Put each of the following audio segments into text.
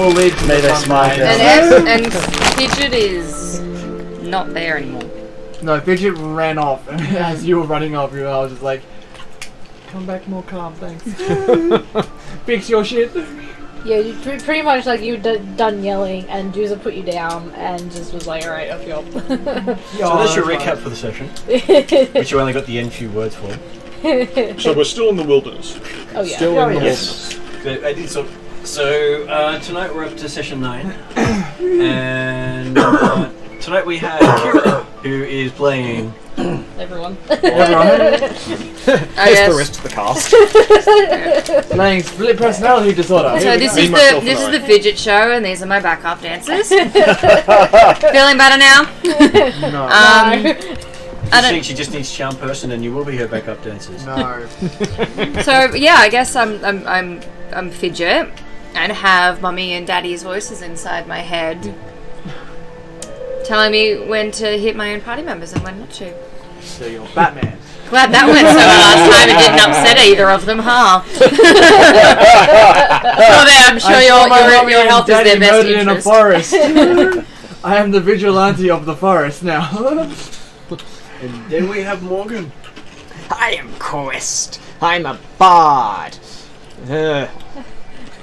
will lead to May the they front smile line. down. And Fidget is not there anymore. No, Fidget ran off, and as you were running off, I was just like, come back more calm, thanks. Fix your shit. Yeah, you pretty much like you were done yelling, and Juza put you down, and just was like, "Alright, off you up." So that's your recap for the session, which you only got the end few words for. So we're still in the wilderness. Oh yeah. Still in the Yes. But I did so tonight we're up to session 9, and tonight we have Kira, who is playing. Everyone. Here's the rest of the cast. Playing split personality disorder. So this Me, is myself, the and I. Fidget show, and these are my backup dancers. Feeling better now? No. I don't. She just needs charm person, and you will be her backup dancers. No. So yeah, I guess I'm Fidget, and have Mummy and Daddy's voices inside my head, telling me when to hit my own party members and when not to. So you're Batman. Glad that went so well last time. It didn't upset either of them, huh? Oh, there, I'm sure your health is their best in a interest. forest. I am the vigilante of the forest now. And then we have Morgan. I am Quest. I'm a bard.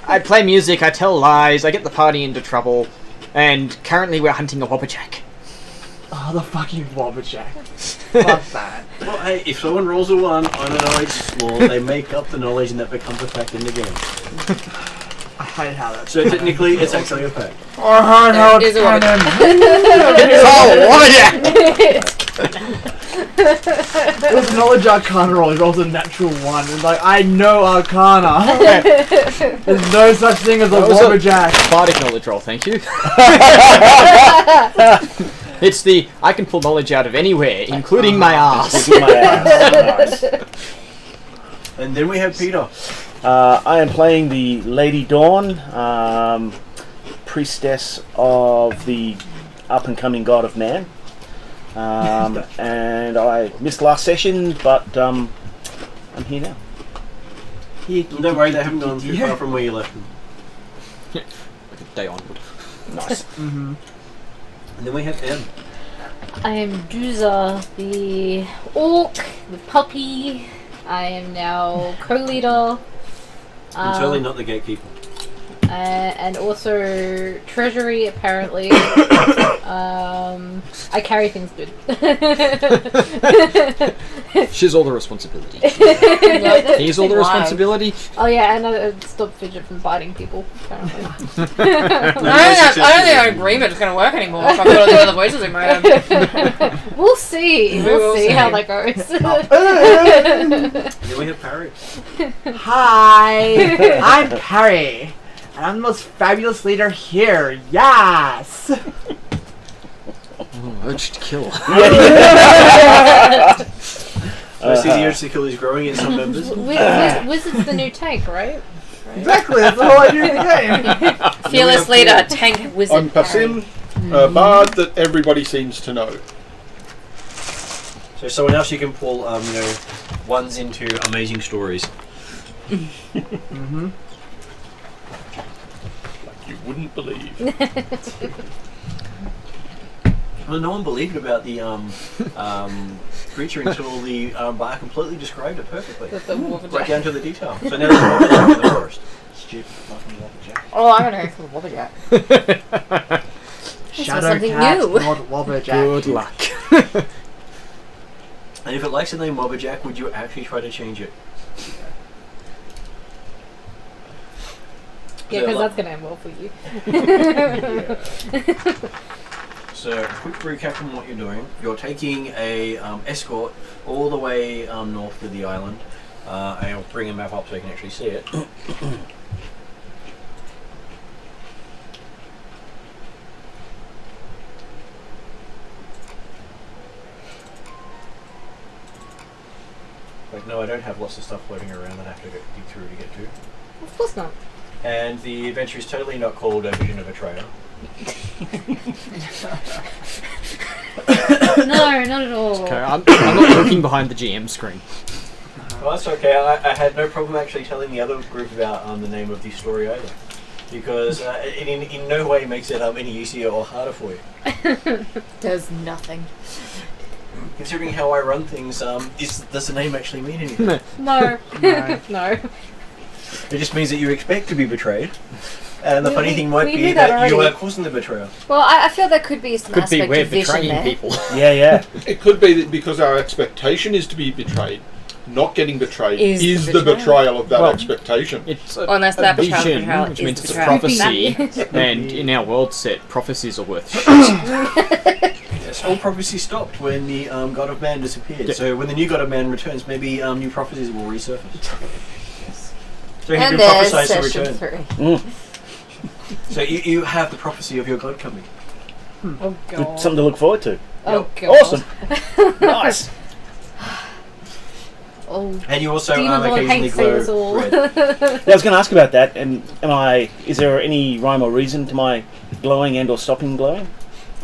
I play music, I tell lies, I get the party into trouble, and currently we're hunting a wobberjack. Oh, the fucking Wobberjack. Fuck that. Well, hey, if someone rolls a 1 on a knowledge law, they make up the knowledge and that becomes a fact in the game. I hate how that's So technically, it's actually a fact. I heard how It is it's a canon. It's all wobberjack! With knowledge arcana roll, he rolls a natural 1. It's like, I know arcana. There's no such thing as a That was a- Wobberjack. Bardic knowledge roll, thank you. It's the, I can pull knowledge out of anywhere, including my ass. Nice. And then we have Peter. I am playing the Lady Dawn, priestess of the up-and-coming god of man. And I missed last session, but I'm here now. Don't worry, they haven't gone too far from where you left them. Like a day onward. Nice. Mm-hmm. And then we have M. I am Juza, the orc, the puppy. I am now co-leader. I'm totally not the gatekeeper. And also treasury, apparently. I carry things good. She's all the responsibility. Yep. He's all the Why? responsibility. Oh yeah, and I stopped Fidget from biting people, apparently. I don't think our agreement is going to work anymore if I've got all the other voices in my head. We'll see. We'll see how that goes. And then we have Parry. Hi, I'm Perry. And I'm the most fabulous leader here. Yes! Urge to kill. So I see the urge to kill is growing in some members. Wizard's the new tank, right? Exactly, that's the whole idea of the game. Fearless leader, tank wizard. I'm Pasim, a bard that everybody seems to know. So someone else you can pull, ones into amazing stories. Mm-hmm. Like you wouldn't believe. Well, no one believed about the creature until the bar completely described it perfectly. Right down to the detail. So now there's a Wobberjack in the forest. Stupid fucking Wobberjack. Oh, I'm going to go for the Wobberjack. Shadow something Cat, new. not Wobberjack. Good luck. And if it likes the name Wobberjack, would you actually try to change it? Yeah, because that's going to end well for you. So, quick recap on what you're doing. You're taking a escort all the way north to the island. And I'll bring a map up so you can actually see it. Like, no, I don't have lots of stuff floating around that I have to dig through to get to. Of course not. And the adventure is totally not called A Vision of Betrayal. No, not at all. Okay, I'm not looking behind the GM screen. Well, that's okay. I had no problem actually telling the other group about the name of the story either. because it in no way makes it any easier or harder for you. Does nothing. Considering how I run things, does the name actually mean anything? No. No. No. It just means that you expect to be betrayed. And the funny thing might we be knew that that you already. are causing the betrayal. Well, I feel there could be some Could be aspect we're of vision betraying there. people. Yeah. It could be that because our expectation is to be betrayed. Not getting betrayed Is is the the betrayal. betrayal of that Well, expectation. It's a, Unless a that betrayal vision, which is means it's a betrayal. prophecy, and in our world set, prophecies are worth shit. Yes, all prophecy stopped when the God of Man disappeared. Yeah. So when the new God of Man returns, maybe new prophecies will resurface. So he And can there's prophesy to session return. 3. So you have the prophecy of your God coming. Oh Good, god. something to look forward to. Oh god. Awesome. Nice. Oh. And you also Demon Lord occasionally Hank say us glow all. red. Yeah, I was going to ask about that. And is there any rhyme or reason to my glowing and/or stopping glowing?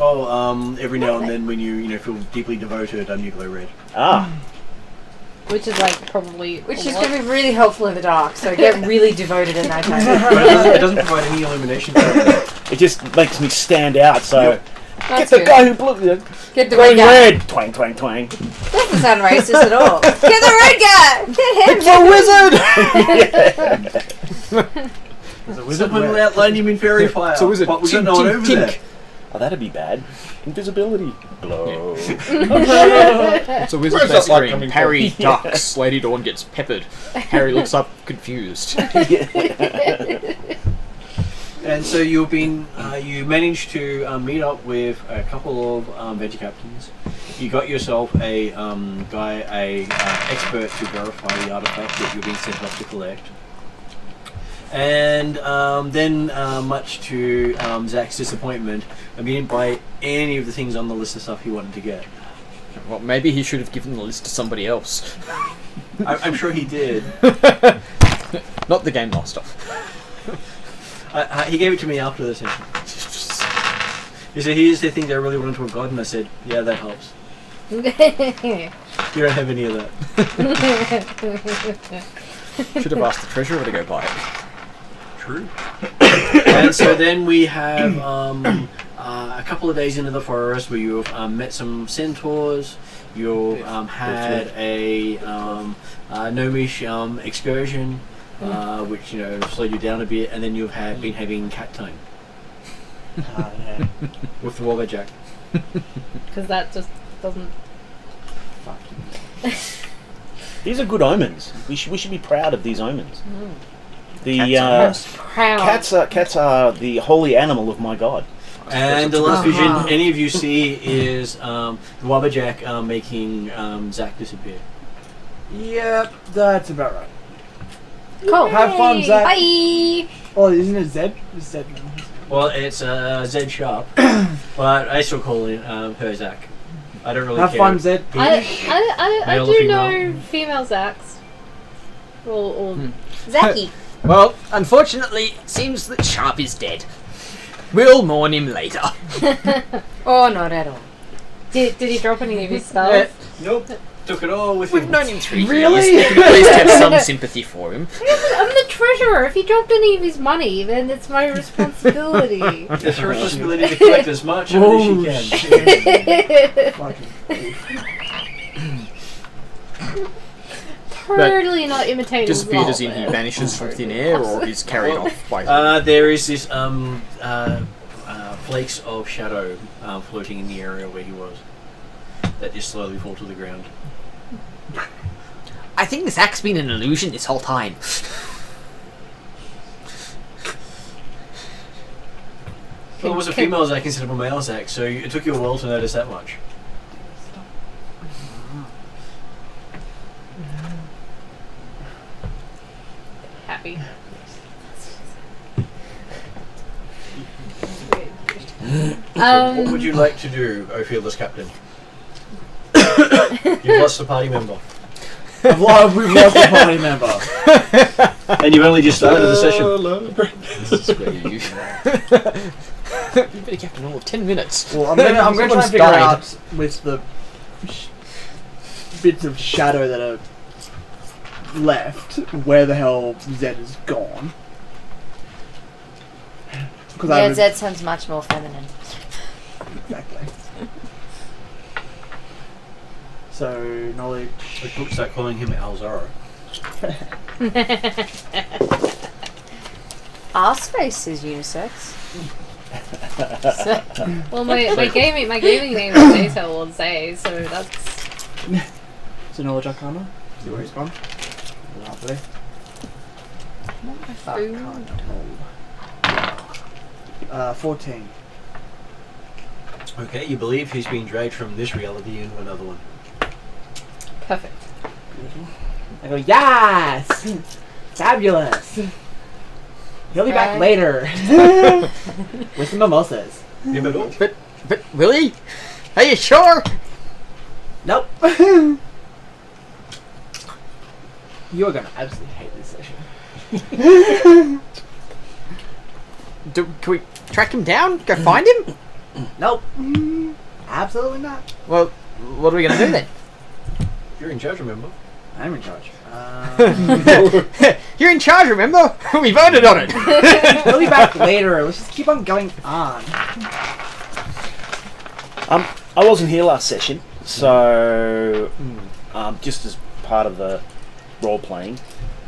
Oh, every now and then when you feel deeply devoted, you glow red. Ah, Which is like probably. Which a is lot. going to be really helpful in the dark, so get really devoted at night time. But it doesn't provide any illumination. it just makes me stand out. So Yep. get That's the good. guy who blew Get the glowing red guy. red. Twang, twang, twang. Doesn't sound racist at all. Get the red guy! Get him! It's a wizard. The wizard will outline him in fairy fire. So is it But we got tink, no one tink, over tink? there. Oh, that'd be bad. Invisibility. Blow. It's a wizard Where's best that light scream. coming Harry from? ducks. Lady Dawn gets peppered. Harry looks up confused. And so you've been, you managed to meet up with a couple of veggie captains. You got yourself a expert to verify the artifact that you're being sent off to collect. And then, much to Zach's disappointment, he didn't buy any of the things on the list of stuff he wanted to get. Well, maybe he should have given the list to somebody else. I'm sure he did. Not the game master. He gave it to me after the session. He said, "Here's the things I really wanted to have gotten." I said, "Yeah, that helps. You don't have any of that." Should have asked the treasurer to go buy it. True. And so then we have a couple of days into the forest where you've met some centaurs. You've had a gnomish excursion, which slowed you down a bit, and then you've been having cat time Yeah. with the Wobberjack. Because that just doesn't. These are good omens. We should be proud of these omens. The cats are the holy animal of my god. And the last vision any of you see is the Wobberjack making Zach disappear. Yep, that's about right. Cool. Have fun, Zach. Bye! Oh, isn't it Zed? It's Zed now. Well, it's Zed Sharp, but I still call her Zach. I don't really Have care. fun, Zed. I Male or do female? know female Zacks. Or Zacky. Well, unfortunately, it seems that Sharp is dead. We'll mourn him later. Oh, not at all. did he drop any of his stuff? Nope. Took it all with We've him. known him 3 Really? years. We can at least have some sympathy for him. I'm the treasurer. If he dropped any of his money, then it's my responsibility. It's her responsibility to collect as much of it as she can. Fucking. Totally not imitating. Disappeared as in he vanishes from thin air, or is carried off by... There is this flakes of shadow floating in the area where he was that just slowly fall to the ground. I think Zach's been an illusion this whole time. Well, it was a female Zach instead of a male Zach, so it took you a while to notice that much. Happy. What would you like to do, O Fearless Captain? You've lost a party member. We've lost a party member. And you've only just started the session. This is where you... You've been a captain all of 10 minutes. Well, I'm gonna try and Someone's figure died. out with the bits of shadow that are left where the hell Zed has gone. Because Yeah, Zed sounds much more feminine. Exactly. So, knowledge. We could start calling him Alzaro. Arseface is unisex. Well, my gaming name is Data will say, so that's. So, knowledge arcana. See where he's gone. Lovely. Food. 14. Okay, you believe he's being dragged from this reality into another one. Perfect. I go, yes! Fabulous! He'll be back Right. later. With some mimosas. But really? Are you sure? Nope. You're gonna absolutely hate this session. Can we track him down? Go find him? Nope. Absolutely not. Well, what are we gonna do then? You're in charge, remember? I'm in charge. You're in charge, remember? We voted on it. He'll be back later. Let's just keep on going on. I wasn't here last session, so just as part of the role playing.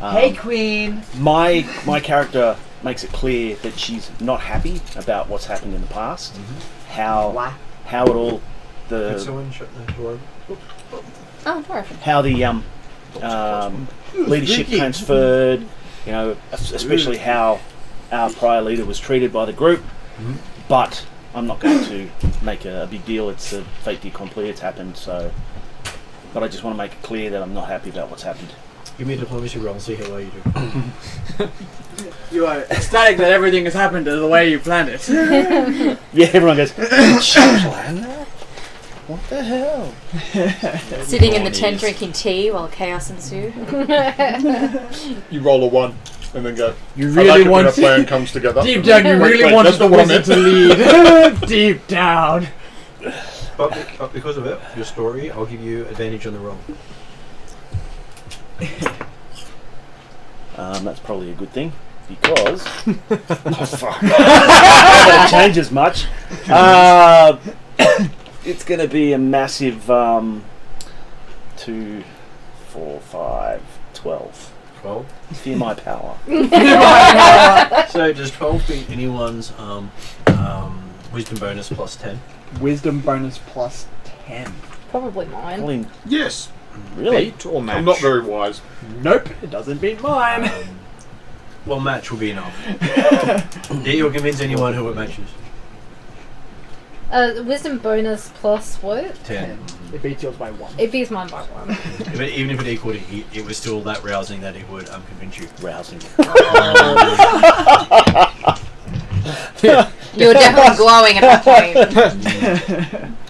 Hey, Queen. My character makes it clear that she's not happy about what's happened in the past. How it all Could someone shut the door? Oh, perfect. how the leadership transferred, you know, especially how our prior leader was treated by the group. But I'm not going to make a big deal. It's a fait accompli. It's happened. So, but I just want to make it clear that I'm not happy about what's happened. Give me a diplomacy roll and see how well you do. You are ecstatic that everything has happened the way you planned it. Yeah, everyone goes, "She planned that? What the hell?" Sitting in the tent drinking tea while chaos ensued. You roll a 1 and then go. You I really like it when want a plan comes together. deep down. You really Wait, wanted that's the not what I wizard meant. to lead. Deep down. But because of it, your story, I'll give you advantage on the roll. That's probably a good thing because that changes much. It's going to be a massive 2, 4, 5, 12. 12. Fear my power. So does 12 beat anyone's wisdom bonus plus 10? Wisdom bonus plus 10. Probably mine. Probably, Yes. really? Beat or match? I'm not very wise. Nope, it doesn't beat mine. Well, match will be enough. You'll convince anyone who it matches. Wisdom bonus plus what? 10. It beats yours by 1. It beats mine by 1. Even if it equaled it was still that rousing that it would convince you. Rousing. You were definitely glowing at that point.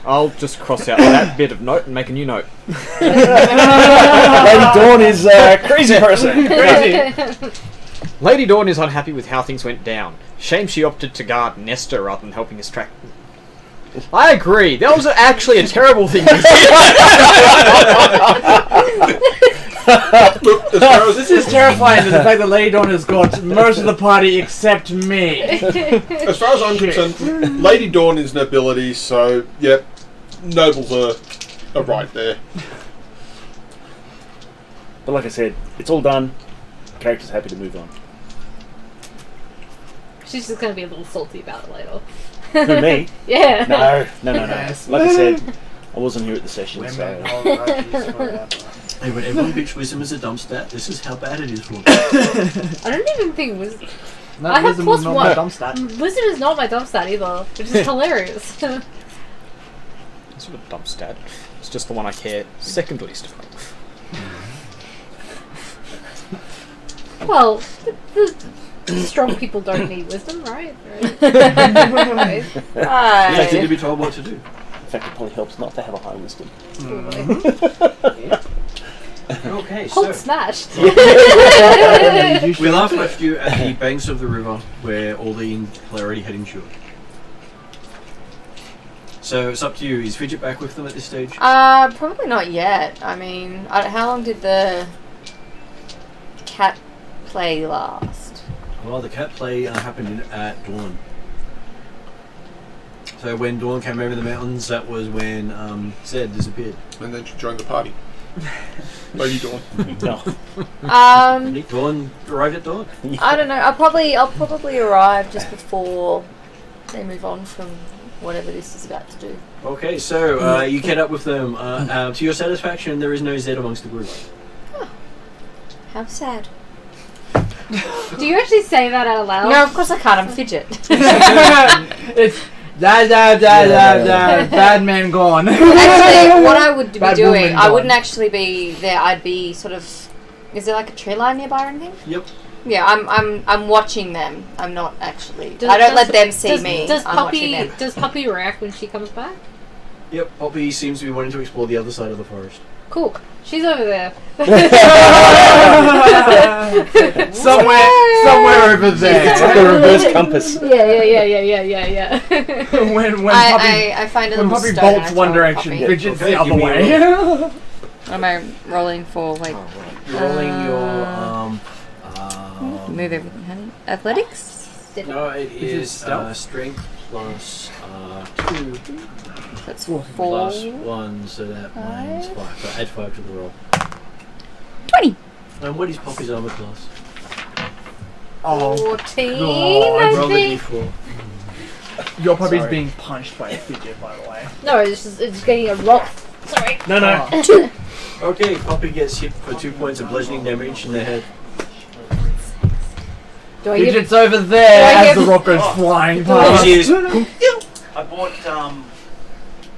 I'll just cross out that bit of note and make a new note. Lady Dawn is a crazy person. Crazy. Lady Dawn is unhappy with how things went down. Shame she opted to guard Nestor rather than helping us track. I agree. That was actually a terrible thing to Look, as far as This is terrifying, the fact that Lady Dawn has got most of the party except me. As far as I'm concerned, Lady Dawn is nobility, so yep, nobles are right there. But like I said, it's all done. Character's happy to move on. She's just gonna be a little salty about it later. Who, me? Yeah. No. Yes. Like I said, I wasn't here at the session, so... Hey, when everyone picks wisdom as a dump stat, this is how bad it is for them. I don't even think wisdom. No, I have wisdom was plus not one. my dump stat. Wisdom is not my dump stat either, which is hilarious. It's not a dump stat. It's just the one I care second least about. Well, the strong people don't need wisdom, right? Right. In fact, they need to be told what to do. In fact, it probably helps not to have a high wisdom. Okay, Hold so smashed. we last left you at the banks of the river where all the hilarity had ensured. So it's up to you. Is Fidget back with them at this stage? Probably not yet. I mean, how long did the cat play last? Well, the cat play happened at dawn. So when Dawn came over the mountains, that was when Zed disappeared. And then she joined the party. Lady Dawn. No. Dawn arrived at dawn. I don't know. I'll probably arrive just before they move on from whatever this is about to do. Okay, so you get up with them. To your satisfaction, there is no Zed amongst the group. How sad. Do you actually say that out loud? No, of course I can't. I'm fidget. It's bad man gone. Actually, what I would be Bad doing, woman I gone. wouldn't actually be there. I'd be sort of. Is there like a tree line nearby or anything? Yep. Yeah, I'm watching them. I'm not actually. Does- I don't does- let them see me. Does I'm watching Poppy them. does Poppy react when she comes back? Yep. Poppy seems to be wanting to explore the other side of the forest. Cool. She's over there. somewhere over there. It's like a reverse compass. Yeah. when Poppy, I find a when little Poppy stone and bolts I one throw direction, Poppy. Fidget's Okay, the other give me way. Am I rolling for like You're rolling your move everything, honey? Athletics? no, it is stealth? strength plus 2 That's 4. plus 1, so that means 5. So add 5 to the roll. 20. And what is Poppy's armor class? Oh, 14, God. I Roll the think. d4. your puppy's Sorry. being punched by a fidget, by the way. No, it's getting a roll. Sorry. No. Oh. Okay, Poppy gets hit for 2 points of bludgeoning damage in the head. Do I give Fidget's over there Do I as give- the rock goes flying You past. see this- I bought a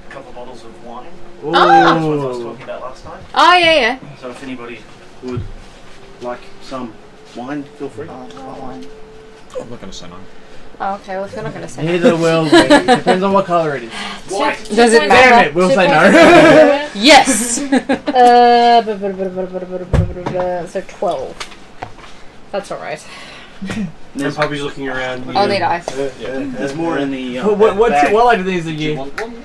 couple of bottles of wine. Oh. That's what I was talking about last time. Oh yeah. So if anybody would like some wine, feel free. I'm not going to say no. Oh, okay. Well, if you're not going to say Neither will we. Depends on what color it is. White. Does it Damn matter? it, we'll say no. Yes. So 12. That's alright. And Poppy's looking around. You I'll know, need ice. Yeah. There's more in the What's bag. what like these are Do you you? want one?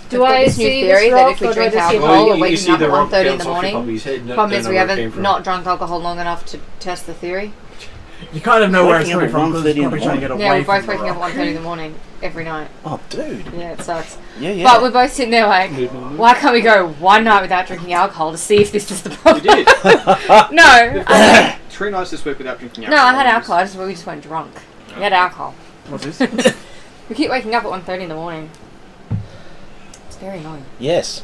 Do I've got I this new see theory this that rock, if we or do I drink just see a alcohol, roll? we're you waking see up the at rock 1:30 in bounce the off your morning. Poppy's head. No, Problem is, don't we know where it haven't came from. not drunk alcohol long enough to test the theory. You kind of know where it's Waking coming up from at because it's 1:30 in probably the trying to get morning. away Yeah, we're both from the waking up rock. at 1:30 in the morning every night. Oh, dude. Yeah, it sucks. Yeah. But we're both sitting there like, why can't we go one night without drinking alcohol to see if this is the problem? You did. No, 3 nights this week without drinking no, alcohol. I had alcohol. We just weren't drunk. We had alcohol. What's this? We keep waking up at 1:30 in the morning. It's very annoying. Yes.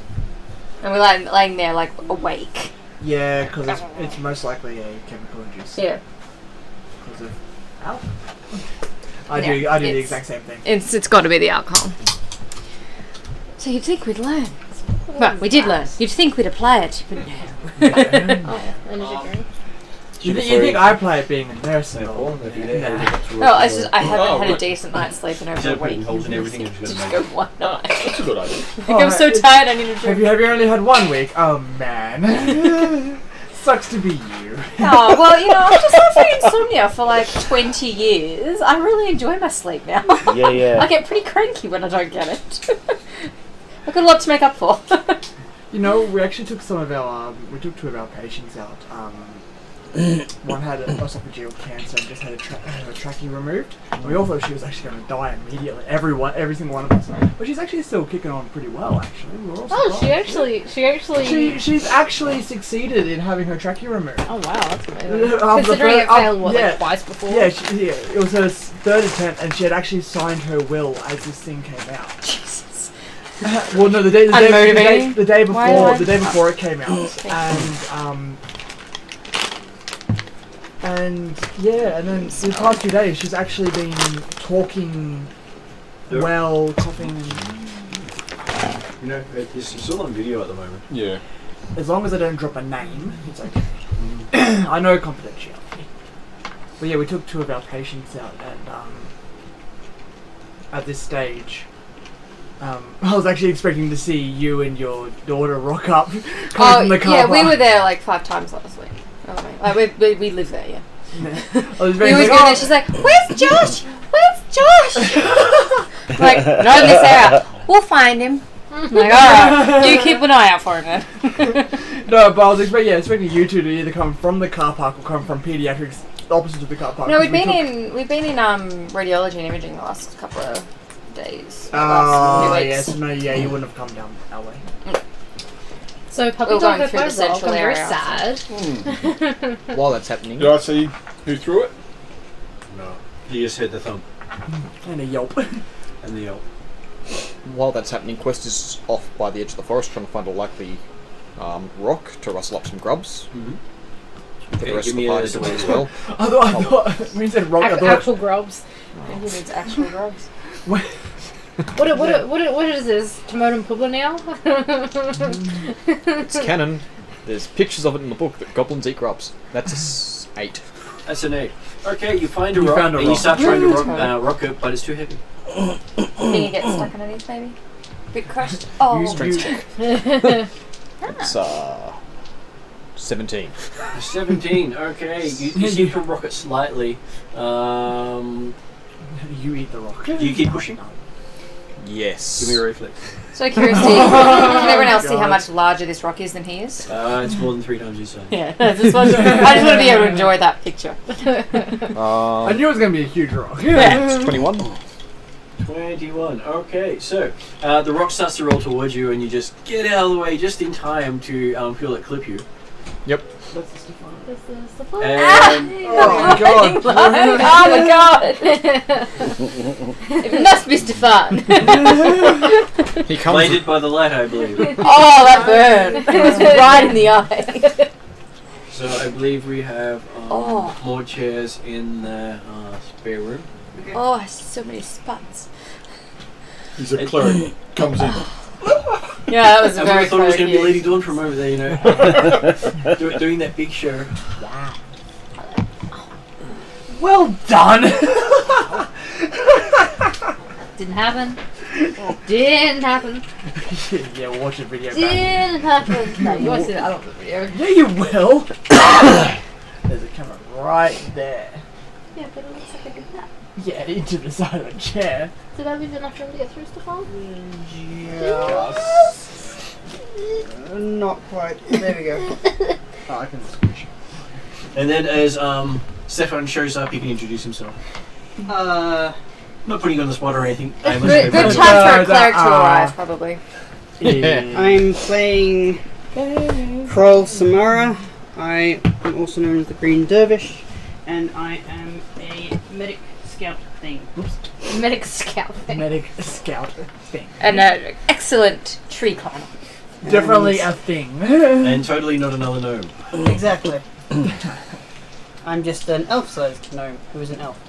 And we're like laying there like awake. Yeah, because it's most likely a chemical induced. Yeah. Because of alcohol. I Yeah, do the it's- exact same thing. It's got to be the alcohol. So you'd think we'd learn. Well, we did learn. You'd think we'd apply it, but no. Oh, energy drink. You think I play it being a nurse and all? If you Nah. No, it's just I haven't Oh, had a right. decent night's sleep in over Instead a of putting week. holes in everything, I'm To just just gonna go one night. That's a good idea. Like, I'm so tired, I need a Have drink. you only had 1 week? Oh man. Sucks to be you. Oh, well, you know, I've just suffered insomnia for like 20 years. I really enjoy my sleep now. Yeah. I get pretty cranky when I don't get it. I've got a lot to make up for. You know, we actually took some of our, we took 2 of our patients out. One had esophageal cancer and just had a trachea removed. We all thought she was actually going to die immediately. Every single one of us. But she's actually still kicking on pretty well, actually. We were all Oh, surprised. she actually. She's actually succeeded in having her trachea removed. Oh wow, that's amazing. After the Considering it fir- failed yeah. like twice before. Yeah, it was her 3rd attempt, and she had actually signed her will as this thing came out. Jesus. Well, no, the day Unmotivating. Why? before it came out, and yeah, and then the past few days she's actually been talking well, coughing, and You know, it's still on video at the moment. Yeah. as long as I don't drop a name, it's okay. I know confidentiality. But yeah, we took 2 of our patients out, and at this stage, I was actually expecting to see you and your daughter rock up coming from the car yeah, we park. were there like 5 times last week. Like we live there, yeah. I was We very always like, go there. She's like, "Where's Josh? Where's Josh?" Like, not in this area. We'll find him. I'm like, all right, you keep an eye out for him then. No, but I was expecting you two to either come from the car park or come from pediatrics opposite of the car park. No, 'cause we've we been took- in radiology and imaging the last couple of days. Oh, last few weeks. yes. No, yeah, you wouldn't have come down our way. So puppy We're dog going through the proposal. I'm central very area sad. While that's happening, Did I see who threw it? No. You just heard the thump And a yelp. and the yelp. while that's happening, Quest is off by the edge of the forest trying to find a likely rock to rustle up some grubs. Mm-hmm. Get the rest of the party to it as well. I thought when you said rock, I thought Actual grubs. He needs actual drugs. What is this? Timon and Puebla now? It's canon. There's pictures of it in the book that goblins eat grubs. That's a 8. That's an 8. Okay, you find a You rock found a and you rock. start trying to rock it, but it's too heavy. Think you get stuck underneath, maybe? Bit crushed. Oh, Strength check. It's 17. 17. Okay, you seem to rock it slightly. you eat the rock. Do you keep pushing? Yes. Give me a reflex. so curious. Can everyone else see how much larger this rock is than he is? It's more than 3 times your size. Yeah, I just want to be able to enjoy that picture. I knew it was going to be a huge rock. It's 21. 21. Okay, so the rock starts to roll towards you, and you just get out of the way just in time to feel it clip you. Yep. That's the Stefan. This is the fun. And Oh my god. Oh my god! It must be Stefan. He comes. bladed by the light, I believe. Oh, that burn! It was right in the eye. So I believe we have Oh. more chairs in the spare room. Oh, I see so many spots. He's a cleric. Comes in. Yeah, that was I very thought it was going to be cute. Lady Dawn from over there, you know, doing that big show. Well done. Didn't happen. Didn't happen. Yeah, we'll watch a video back. Didn't happen. No, you want to see that? I don't want the video. Yeah, you will. There's a camera right there. Yeah, but it looks like I did that. Yeah, into the side of a chair. Did I leave enough room to get through, Stefan? Just. Not quite. There we go. Oh, I can squish. And then as Stefan shows up, he can introduce himself. I'm not putting you on the spot or anything. Good time for a cleric to arrive, probably. Yeah. I'm playing Kroll Samara. I am also known as the Green Dervish, and I am a medic scout thing. Medic scout thing. Medic scout thing. And an excellent tree climber. Definitely a thing. And totally not another gnome. Exactly. I'm just an elf-sized gnome who is an elf.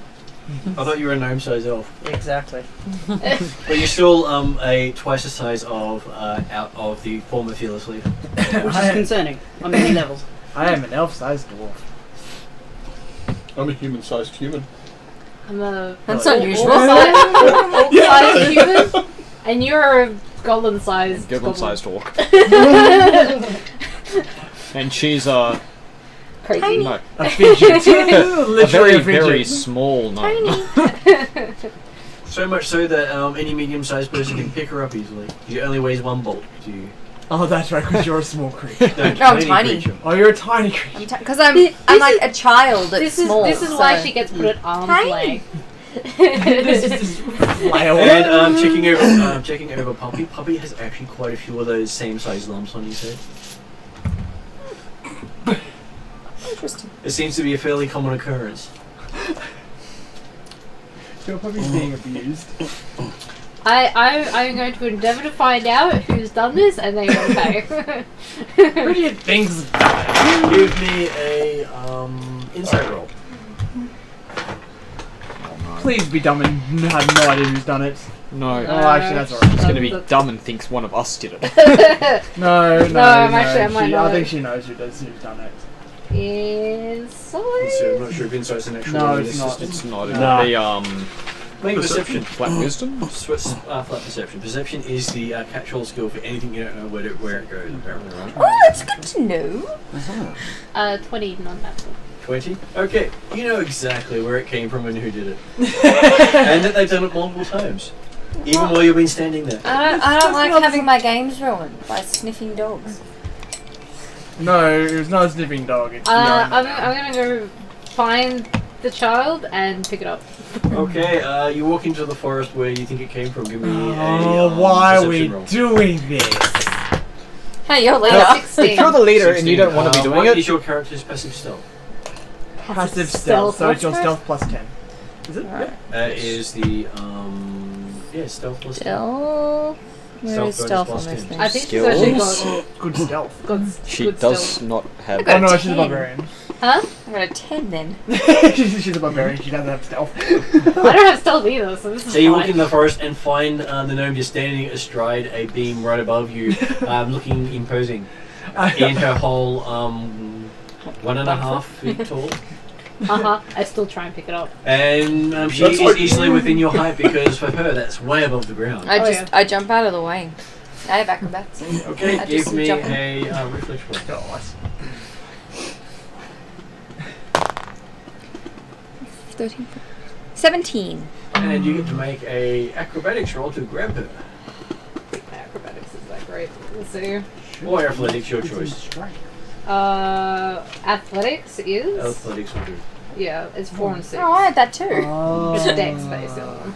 I thought you were a gnome-sized elf. Exactly. But you're still a twice the size of out of the former fearless leader. Which is concerning on many levels. I am an elf-sized dwarf. I'm a human-sized human. I'm a That's unusual. orc-sized human, and you're a goblin-sized Goblin-sized orc. And she's Crazy. no, A fidget. a Literally very, a very fidget. small gnome. So much so that any medium-sized person can pick her up easily. She only weighs 1 bolt. Oh, that's right, because you're a small creature. No, I'm tiny. creature. Oh, you're a tiny creature. Because I'm This like is- a child that's This is small. why so- she gets put at arm's Tiny. length. This is just flail. And checking over Puppy. Puppy has actually quite a few of those same-sized lumps on his head. Interesting. It seems to be a fairly common occurrence. Your puppy's being abused. I'm going to endeavour to find out who's done this, and then you'll pay. Who do you think's done Give me a insight roll. it? Please be dumb and have no idea who's done it. No, Oh, actually, that's alright. he's gonna be dumb and thinks one of us did it. No, I might I know. think she knows who's done it. So Inside. I'm not sure if insight's an actual No, one. it's not. just It's not. Nah. It'll be Make a perception. flat wisdom. Flat perception. Perception is the catch-all skill for anything you don't know where it goes. Apparently, right? Oh, that's good to know. 20 non-natural. 20. Okay, you know exactly where it came from and who did it, and that they've done it multiple times, even while you've been standing there. I don't like having my games ruined by sniffing dogs. No, it was not a sniffing dog. It's I'm gonna go find the child and pick it up. Okay, you walk into the forest where you think it came from. Give me why are we perception roll. doing this? Hey, you're leader. 16. If you're the leader and you don't want to be doing what it, is your character's passive stealth? Passive stealth, so it's your plus stealth plus 10. Is it? Right. That is the stealth plus 10. Stealth. Where Stealth is bonus stealth plus on this 10. thing? I think she's actually got Good stealth. she good does stealth. not have. got Oh no, a she's a 10. barbarian. Huh? I got a 10 then. she's a barbarian, she doesn't have stealth. I don't have stealth either, so this is So you walk fine. in the forest and find the gnome just standing astride a beam right above you, looking imposing. In her whole 1.5 feet tall. I still try and pick it up. And she That's is like- easily within your height because for her that's way above the ground. I jump out of the way. I have acrobats. Okay, I give just me jump in. a reflex roll. 13. 17. And you get to make a acrobatics roll to grab her. Acrobatics is that great. Let's see. Or athletics, your choice. Athletics is? Athletics will do. Yeah, it's 4 and 6. Oh, I had that too. It's dex based on.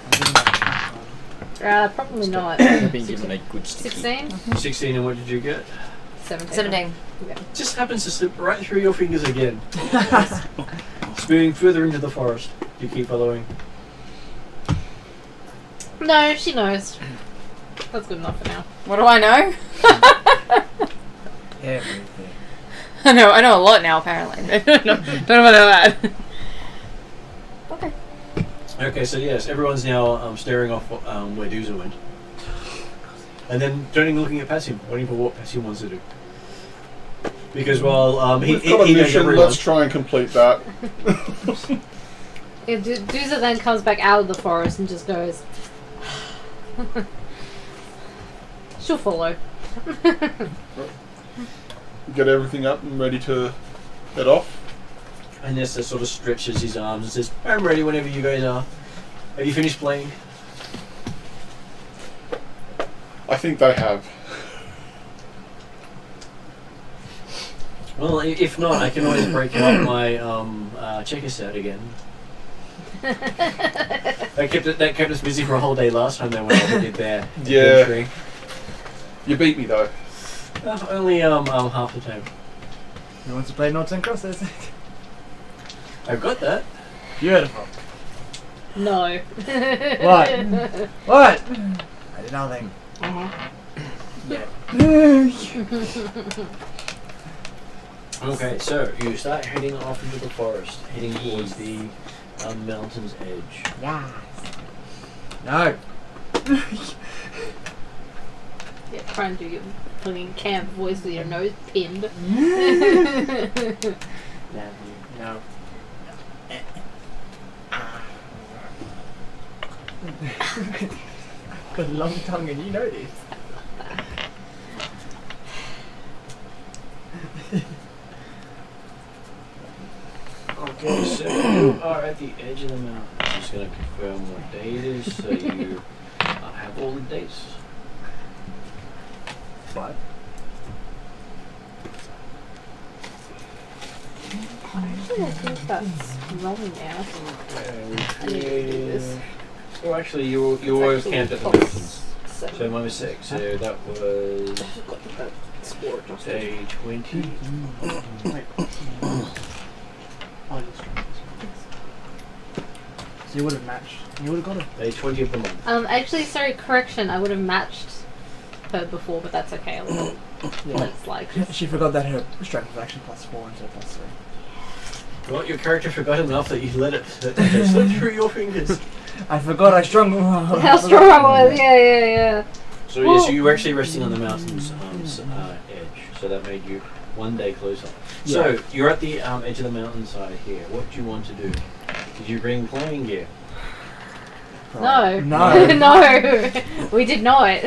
Probably not. They're being given a good sticky. 16? 16, and what did you get? 17. Just happens to slip right through your fingers again. Moving further into the forest. You keep following. No, she knows. That's good enough for now. What do I know? Everything. I know a lot now apparently. don't know about that. Okay. Okay, so yes, everyone's now staring off where Dooza went. And then turning looking at Passim, waiting for what Passim wants to do. Because while he We've got a knows mission, everyone. let's try and complete that. Dooza then comes back out of the forest and just goes. She'll follow. Get everything up and ready to head off. And Nesta sort of stretches his arms and says, I'm ready whenever you guys are. Have you finished playing? I think they have. Well, if not, I can always break out my checker set again. That kept us busy for a whole day last time they went over did their Yeah. adventuring. You beat me though. Only half the time. Who wants to play Noughts and Crosses? I've got that. Beautiful. No. What? What? I did nothing. Okay, so you start heading off into the forest, heading towards the mountain's edge. Yes. No. Yeah, try and do your fucking camp voice with your nose pinned. No. Got a long tongue and you know this. Okay, so you are at the edge of the mountain. I'm just going to confirm what day it is, so you have all the dates. What? Actually, I think that's wrong now. I need to do this. Oh, actually, you It's were actually camped at the plus mountains. 7. So mine was 6, so that was I've got that score adjusted. day 20. Wait. So you would have matched. You would have got it. Day 20 of the month. Actually, sorry, correction. I would have matched her before, but that's okay. I'll let it slide. She forgot that her strength was actually +4 instead of +3. Well, your character forgot enough that you let it slip through your fingers. I forgot I strung. How strong I was! Yeah. So yes, you were actually resting on the mountain's edge, so that made you one day closer. So you're at the edge of the mountainside here. What do you want to do? Did you bring climbing gear? No. No. No, we did not.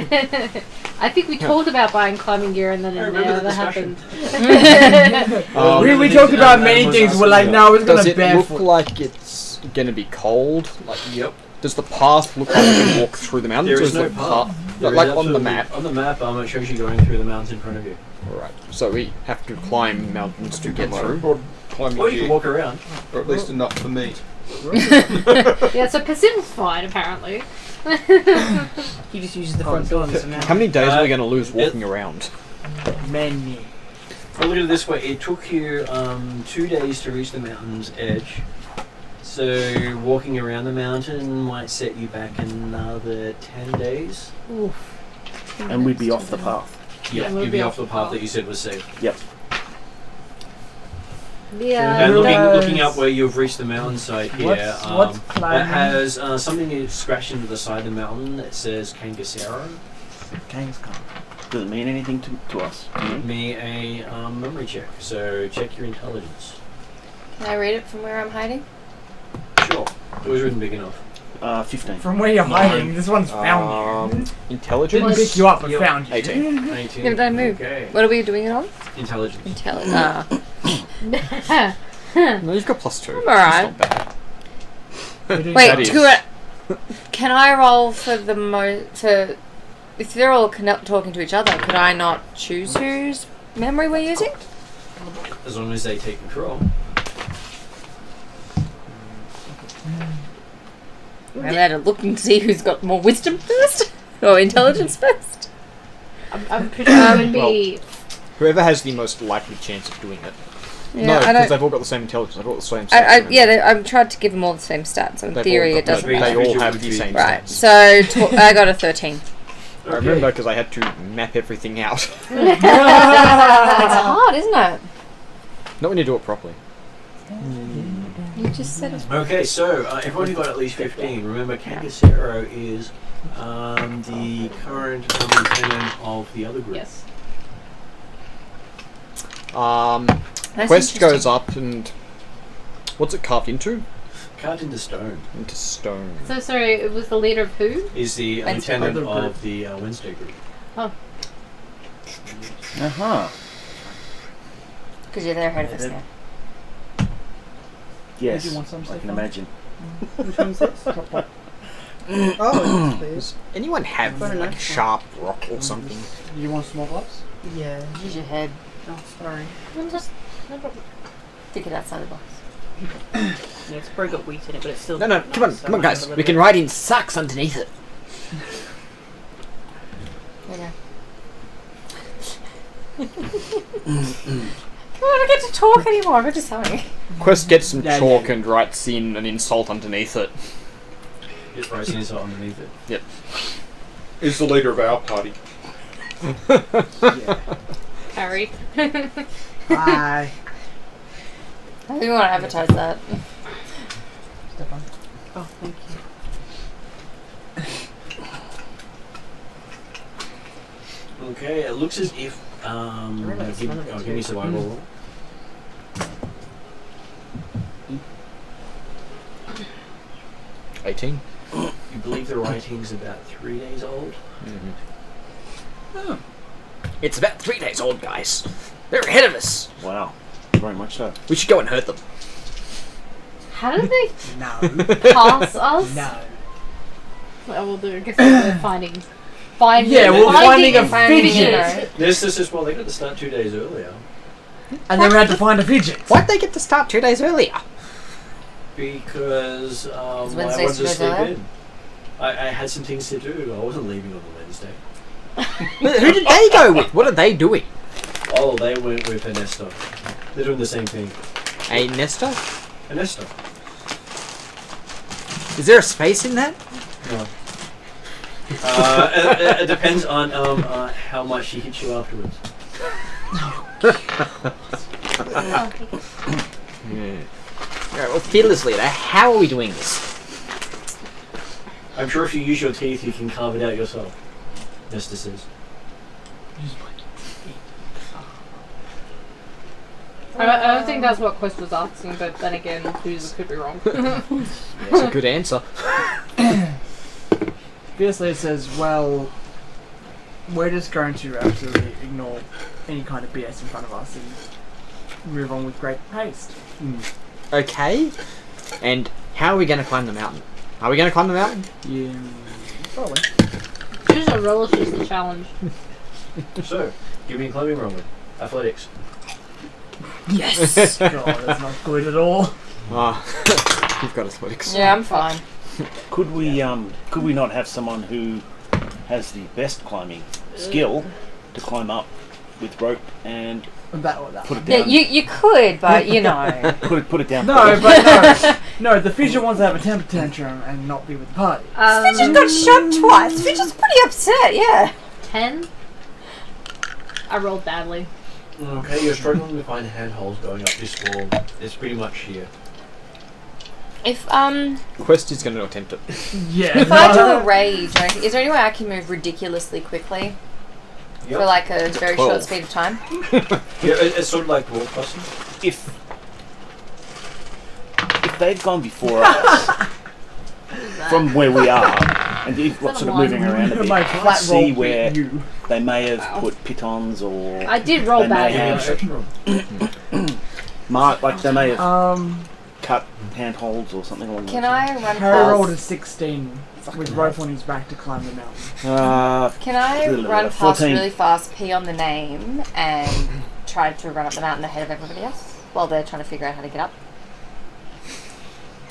I think we talked about buying climbing gear and then I it remember never the discussion. happened. We talked about many things. We're like, no, it's Does gonna it barefoot. look like it's gonna be cold? Like, Yep. Does the path look like we can walk through the mountains? There or is no the path. There is like on the absolutely- map. On the map, it shows you going through the mountains in front of you. Alright, so we have to climb mountains to get through. Or climbing Or you can gear, walk around. or at least enough for me. Yeah, so Persim's fine apparently. He just uses the front door. How many days are we going to lose walking around? Many. Well, look at it this way. It took you 2 days to reach the mountain's edge. So walking around the mountain might set you back another 10 days. And we'd be off the path. Yeah, you'd be off the path that you said was safe. Yep. Yeah. And Does- looking up where you've reached the mountainside here, What's that climbing? has something that's scratched into the side of the mountain that says Kangasero. Kangaskhan. Does it mean anything to us? Give me a memory check. So check your intelligence. Can I read it from where I'm hiding? Sure. It was written big enough. 15. From where you're hiding, this one's found you. Didn't Intelligence? pick you up, but Yep. found you. 18. 18. Yeah, but I moved. Okay. What are we doing it on? Intelligence. Intelligence. No, you've got +2. I'm alright. It's not bad. That Wait, is- can I roll for the for if they're all talking to each other? Could I not choose whose memory we're using? As long as they take control. I'm allowed to look and see who's got more wisdom first or intelligence first. I'm pretty sure it would be. Whoever has the most likely chance of doing it. Yeah, No, I because don't. they've all got the same intelligence. They've all got the same stats. I'm trying to give them all the same stats. So in They've theory, all it got- doesn't They matter. all have the same Right. stats. So I got a 13. I remember because I had to map everything out. It's hard, isn't it? Not when you do it properly. You just said it. Okay, so everyone who got at least 15, remember Kangasero is the current lieutenant of the other group. Yes. That's Quest goes interesting. up and... What's it carved into? Carved into stone Into stone. So sorry, it was the leader of who? is the Wednesday. lieutenant Other group. of the Wednesday group. Uh-huh. Because you're there ahead of us now. Yes, Did you want some I stuff can on? imagine. Which one's this? Oh, it's Does anyone have Very like a nice. sharp rock or something? You want small gloves? yeah. Use your head. Oh, sorry. Just no problem. Stick it outside the box. Yeah, it's probably got wheat in it, but it's still. No, come on, nice, so come on, I guys. have a We little can bit. write in sucks underneath it. There you go. I don't get to talk anymore. I'm just telling you. Quest gets some Yeah, chalk yeah. and writes in an insult underneath it. It's right inside underneath it. Is the leader of our party. Harry. Hi. I do want to advertise that. Stefan. Oh, thank you. Okay, it looks as if realize give, none of it's give me survival roll. Mm. 18. You believe the writing's about 3 days old? It's about 3 days old, guys. They're ahead of us. Wow. Very much so. We should go and hurt them. How did they No. pass us? No. Well, we'll do. I guess we're finding. Yeah, we're finding a finding fidget. This is well, they got to start 2 days earlier And then we had to find a fidget. Why'd they get to start 2 days earlier? because I Wednesday wanted to supposed sleep to in. I had some things to do. I wasn't leaving on the Wednesday. Who did they go with? What are they doing? Oh, they went with Ernesto. They're doing the same thing. A Nesta? Ernesto. Is there a space in that? No. It depends on how much she hits you afterwards. Alright, well, Fearless Leader, how are we doing this? I'm sure if you use your teeth, you can carve it out yourself. Nesta says. I don't think that's what Quest was asking, but then again, who's could be wrong. That's a good answer. Fiercely says, well, we're just going to absolutely ignore any kind of BS in front of us and move on with great haste. Okay. And how are we going to climb the mountain? Are we going to climb the mountain? Yeah. Probably. Choose a relishes the challenge. So, give me a climbing roll. Athletics. Yes! God, that's not good at all. You've got athletics. Yeah, I'm fine. Could we not have someone who has the best climbing skill to climb up with rope and That or that. put it Yeah, down? you could, but you know. Put it down. No, but no. No, the Fisher wants to have a temper tantrum and not be with the party. Fidget got shot twice. Fidget's pretty upset, yeah. 10. I rolled badly. Okay, you're struggling to find handholds going up this wall. It's pretty much here. If Quest is going to attempt it. Yeah. if I do a rage, like, is there any way I can move ridiculously quickly Yep. for like a very 12. short speed of time? Yeah, it's sort of like wall crossing. If they've gone before us from where we are, and if sort of moving around a bit, My flat see roll where beat you. they may have put pitons or I did roll They may badly. have mark, like they may have cut handholds or something along Can those I run Harry rolled a past? 16 with rope on his back to climb the mountain. Can I run past 14. really fast, pee on the name, and try to run up the mountain ahead of everybody else while they're trying to figure out how to get up?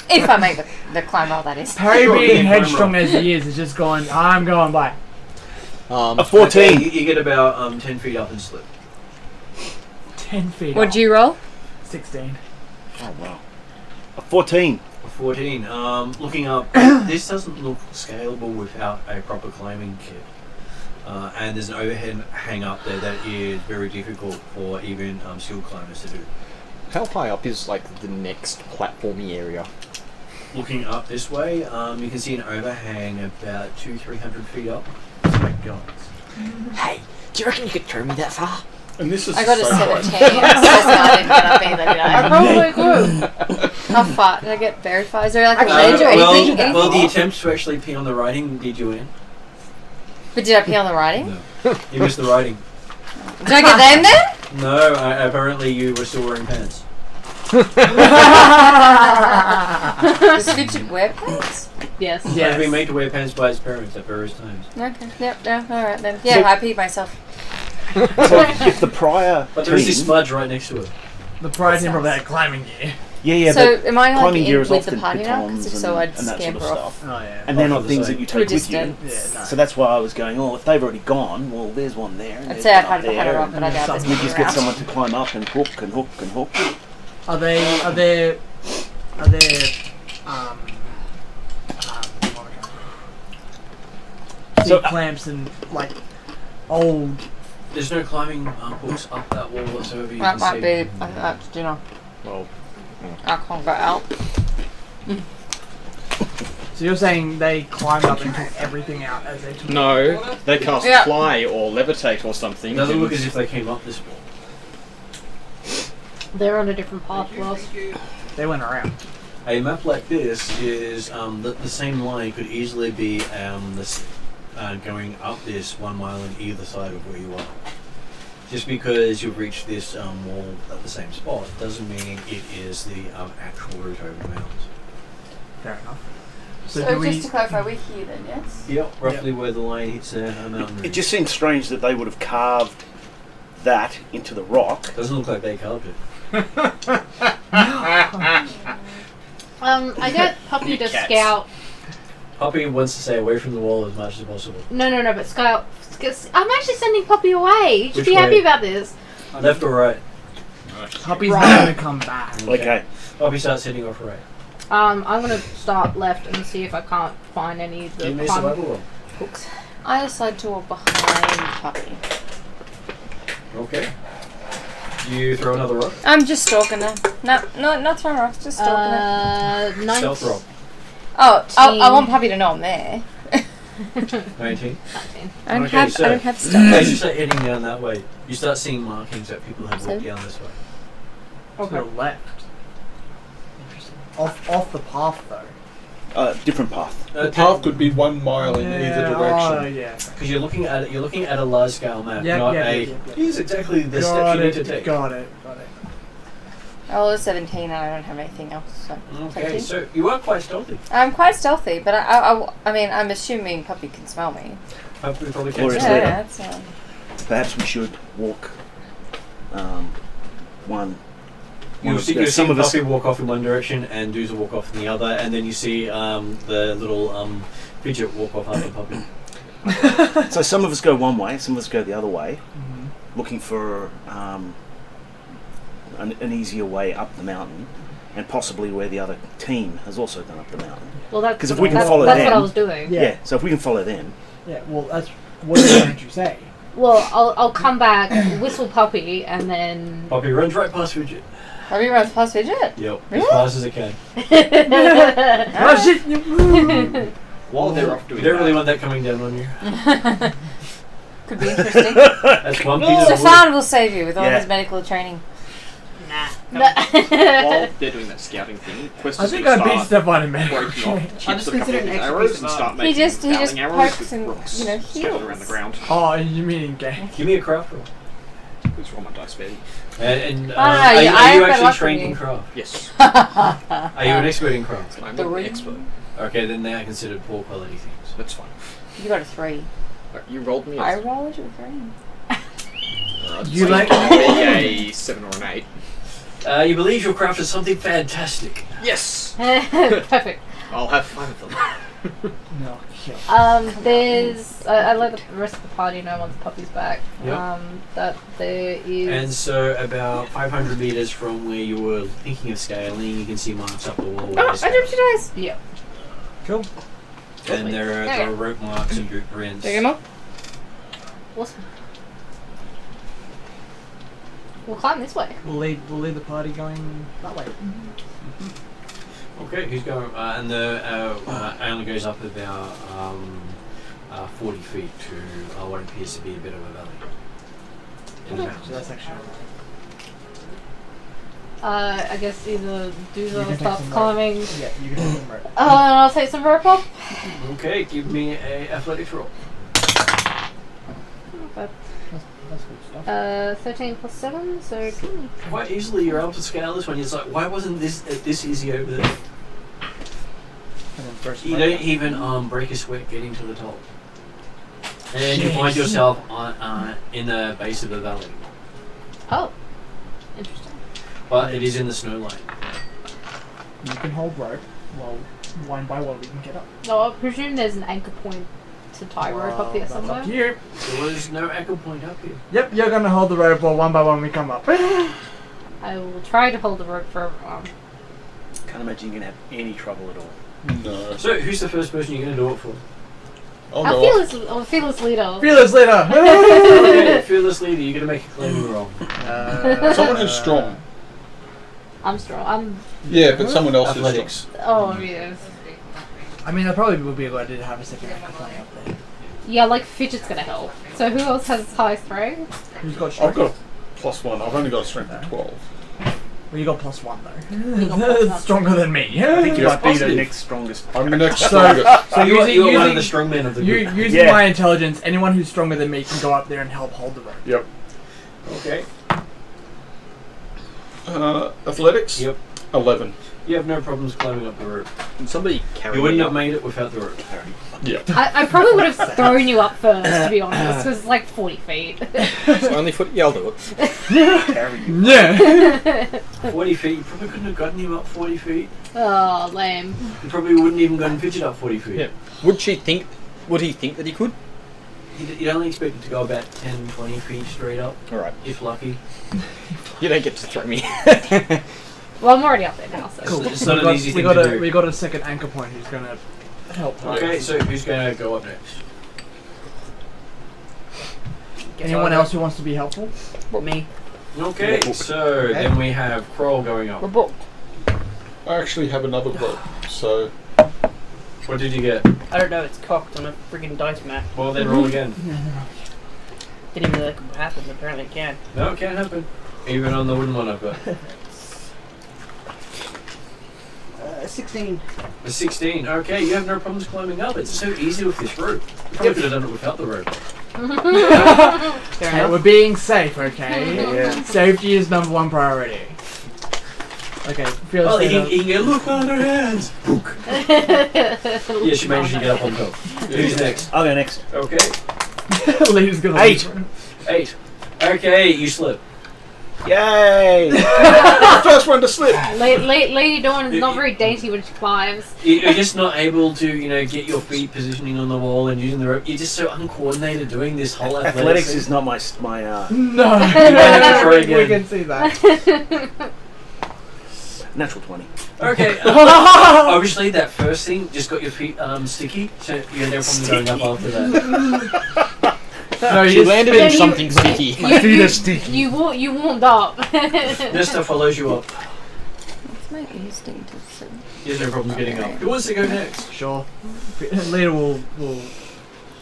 If I make the climb roll, that is. Harry Sure, being yeah, headstrong as he is just going, I'm going by. A 14. Okay, you get about 10 feet up and slip. 10 feet What'd up. you roll? 16. Oh wow. A 14. 14. Looking up, this doesn't look scalable without a proper climbing kit. And there's an overhead hang up there that is very difficult for even skilled climbers to do. How high up is like the next platformy area? Looking up this way, you can see an overhang about 200-300 feet up. Oh my god. Hey, do you reckon you could throw me that far? And this is I got a so 17. close. I didn't get up either, did I I? probably could. How far did I get very far? Is there like a Actually, ledge or anything? well, anything? the attempt to actually pee on the writing did you in. But did I pee on the writing? No. You missed the writing. Did I get them then? No, apparently you were still wearing pants. Does Fidget wear pants? Yes. He's Yes. been made to wear pants by his parents at various times. Okay. Yep. Yeah. All right then. Yeah, I peed myself. So if the prior But there is this team, smudge right next to it. The prior team probably had climbing gear. yeah, So but am I like climbing gear in is with the often party now? Because pitons if so, I'd and that sort scamper of off. stuff. Oh yeah. And they're Off not to the things side. that you To a take with you. distance. Yeah, no. So that's why I was going, oh, if they've already gone, well, there's one there. And I'd there's say I'd one hide behind a there, rock, but I doubt and there's You one just get around. someone to climb up and hook and hook and hook. Are there what am I trying to do? So, clamps and like old. There's no climbing hooks up that wall whatsoever. You That can might see. be after dinner. Well, I can't go out. So you're saying they climbed up and took everything out as they took. no, they cast Yeah. fly or levitate or something. It doesn't look as if they came up this wall. They're on a different path to us. They went around. A map like this is the same line could easily be going up this 1 mile on either side of where you are. Just because you've reached this wall at the same spot doesn't mean it is the actual route over the mountains. Fair enough. So, So do we? just to clarify, we're here then, yes? Yep, roughly where the line hits a mountain. It just seems strange that they would have carved that into the rock. doesn't look like they carved it. I get Puppy to cats. scout. Poppy wants to stay away from the wall as much as possible. No, but scout. I'm actually sending Puppy away. You should Which be happy way? about this. Left or right? Puppy's Right. not gonna come back. Okay. Poppy starts heading off right. I'm gonna start left and see if I can't find any of Give me the a survival roll. Hooks. I decide to walk behind Puppy. Okay. You throw another rock. I'm just stalking her. No, not throwing rocks, just stalking her. Stealth roll. Oh, I want Puppy to know I'm there. 19. I don't Okay, have so- stealth. As you start heading down that way, you start seeing markings that people have walked down this way. To the left. Interesting. Off the path though. Different path. The path could be 1 mile in either Oh direction. yeah. Because you're looking at a large scale map, Yep, not yep, a. yep, yep. Here's exactly the Got steps you it. need to take. Got it. I rolled a 17 and I don't have anything else. So Okay, 17. so you are quite stealthy. I'm quite stealthy, but I mean, I'm assuming Puppy can smell me. Hopefully, probably Or can. it's Yeah, later. that's, Perhaps we should walk. One. You'll see, you'll some see of us. Puffy walk off in one direction and Doozer walk off in the other, and then you see the little fidget walk off after Puppy. So some of us go one way, some of us go the other way, looking for an easier way up the mountain, and possibly where the other team has also gone up the mountain. Well, that's 'Cause if we can that's, follow that's them- what I was doing. Yeah. So if we can follow them, Yeah, well, that's what did you say? Well, I'll come back, whistle Puppy, and then. Puppy runs right past Fidget. Puppy runs past Fidget. Yep, Really? as fast as it can. Oh shit! While they're off You doing don't really that, want that coming down on you. Could be interesting. That's one piece of wood. Stefan will save you with all Yeah. his medical training. while they're doing that scouting thing, Quest I is think going I to beat start Stefan in breaking medical off training. chips I just of a couple consider of it an these extra arrows piece and of start art. making He just fouling arrows pokes with and, rocks you know, scattered heals. around the ground. Oh, you mean in game? Give me a craft roll. Please roll my dice, baby. And I are have you better actually luck trained than in you. craft? Yes. Are you an expert in craft? I'm not an Three. expert. Okay, then they are considered poor quality things. That's fine. You got a 3. You rolled me a I rolled you a 3. You like- a 7 or an 8. You believe your craft is something fantastic. Yes! Perfect. I'll have 5 of them. No, kill. There's. I let the rest of the party know once Puppy's back. Yep. That there is. And so, about 500 meters from where you were thinking of scaling, you can see marks up the wall. where Oh, they I dropped scaled. you dice. Yeah. Cool. And there are rope marks and boot prints. Take him up. Awesome. We'll climb this way. We'll lead the party going that way. Okay, who's going? And the island goes up about 40 feet to what appears to be a bit of a valley. In the So mountains. that's actually. I guess either do You the can start take some climbing. Yeah, you can take some rope. And I'll take some rope off. Okay, give me a athletics roll. But, That's good stuff. 13 plus 7, so 20. Quite easily, you're able to scale this one. It's like, why wasn't this easy over there? And then first You don't even break a sweat getting to the top. And you find yourself on in the base of the valley. Oh. Interesting. But it is in the snow line. You can hold rope while one by one we can get up. No, I presume there's an anchor point to tie rope up here That's somewhere. up to you. There was no echo point up here. Yep, you're gonna hold the rope while one by one we come up. I will try to hold the rope for everyone. can't imagine you're going to have any trouble at all. No. So, who's the first person you're going to do it for? I'll Our go off. fearless leader. Fearless leader. Okay, fearless leader, you're going to make a claiming roll. Someone who's strong. I'm strong. I'm. Yeah, but someone else is Athletics. strong. Oh, yes. I mean, I probably would be a good idea to have a second anchor point up there. Yeah, like Fidget's gonna help. So who else has high strength? Who's got I've strength? got a +1. I've only got a strength of 12. Well, you got +1 though. You got +1. Stronger than me. I think you Yeah, might be the positive. next strongest. I'm the next So- strongest. So You are using, one of the using, strongmen of the group. using Yeah. my intelligence, anyone who's stronger than me can go up there and help hold the rope. Yep. Okay. Athletics? Yep. 11. You have no problems climbing up the rope. Can somebody carry You wouldn't me have up? made it without the rope. Yeah. I probably would have thrown you up first, to be honest, because it's like 40 feet. It's only foot. Yeah, I'll do it. Carry you. Yeah. 40 feet, you probably couldn't have gotten him up 40 feet. Oh, lame. You probably wouldn't even gotten Fidget up 40 feet. Yeah. Would he think that he could? You'd only expect it to go about 10, 20 feet straight up, All right. if lucky. You don't get to throw me. Well, I'm already up there now, so. Cool. It's not we an got, easy we thing got to a, do. We got a second anchor point who's gonna help. Okay, so who's going to go up next? Anyone else who wants to be helpful? Me. Okay, so then we have Kroll going up. book. I actually have another rope, so What did you get? I don't know, it's cocked on a friggin' dice mat. Well, then roll again. Didn't even know that could happen, but apparently it can. No, it can't happen. Even on the wooden one I've got. 16. A 16. Okay, you have no problems climbing up. It's so easy with this rope. You probably could have done it without the rope. Fair Hey, enough. we're being safe, okay? Yeah. Safety is #1 priority. Okay, Well, fearless he leader. can go, look on her hands. Yeah, she managed to get up on top. Who's next? I'll go next. Okay. Leader's gonna 8. 8. Okay, you slip. Yay! First one to slip. Lady Dawn is not very dainty when she climbs. You're just not able to, get your feet positioning on the wall and using the rope. You're just so uncoordinated doing this whole Athletics is not my No, try again. we can see that. natural 20. Okay. Obviously, that first thing just got your feet sticky, so you had no problem going up after that. No, She landed in something sticky. You warmed up. Nesta follows you up. What's my instinct to say? He has no problem getting up. Who wants to go next? Sure. Leader will.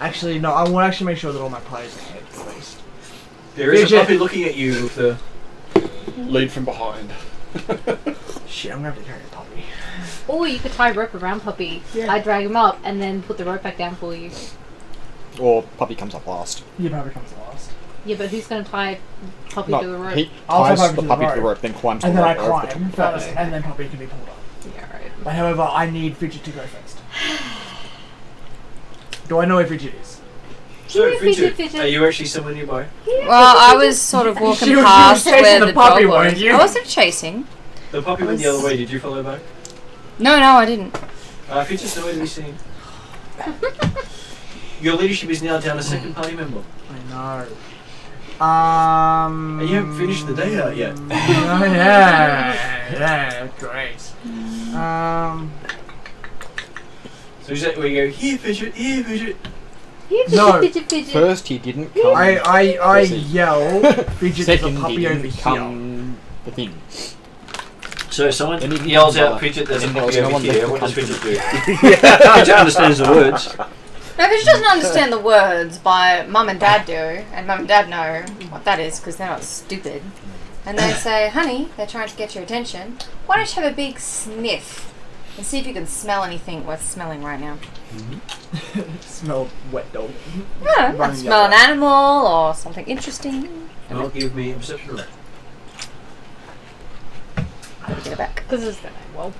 Actually, no. I will actually make sure that all my players are ahead at least. There is a Regent. puppy looking at you with the... Lead from behind. Shit, I'm gonna have to carry a puppy. Or you could tie rope around Puppy. Yeah. I drag him up and then put the rope back down for you. Or puppy comes up last. Your puppy comes last. Yeah, but who's going to tie Puppy No, to the rope? he I'll ties tie the puppy puppy to to the the rope, then climbs And the then I rope over the climb top. first, and then puppy can be pulled up. Yeah, right. But however, I need Fidget to go first. Do I know where Fidget is? So, Fidget. Fidget, are you actually somewhere nearby? Well, I was sort of walking You were past chasing where the the puppy, dog weren't was. you? I wasn't chasing. The puppy went the other way. Did you follow back? No, I didn't. Fidget's nowhere to be seen. Your leadership is now down a second party member. I know. And you haven't finished the day out yet. Oh, yeah, great. So is that where you go, here Fidget, here Fidget. No. Fidget. First, he didn't come. I yell, Fidget, there's a Second, he puppy over didn't here. come. The thing. So someone Then he yells didn't out, bother. Fidget, there's a And then puppy there was no over one here. left What to does come Fidget do? Fidget understands the words. No, but she doesn't understand the words, but Mum and Dad do, and Mum and Dad know what that is because they're not stupid. And they say, honey, they're trying to get your attention. Why don't you have a big sniff and see if you can smell anything worth smelling right now? Smell wet dog. Yeah, Running smell an yellow. animal or something interesting. Well, give me a perception roll. Gotta get it back. This is well.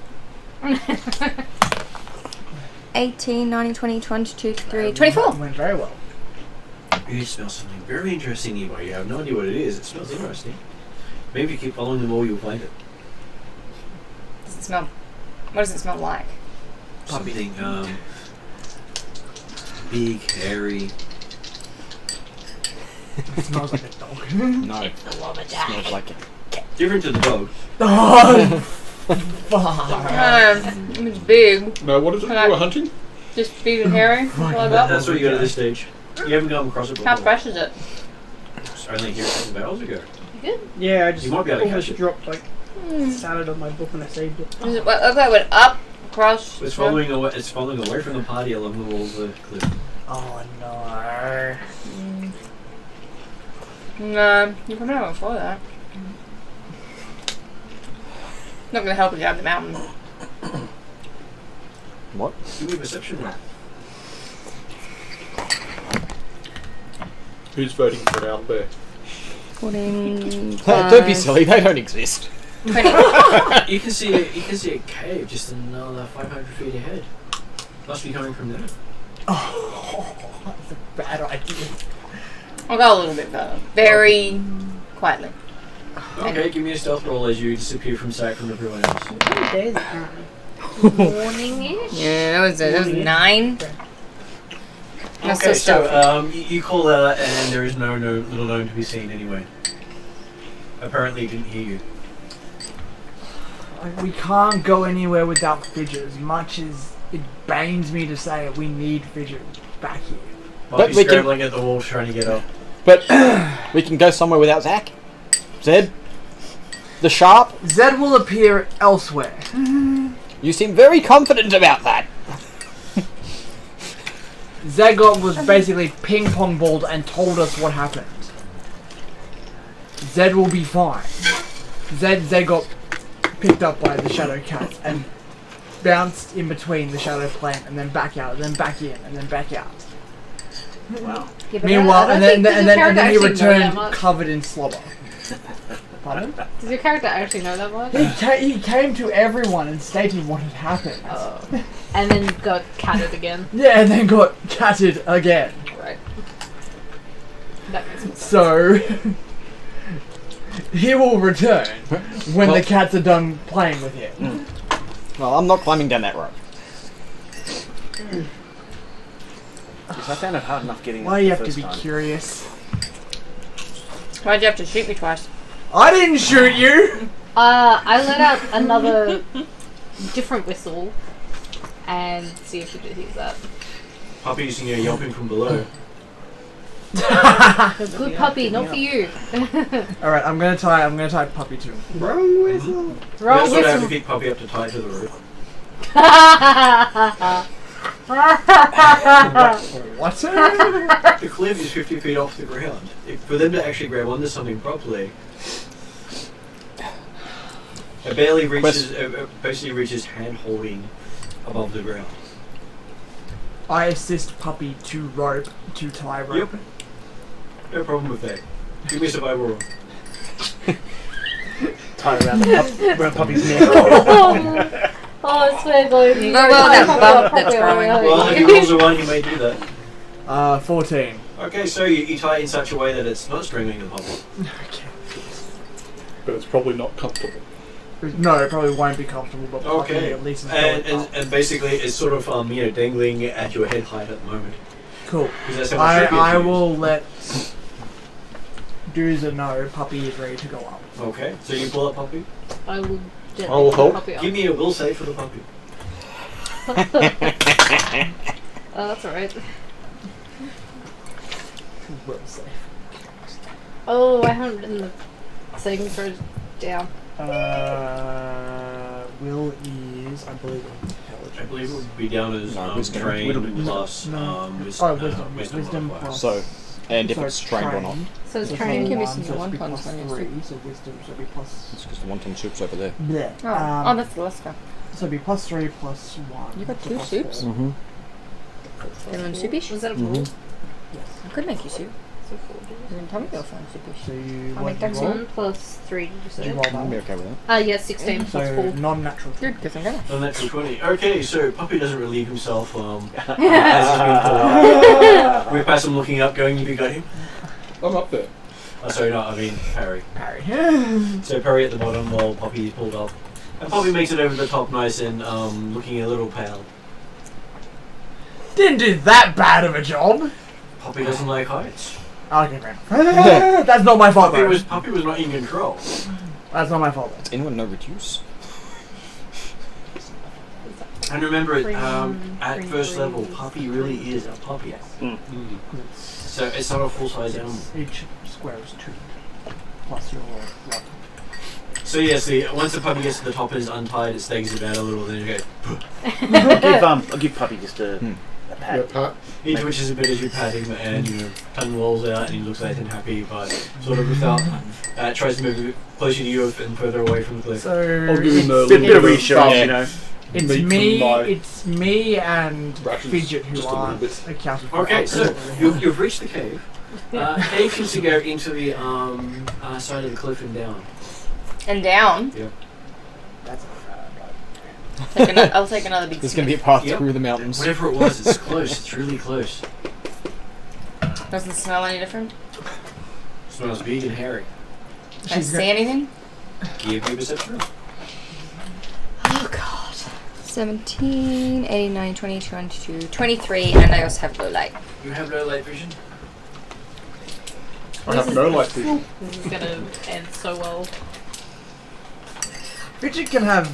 18, 19, 20, 22, 23, 24. Went very well. You smell something very interesting nearby. You have no idea what it is. It smells interesting. Maybe if you keep following the wall, you'll find it. Does it smell? What does it smell like? Something, big, hairy. It smells like a dog. No. Smells like it. Different to the dog. Oh, fuck. It's big. No, what is it you were hunting? Just big and hairy. That's what you got at this stage. You haven't come across it before. How fresh is it? It's only here a couple of hours ago. Yeah, I just You might be able to almost catch it. dropped like salad on my book when I saved it. Is it okay, went up, across. It's following away. It's following away from the party along the walls of the cliff. Oh no. No, you probably don't follow that. Not gonna help you down the mountain. What? Give me a perception roll. Who's voting for an owl bear? 14. Don't be silly, they don't exist. 20. You can see a cave just another 500 feet ahead. Must be coming from there. Oh, that's a bad idea. I'll go a little bit further. Very quietly. Okay, give me a stealth roll as you disappear from sight from everyone else. What time of day is it currently? Morning-ish? Yeah, that was 9. That's Okay, so so you call out and there is no little gnome to be seen anyway. Apparently he didn't hear you. We can't go anywhere without Fidget. As much as it banes me to say it, we need Fidget back here. Might be we can- scrambling at the walls trying to get up. But we can go somewhere without Zach. Zed? The Sharp? Zed will appear elsewhere. You seem very confident about that. Zed was basically ping-pong balled and told us what happened. Zed will be fine. Zed got picked up by the Shadow Cat and bounced in between the Shadow Plane and then back out, and then back in, and then back out. Wow. Yeah, but Meanwhile, I and don't then think the he character actually know that returned much. covered in slobber. Pardon? Does your character actually know that much? He came to everyone and stated what had happened. Oh. And then got catted again. Yeah, and then got catted again. Right. That makes sense. So he will return when the cats are done playing with him. Well, I'm not climbing down that rope. Because I found it hard enough getting Why it do you the have to first be time. curious? Why'd you have to shoot me twice? I didn't shoot you! I let out another different whistle and see if it hears that. Puppy using a yelping from below. A good puppy, not for you. Alright, I'm gonna tie Puppy to him. Wrong whistle. Wrong That's what I have to whistle. pick Puppy up to tie to the roof. What? The cliff is 50 feet off the ground. For them to actually grab onto something properly, it barely reaches, basically reaches hand holding above the ground. I assist Puppy to rope, to tie rope. Yep. No problem with that. Give me a survival roll. Tie around around Puppy's neck. Oh, it's fair going. No, well, that bump that's growing. Well, if he rolls a 1, he may do that. 14. Okay, so you tie it in such a way that it's not strangling the puppy. Okay. But it's probably not comfortable. No, it probably won't be comfortable, but Puppy Okay, at least is going up. and basically it's sort of dangling at your head height at the moment. Cool. Because that's how much rope you have I to use. will let Doozer know Puppy is ready to go up. Okay, so you pull up Puppy. I will gently I'll pull help. puppy up. Give me a will save for the puppy. Oh, that's alright. Will save. Oh, I haven't written the saving throws down. Will is, I believe, intelligence. I believe it would be down as No, wisdom. trained Wisdom. plus Wisdom wisdom plus. So, and if So it's trained or not. So it's So trained. Give me one, some so it should be one-tons plus when you 3, so wisdom should be plus. It's because the wonton soup's over there. Bleh. Oh, that's the last guy. So it'd be plus 3 plus 1. You got so two plus soups? 4. Mm-hmm. Feeling soupish? Was that a fool? Yes. I could make you soup. So 4. You didn't tell me you were feeling soupish. So you, I'll what make did that you roll? 1 plus 3, did you Did say? you roll I'll be that? okay with that. Yes, 16 plus So 4. non-natural. Good, because I'm gonna. So natural 20. Okay, so Puppy doesn't relieve himself as he's being pulled up. We pass him looking up, going, "Have you got him?" I'm up there. Oh, sorry, no, I mean Parry. Parry. So Parry at the bottom while Puppy is pulled up. And Puppy makes it over the top nice and looking a little pale. Didn't do that bad of a job. Puppy doesn't like heights. Okay, great. That's not my fault. Puppy Though. was not in control. That's not my fault. Does anyone know reduce? And remember, Green, at green first level, trees. Puppy really is a puppy. So it's not a full-size animal. Each square is 2 plus your luck. So yes, once the puppy gets to the top and is untied, it stags about a little, then you go, I'll give Puppy just a pat. Yeah, Pat. he twitches a bit as you pat him, and tongue rolls out, and he looks nice and happy, but sort of without, tries to move closer to you and further away from the cliff. So I'll give him a Bit little of reassurance, you know. it's meat me. from my It's me and rations, Fidget who just a little aren't bit. accounted for. Okay, so you've reached the cave. Cave seems to go into the side of the cliff and down. And down. That's I'll take another big There's going to be a sniff. path Yep. through the mountains. Whatever it was, it's close. It's really close. Doesn't smell any different. Smells big and hairy. Can I see anything? Give me a perception. Oh god. 17, 89, 20, 22, 23, and I also have low light. You have no light vision. I have no light vision. This is gonna end so well. Fidget can have.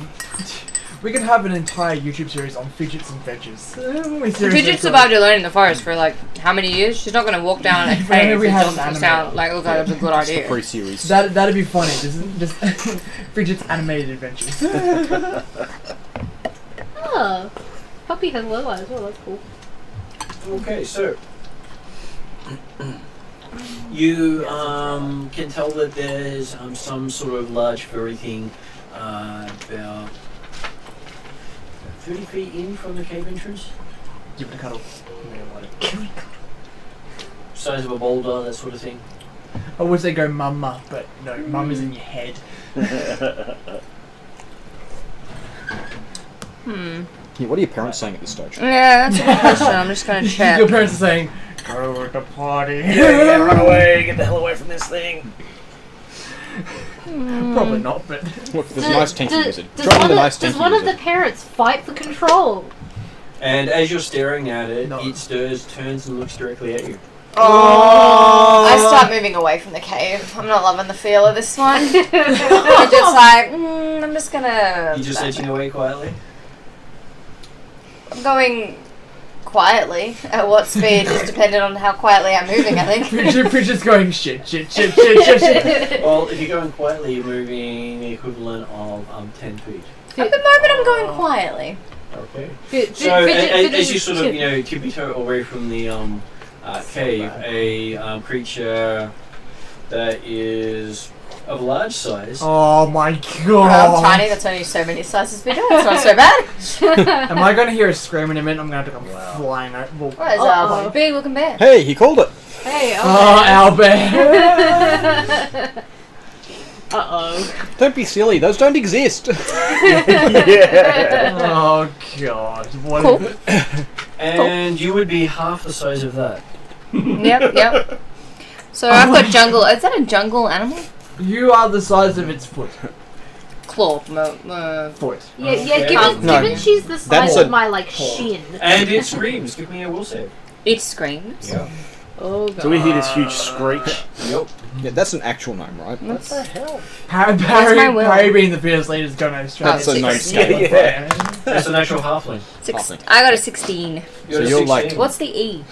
We can have an entire YouTube series on fidgets and veggies. Fidget survived alone in the forest for like how many years? She's not going to walk down a Maybe cave. we It have doesn't an sound anime. like that was a good idea. Free series. That'd be funny. Just Fidget's animated adventures. Oh, Puppy has low light as well, that's cool. Okay, so you can tell that there's some sort of large furry thing about 30 feet in from the cave entrance. Give it a cuddle. Size of a boulder, that sort of thing. I would say go mama, but no, mum is in your head. Yeah, what are your parents saying at this stage? Yeah, that's a good question. I'm just gonna check. Your parents are saying, go to the party. Yeah, run away, get the hell away from this thing. Probably not, but Look, there's a nice tinky wizard. Does Join the one, nice of, tinky does one of the wizard. parents fight for control? And as you're staring at it, No. it stirs, turns, and looks directly at you. I start moving away from the cave. I'm not loving the feel of this one. I'm just like, I'm just gonna. You're just edging away quietly. I'm going quietly. At what speed is dependent on how quietly I'm moving, I think. Pritchard's going shit. Well, if you're going quietly, you're moving the equivalent of 10 feet. At the moment, I'm going quietly. Okay. So as you sort of tiptoe away from the cave, a creature that is of large size. Oh my I'm god. tiny, that's only so many sizes bigger. It's not so bad. Am I going to hear a scream in a minute? I'm going to have to come flying out. Well, What is a big looking bear? Hey, he called it. Hey, oh, Albert. Uh-oh. Don't be silly. Those don't exist. Oh god. What Cool. And you would be half the size of that. Yep. So I've got jungle. Is that a jungle animal? You are the size of its foot. Claw. Foot. Yeah, Okay. given No. she's the That's size a- of my, like, shin. And it screams. Give me a will save. It screams. Yeah. Oh, God. So we hear this huge screech. Yep. Yeah, that's an actual gnome, right? What the hell? Parry being the fierce leader is going to Australia. That's a gnome six. scale. That's an actual halfling. Halfling. I got a 16. So you're like- What's the E?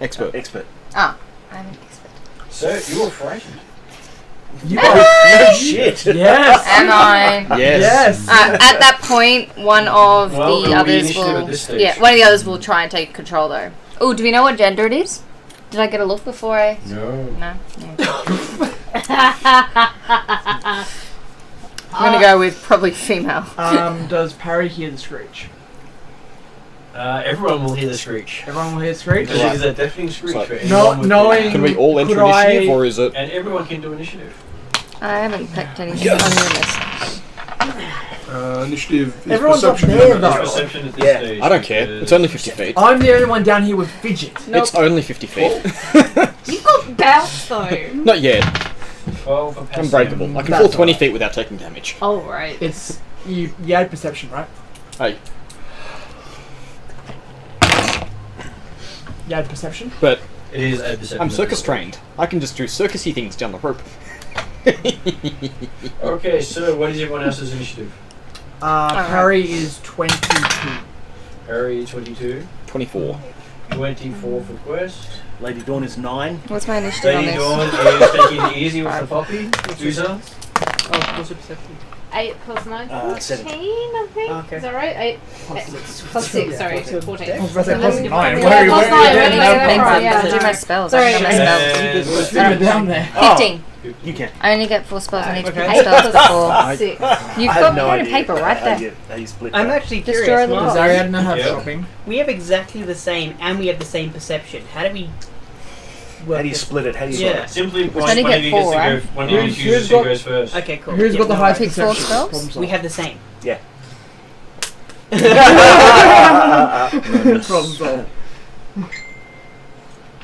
Expert. Expert. Ah, I'm an expert. So you were frightened. You No shit. Yes. Am I? Yes. Yes. At that point, one of Well, the it'll be others initiative will. at this stage. Yeah, one of the others will try and take control though. Oh, do we know what gender it is? Did I get a look before I? No. No. I'm gonna go with probably female. Does Parry hear the screech? Everyone will hear the screech. Everyone will hear the screech? Because it is a deafening screech. So- for anyone with knowing- Can we all enter Could I- initiative, or is it? And everyone can do initiative. I haven't picked anything on your list. Initiative is Everyone's up perception. there, damage. though. It's perception at this Yeah. stage. I don't care. because- It's only 50 feet. I'm the only one down here with fidget. It's only 50 feet. You've got bounce, though. Not yet. 12 for passive. Unbreakable. I can That's fall 20 alright. feet without taking damage. Oh, right. It's you had perception, right? Hey, You had perception? but It is a perception. I'm at circus this trained. I can just do circusy things down the rope. stage. Okay, so what is everyone else's initiative? Parry is 22. Harry 22. 24. 24 for Quest. Lady Dawn is 9. What's my initiative on Lady this? Dawn is taking it easy with the poppy. Susan. Oh, what's your perception? 8 plus 9, 14, 7. I think. Okay. Is that right? 8 plus 6, sorry, 14. I was about to say And plus then- 9. Yeah, Where are you? plus Where are 9, you? where do you No go problem. from? I Yeah, have to do no. my spells. Sorry. I don't have my spells. And Leave it down there. 15. You can. I only get 4 spells. I need to Okay. pick spells before. 6. You've I got have no pen and idea paper right how there. how you split I'm that. actually Destroy curious. the Mark. Does Ariadne have Yeah. shopping? We have exactly the same, and we have the same perception. How do we work How do you this? split it? How do you Yeah. simply one only of get you four, gets to right? go. One of you Who's chooses got- who goes first. Okay, cool. Who's Yeah, got the no, highest Pick 4 perception? spells? Problem We solved. have the same. Yeah. Problem solved.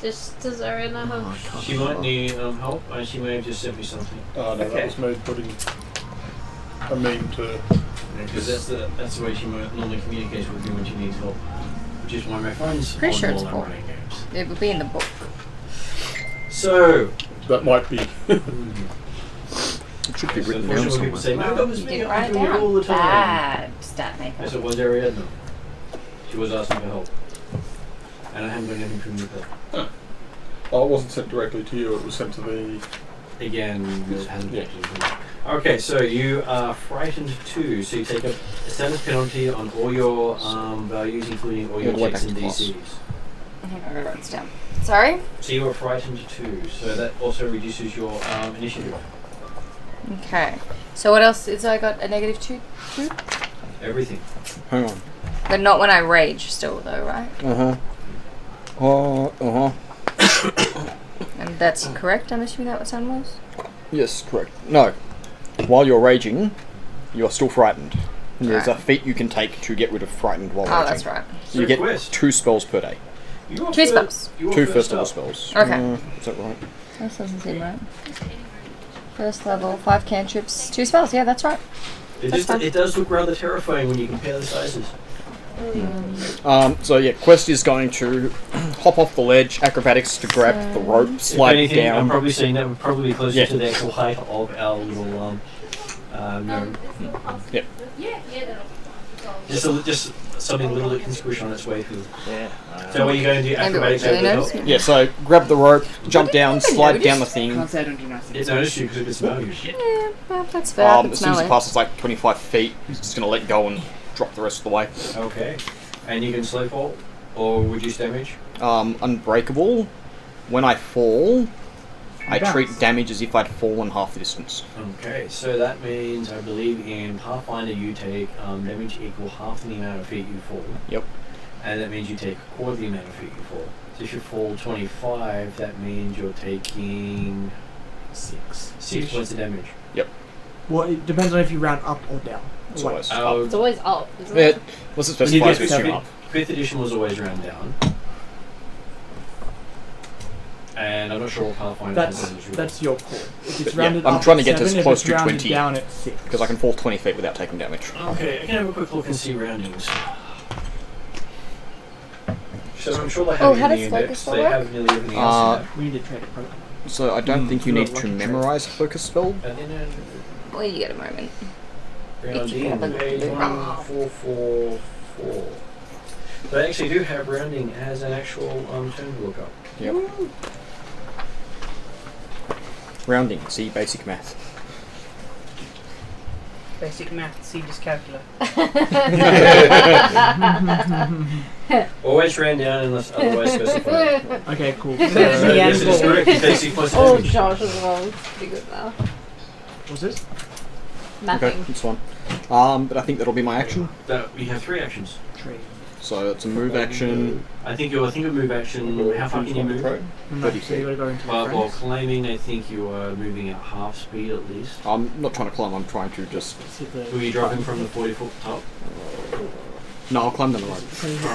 Does Ariana have... She might need help, and she may have just sent me something. Oh no, Okay. that was me putting a meme to. Because that's the way she normally communicates with you when she needs help. Which is why my phone's Pretty sure on it's while four. I'm running games. It would be in the book. So, That might be. It should be written down unfortunately people somewhere. say, no, that was You me, didn't I write it do it all the down. time. Bad stat maker. Yes, it was Ariadne. She was asking for help. And I haven't got anything from you there. Oh, it wasn't sent directly to you. It was sent to the. Again, this hasn't Yeah. actually been. Okay, so you are frightened too, so you take a status penalty on all your values, including all your All the way checks back and to class. DCs. I wrote this down. Sorry? So you are frightened too, so that also reduces your initiative. Okay. So what else? Is I got a negative 2? Everything. Hang on. But not when I rage still though, right? Uh-huh. Oh, uh-huh. And That's correct. I'm assuming that what sound was. Yes, correct. No. While you're raging, you're still frightened. There's a feat you can take to get rid of frightened while Oh, raging. that's right. You get Quest. 2 spells per day. You are 2 first- spells. you are 2 first first level up. spells. Okay. Is that right? That doesn't seem right. First level, 5 cantrips, 2 spells. Yeah, that's right. It does look rather terrifying when you compare the sizes. So yeah, Quest is going to hop off the ledge, acrobatics to grab the rope, slide If anything, down. I'm probably saying that would probably be closer Yeah. to the actual height of our little gnome. Yep. Just something little that can squish on its way through. Yeah. So what are you going to do? Maybe Acrobatics really over the notice top? me. Yeah, so grab the rope, jump down, slide down the thing. Can't say I don't do nice It things. noticed you because it could smell you. Yeah, well, that's fair. I As can soon as smell it it. passes like 25 feet, it's just going to let go and drop the rest of the way. Okay. And you can slow fall or reduce damage? Unbreakable. When I fall, I Bounce. treat damage as if I'd fallen half the distance. Okay, so that means I believe in Pathfinder you take damage equal half the amount of feet you fall. Yep. And that means you take a quarter the amount of feet you fall. So if you fall 25, that means you're taking 6 points of damage. Well, it depends on if you round up or down. It's always It's always up, isn't Yeah, it? what's it But you specified get as fifth, up? 5th edition was always round down. And I'm not sure what Pathfinder has as a rule. That's your call. If it's But yeah, rounded I'm up trying to at get to 7, if close it's to rounded 20. down at 6. Because I can fall 20 feet without taking damage. Okay, I can have a quick look and see roundings. So I'm sure they have Oh, it how in the does index. focus They work? have nearly everything else in We need to trade it. Probably. So I don't think you not need to lucky trade. memorize a focus spell. that. And then Well, you get a moment. rounding, have a page blue 1444. They actually do have rounding as an actual term to look up. Yep. Rounding, see basic math. Basic math, see dyscalculia. Always round down unless otherwise specified. Okay, cool. So, So, yes, it is correct. Basic plus Oh, damage. Josh as well. Be good now. what's this? Okay, Mapping. that's fine. But I think that'll be my action. We have 3 actions. Trade. So it's a move action. I think a move action. How far can you move? No, 30 so you gotta go into Well, the while friends. climbing, I think you are moving at half speed at least. I'm not trying to climb, I'm trying to just... Hit the Were you dropping from the 40-foot top? No, I'll climb down the rope.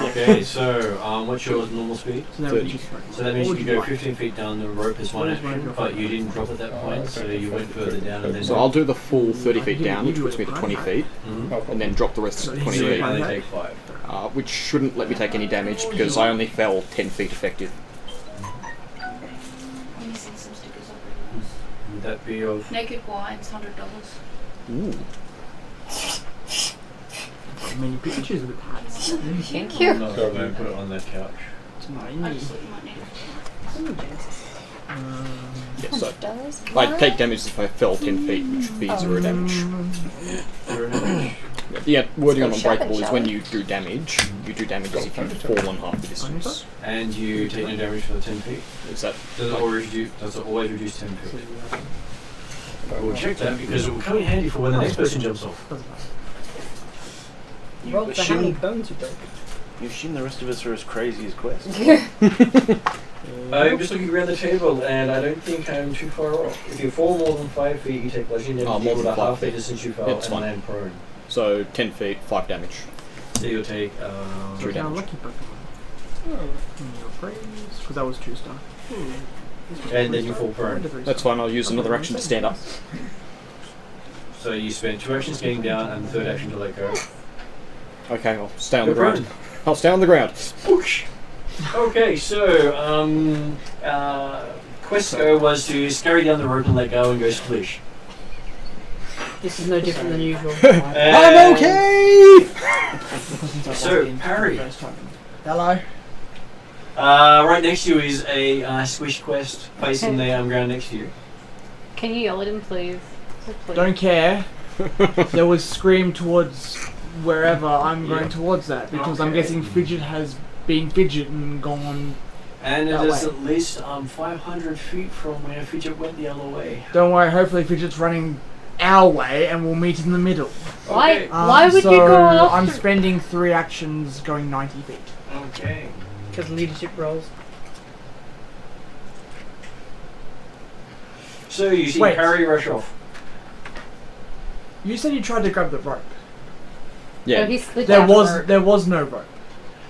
Okay, so what's your normal speed? So that 30. would be just So that means What you would go like? 15 feet down the rope as one What is one of action, your but you didn't drop at that point, so you went further down and then So I'll do the full 30 feet down, which puts me to 20 feet, Mhm. and then drop the rest to 20 So you feet. only take 5. Which shouldn't let me take any damage because I only fell 10 feet effective. Would that be of... Naked Wine's $100. Ooh. I mean, you could choose with hats. Thank you. No, I'm going to put it on that couch. It's not I in just thought you might need it. Yeah, so Dollars? I take damage if I fell 10 feet, which would be 0 damage. Zero damage. Yeah, wording on Let's go Unbreakable is shopping, when shall you do damage as if you've fallen half the distance. And you take no damage for the 10 feet. Is that... Does it always reduce 10 feet? We'll check that because it will come in handy for when the next person jumps off. Roll for how many bones you broke. You assume the rest of us are as crazy as Quest? I'm just looking around the table and I don't think I'm too far off. If you fall more than 5 feet, you take bludgeoning damage more equal than to 5 half the feet. distance you fell It's and fine. land prone. So 10 feet, 5 damage. So you'll take... Three Now, damage. lucky Pokemon. Because that was 2-star. And then you fall prone. That's fine, I'll use another action to stand up. So you spend 2 actions getting down and the 3rd action to let go. Okay, I'll stay on the You're ground. I'll stay on the ground. Whoosh. Okay, so quest go was to scurry down the rope and let go and go splish. This is no different than usual. I'm okay! So, parry. Hello. Right next to you is a squish quest facing the ground next to you. Can you yell at him, please? Please. Don't care. There was scream towards wherever I'm going towards that because I'm Okay. guessing Fidget has been Fidget and gone. And it That is way. at least 500 feet from where Fidget went the other way. Don't worry, hopefully Fidget's running our way and we'll meet in the middle. Why? Okay. Why would so you go after? I'm spending 3 actions going 90 feet. Okay. Because leadership roles. So you see Wait. Harry rush off. You said you tried to grab the rope. Yeah. No, he slid There down the was rope. there was no rope.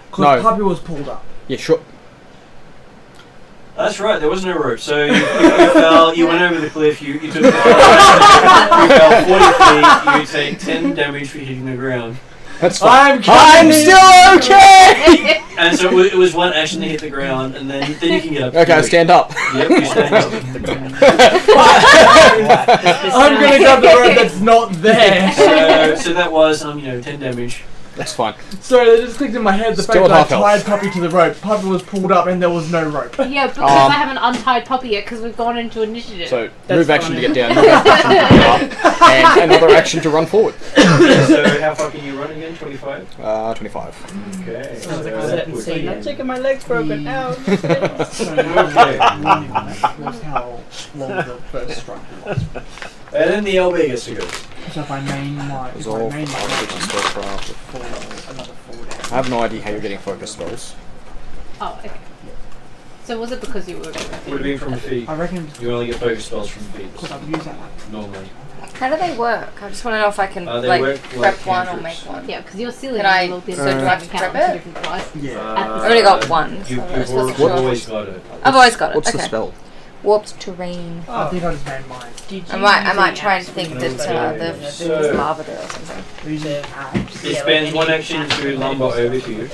Because No. Puppy was pulled up. Yeah, sure. That's right, there was no rope. So you fell, you went over the cliff, you took the fall, you fell 40 feet, you take 10 damage for hitting the ground. That's fine. I'm still okay! And so it was one action to hit the ground, and then you can get up. Okay, stand up. Yep, you stand up. I'm gonna grab the rope that's not there. So that was 10 damage. That's fine. Sorry, that just clicked in my head the Still fact that I half health. tied Puppy to the rope. Puppy was pulled up and there was no rope. Yeah, because I haven't untied Puppy yet because we've gone into initiative. So, That's move action to funny. get down, move action to get up, and another action to run forward. So how far can you run again? 25? 25. Okay. Sounds like so a that certain would scene. be- I'm taking my legs broken. Ow. Okay. That's how long the first strike was. And then the LB gets to go. So if I main my Resolve, weapon, Resurgeance, spellcraft. for another 4 damage. I have no idea how you're getting focus spells. Oh, okay. So was it because you were Would have been from feet. I reckon You only get focus spells from feet because I've used that. normally. How do they work? I just want to know if I can They like work prep like one or cantrips. make one. Yeah, because you're silly. Can and I- you will be so do I have to count prep two it? different dice. Yeah. I've only got one, so I You've suppose it's short. always got it. I've always got it. What's okay. the spell? Warped terrain. I think I just made mine. I might try and think that there's lava there or something. Using axe. It spends one action to lumber over to you.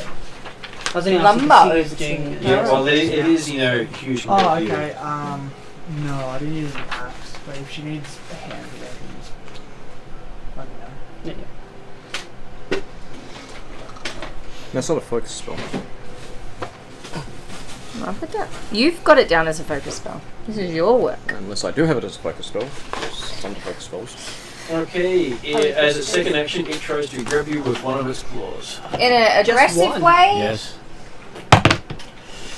I was thinking Lumber I was over doing to- Yeah, well, it is huge. Oh, compared to you. okay. No, I didn't use an axe, but if she needs a hand with that, let me know. That's not a focus spell. I'll put that. You've got it down as a focus spell. This is your work. Unless I do have it as a focus spell. It's under focus spells. Okay, as a second action, it tries to grab you with one of its claws. In an aggressive one. way? Yes.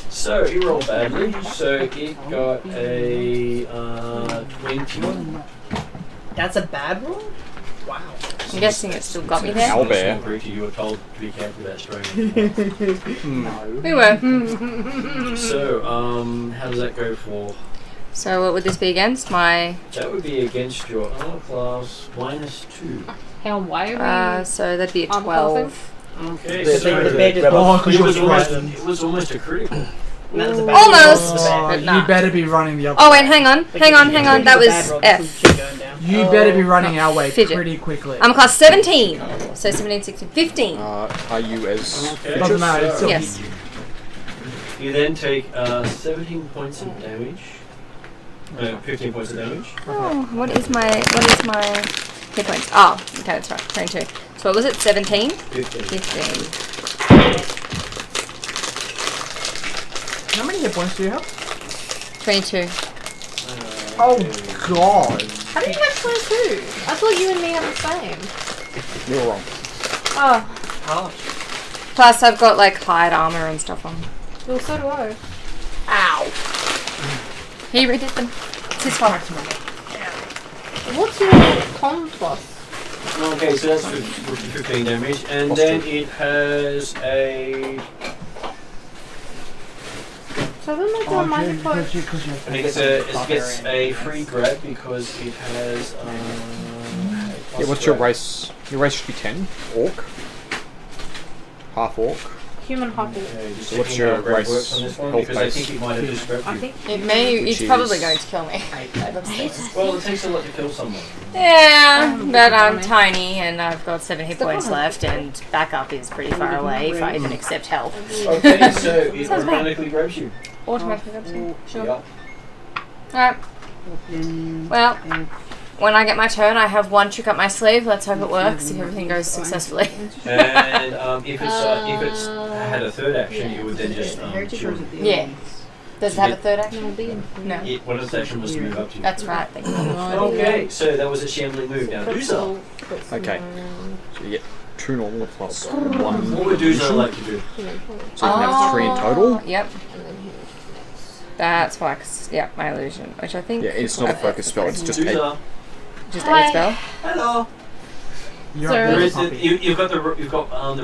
So, it rolled badly, so it got a 20. That's a bad roll? Wow. I'm guessing it still got me there. Owl bear. Small creature, you were told to be careful about straying. We were. So, how does that go for? So what would this be against? My That would be against your armor class -2. How why are we? so that'd be a Armor 12. Okay, The so bear just Oh, got because it was you're almost, frightened. it was almost a critical. That was a bad Almost. roll. That was a bad- But nah. You better be running the other Oh way. wait, hang on. That was F. You better be running our way Fidget. pretty quickly. I'm class 17. So 17, 16, 15. Are you as... Okay. Doesn't matter, it's still Yes. You then take 17 points of damage. 15 points of damage. Oh, what is my hit points? Oh, okay, that's right. 22. So what was it? 17? 15. 15. How many hit points do you have? 22. Oh god. How do you have 22? I thought you and me have the same. You're wrong. Oh, Plus I've got like hide armor and stuff on. well, so do I. Ow. He redid them. It's his fault. What's your con plus? Okay, so that's 15 damage, and then it has a. So then I do a magic card. And it gets a free grab because it has. Yeah, what's your race? Your race should be 10. Orc. Half orc. Human hockey. So what's your race health Because I base? think it might have just grabbed I you. think. It's Which probably is- going to kill me. Well, it takes a lot to kill someone. Yeah, but I'm tiny and I've got 7 hit points left and backup is pretty far away if I even accept help. Okay, so it Sounds bad. automatically grabs you. Automatically grabs me. Sure. Yep. Alright. Well, when I get my turn, I have one trick up my sleeve. Let's hope it works if everything goes successfully. And if it's had a third action, it would then just shoot. Yeah. Does it have a third action? No. One of its action was to move up to you. That's right. Thank you. Okay, so that was a shambling move. Now, Doozer. Okay. So you get 2 normal plus 1. What would Doozer like to do? So you can have 3 in total. Yep. That's why, 'cause, yeah, my illusion, which I think... Yeah, it's not a focus spell, it's just a... Doozer. Just Hi. a spell. Hello. You're So- up There there, is puppy. you've got the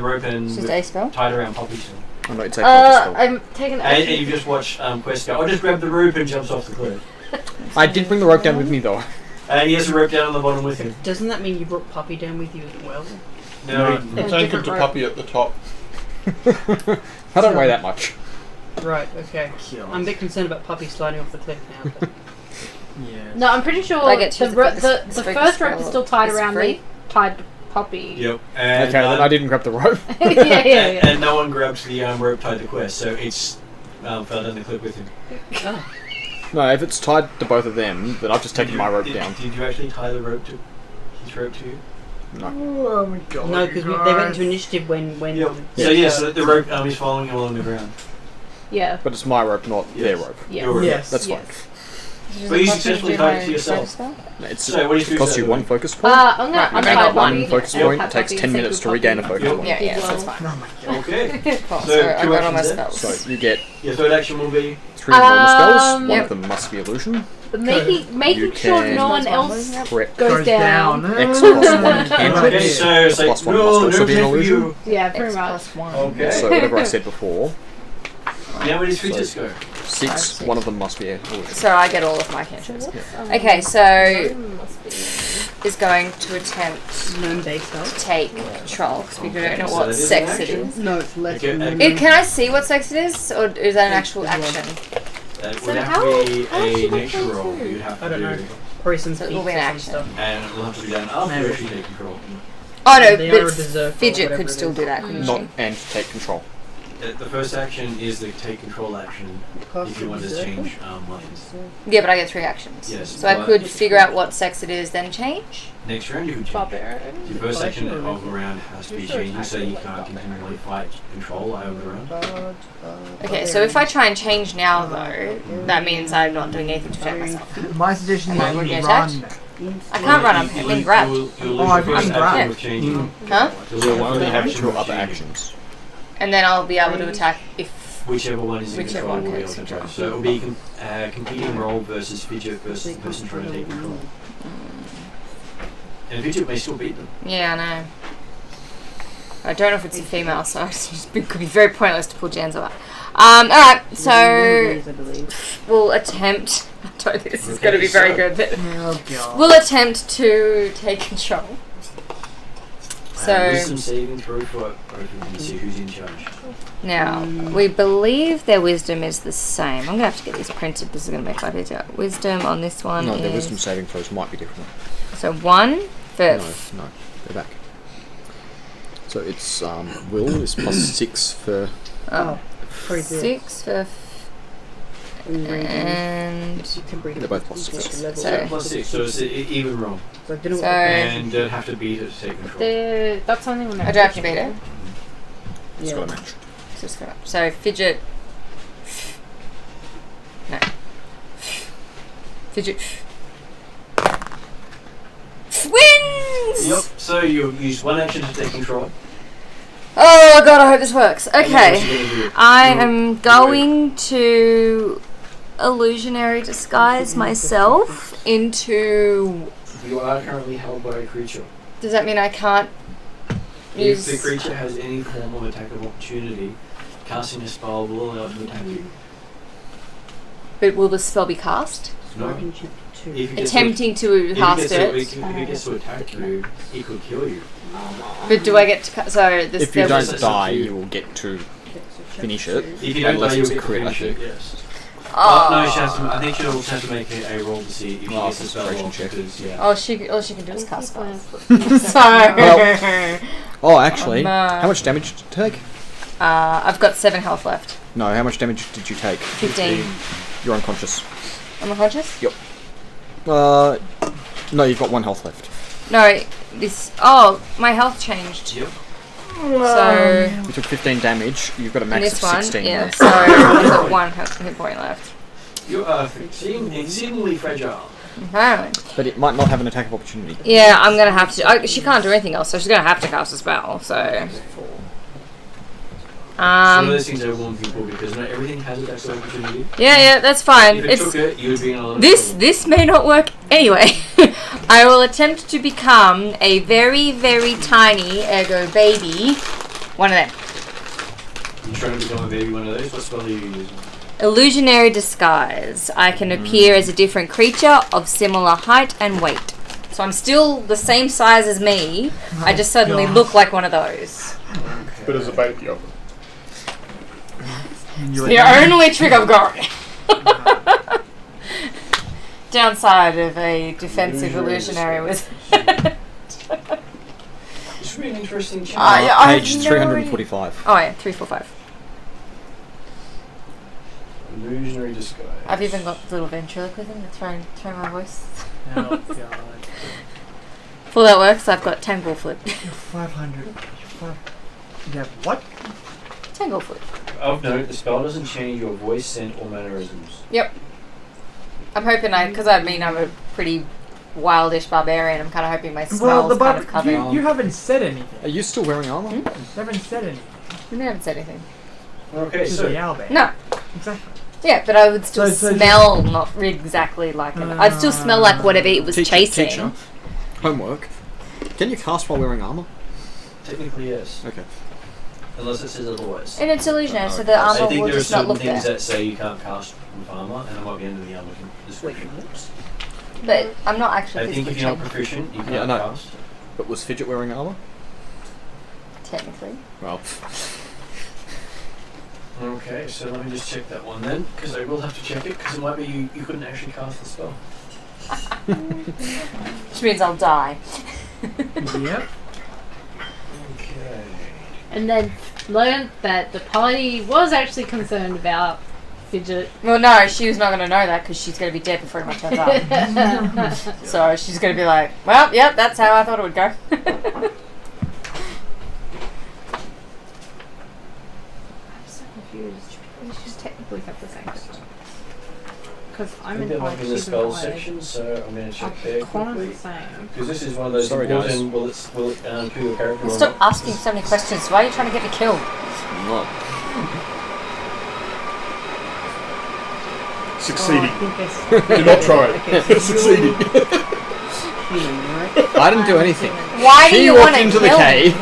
rope and Just with- a spell. tied around Poppy's thing. Oh no, it's a focus spell. I'm taking And you just watch Quest go, I'll just grab the rope and jumps off the cliff. I did bring the rope down with me though. He has a rope down on the bottom with him. Doesn't that mean you brought Puppy down with you as well? No, It's anchored to Puppy at the top. I don't weigh that much. Right, okay. I'm a bit concerned about Puppy sliding off the cliff now. But Yeah. No, I'm pretty sure I get to the focus- first focus rope is still tied is around free. me, tied to Puppy. Yep. And, Okay, then I didn't grab the rope. yeah. And no one grabs the rope tied to Quest, so it's fell down the cliff with him. No, if it's tied to both of them, then I've just taken my rope did, down. Did you actually tie the rope to his rope to you? No. Oh my god. no, because they went into initiative when. Yep. So the rope is following you along the ground. Yeah. But it's my rope, not their rope. Yeah. Your rope. Yes. That's Yes. fine. But you successfully tied it to yourself. No, it's So what do you do costs with you that, one then? focus point. I'm gonna Right, You've I got got one one. focus Yep. point. It takes 10 minutes to regain a focus Yep. point. Yeah, so that's fine. Oh my god. Okay. Cool. So, So I two got all my actions then? spells. So you get Your third action will be 3 normal spells. One Yep. of them must be illusion. Making You sure can- no one else Prep. goes down. X plus 1 okay. cantrips. So it's like Plus one no, must no also be an time for illusion. you. Yeah, pretty X much. plus 1. Okay. So whatever I said before, Now where does Fidgets go? 6. One of them must be an illusion. So I get all of my cantrips. Okay, so is going to attempt Gnome base up. to take control because we don't know So what that is sex an it action. is. No, it's less Okay, than okay. Can I see what sex it is, or is that an actual action? That So would have how- to be how does she a go nature through? roll. You'd have to I don't know. do, Probably some So it feats will be or an some action. stuff. and it'll have to be done after you actually take control. Oh no, They are a but berserker or Fidget whatever could it still is. do that, couldn't Not she? and take control. The first action is the take control action. If you want to change weapons. Yeah, but I get 3 actions. Yes, So I but- could figure out what sex it is, then change. Next round you could change. Barbarian. Your first action of the round has to be changing, so you can't continually fight control over the round. Okay, so if I try and change now, though, that means I'm not doing anything to protect myself. My suggestion Am I is gonna you get run. attacked? I can't run. I'm being grabbed. You'll Oh, lose I've your first been action grabbed. with changing. Huh? You'll So lose you your only first have action 2 with other changing. actions. And then I'll be able to attack if. Whichever one is in Whichever control one will be able takes to control. attack. So it'll be competing role versus Fidget versus the person trying to take control. And Fidget may still beat them. Yeah, I know. I don't know if it's a female, so it could be very pointless to pull Janzo out. Alright, so I believe. we'll attempt. I told you this is going to be very good, but Oh god. we'll attempt to take control. So Wisdom saving throw for both of them to see who's in charge. now we believe their wisdom is the same. I'm gonna have to get these printed. This is gonna make life easier. Wisdom on this one No, is their wisdom saving throws might be different. so 1 for No, go back. So it's will is plus 6 for Pretty good. 6 for and they're both plus 6. So- Plus 6, so it's an even roll. So I don't know So- what And don't have to beat it to take control. That's something when I don't have to beat it. It's got a match. So Fidget. No. Fidget. Wins! Yep, so you use one action to take control. Oh god, I hope this works. And then what Okay. you gonna do? I am going to illusionary disguise myself into. You are currently held by a creature. Does that mean I can't If the use. creature has any form of attack of opportunity, casting a spell will allow it to attack you. But will the spell be cast? No. in chapter 2. If it gets Attempting to to, cast if it gets to attack you, it could kill you. But do I get to. So this. If you there don't was- That's die, up to you. you will get to finish it. If you don't Unless die, you'll it's a get to crit, I finish it, think. yes. Oh. No, she has to, I think she'll have to make a roll to see if she Oh, gets the spell concentration off, check. because, yeah. All she can do is cast spells. Well- Oh, actually, no. how much damage did you take? I've got 7 health left. No, how much damage did you take? 15. You're unconscious. I'm unconscious? No, you've got 1 health left. No, this. Oh, my health changed. Yep. So. You took 15 damage. You've got a In max this of one, 16. yeah. So I've got 1 hit point left. You are exceedingly fragile. Apparently. But it might not have an attack of opportunity. Yeah, I'm gonna have to. She can't do anything else, so she's gonna have to cast a spell. So. One of those things I warn people because not everything has attacks of opportunity. Yeah, that's fine. If it took it, you would be in a lot of trouble. This may not work anyway. I will attempt to become a very, very tiny, ergo baby. One of them. You trying to become a baby one of those? What spell are you using? Illusionary disguise. I can appear as a different creature of similar height and weight. So I'm still the same size as me. I just suddenly look like one of those. But as a baby of it. It's the only trick I've got. Downside of a defensive illusionary was. It's really an interesting challenge. Page 345. Oh yeah, 345. Illusionary disguise. I've even got little ventriloquism to throw my voice. Oh god. For that works, I've got Tanglefoot. You're 500. Yeah, what? Tanglefoot. Of note, the spell doesn't change your voice, scent, or mannerisms. Yep. I'm hoping because I'm a pretty wildish barbarian. I'm kind of hoping my smells kind of cover. You haven't said anything. Are you still wearing armor? You haven't said anything. You haven't said anything. Okay, This is so the owlbear. No. Exactly. Yeah, but I would still So smell not exactly like it. I'd still smell like whatever it was chasing. Teacher, homework. Can you cast while wearing armor? technically yes. Okay. Unless it says otherwise. And it's illusionary, so the I armor think will there are just not certain look things there. that say you can't cast with armor, and I'm at the end of the armor description. But I'm not actually I think if physically you're not trained, proficient, you Yeah, I can't know. cast. But was Fidget wearing armor? technically. Well, Okay, so let me just check that one then, because I will have to check it, because it might be you couldn't actually cast the spell. Which means I'll die. Yep. Okay. And then learned that the party was actually concerned about Fidget. Well, no, she was not going to know that because she's going to be dead before it turns up. So she's going to be like, well, yep, that's how I thought it would go. I'm so confused. We should technically have the same system. Because I I'm think in they're high, like in the she's in spells high. section, so I'm going to check there Kind of quickly. the same. Because this is one of those Sorry, guys. important, will it kill your character or Stop not? asking so many questions. Why are you trying to get me killed? not. Succeeding. I think it's- Do not try it. Okay, so Succeeding. human, right? I didn't do anything. Why do She you walked want to into the kill cave.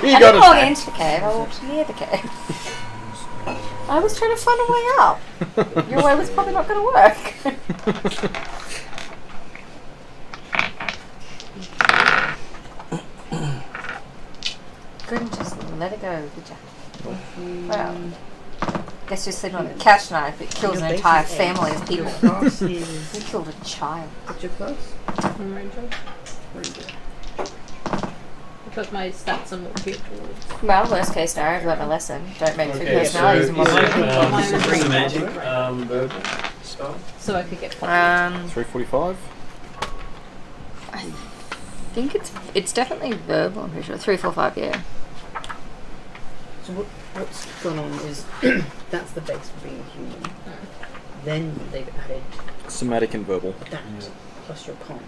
me? You I got didn't walk attacked. into the cave. I walked near the cave. I was trying to find a way up. Your way was probably not going to work. Couldn't just let it go, could you? Well, guess you're sleeping on the couch tonight if it kills Your an base entire is eight. family of people. Your class is... You killed a child. What's your class? Ranger. Because my stats are more geared towards. Well, worst case scenario, I've learned a lesson. Don't make three Okay, personalities in one is it, room. this is a semantic verbal spell? So I could get 345. I think it's definitely verbal. I'm pretty sure 3, 4, 5. Yeah. So what's gone on is that's the base for being human. Then they've added Somatic and verbal. that plus your con.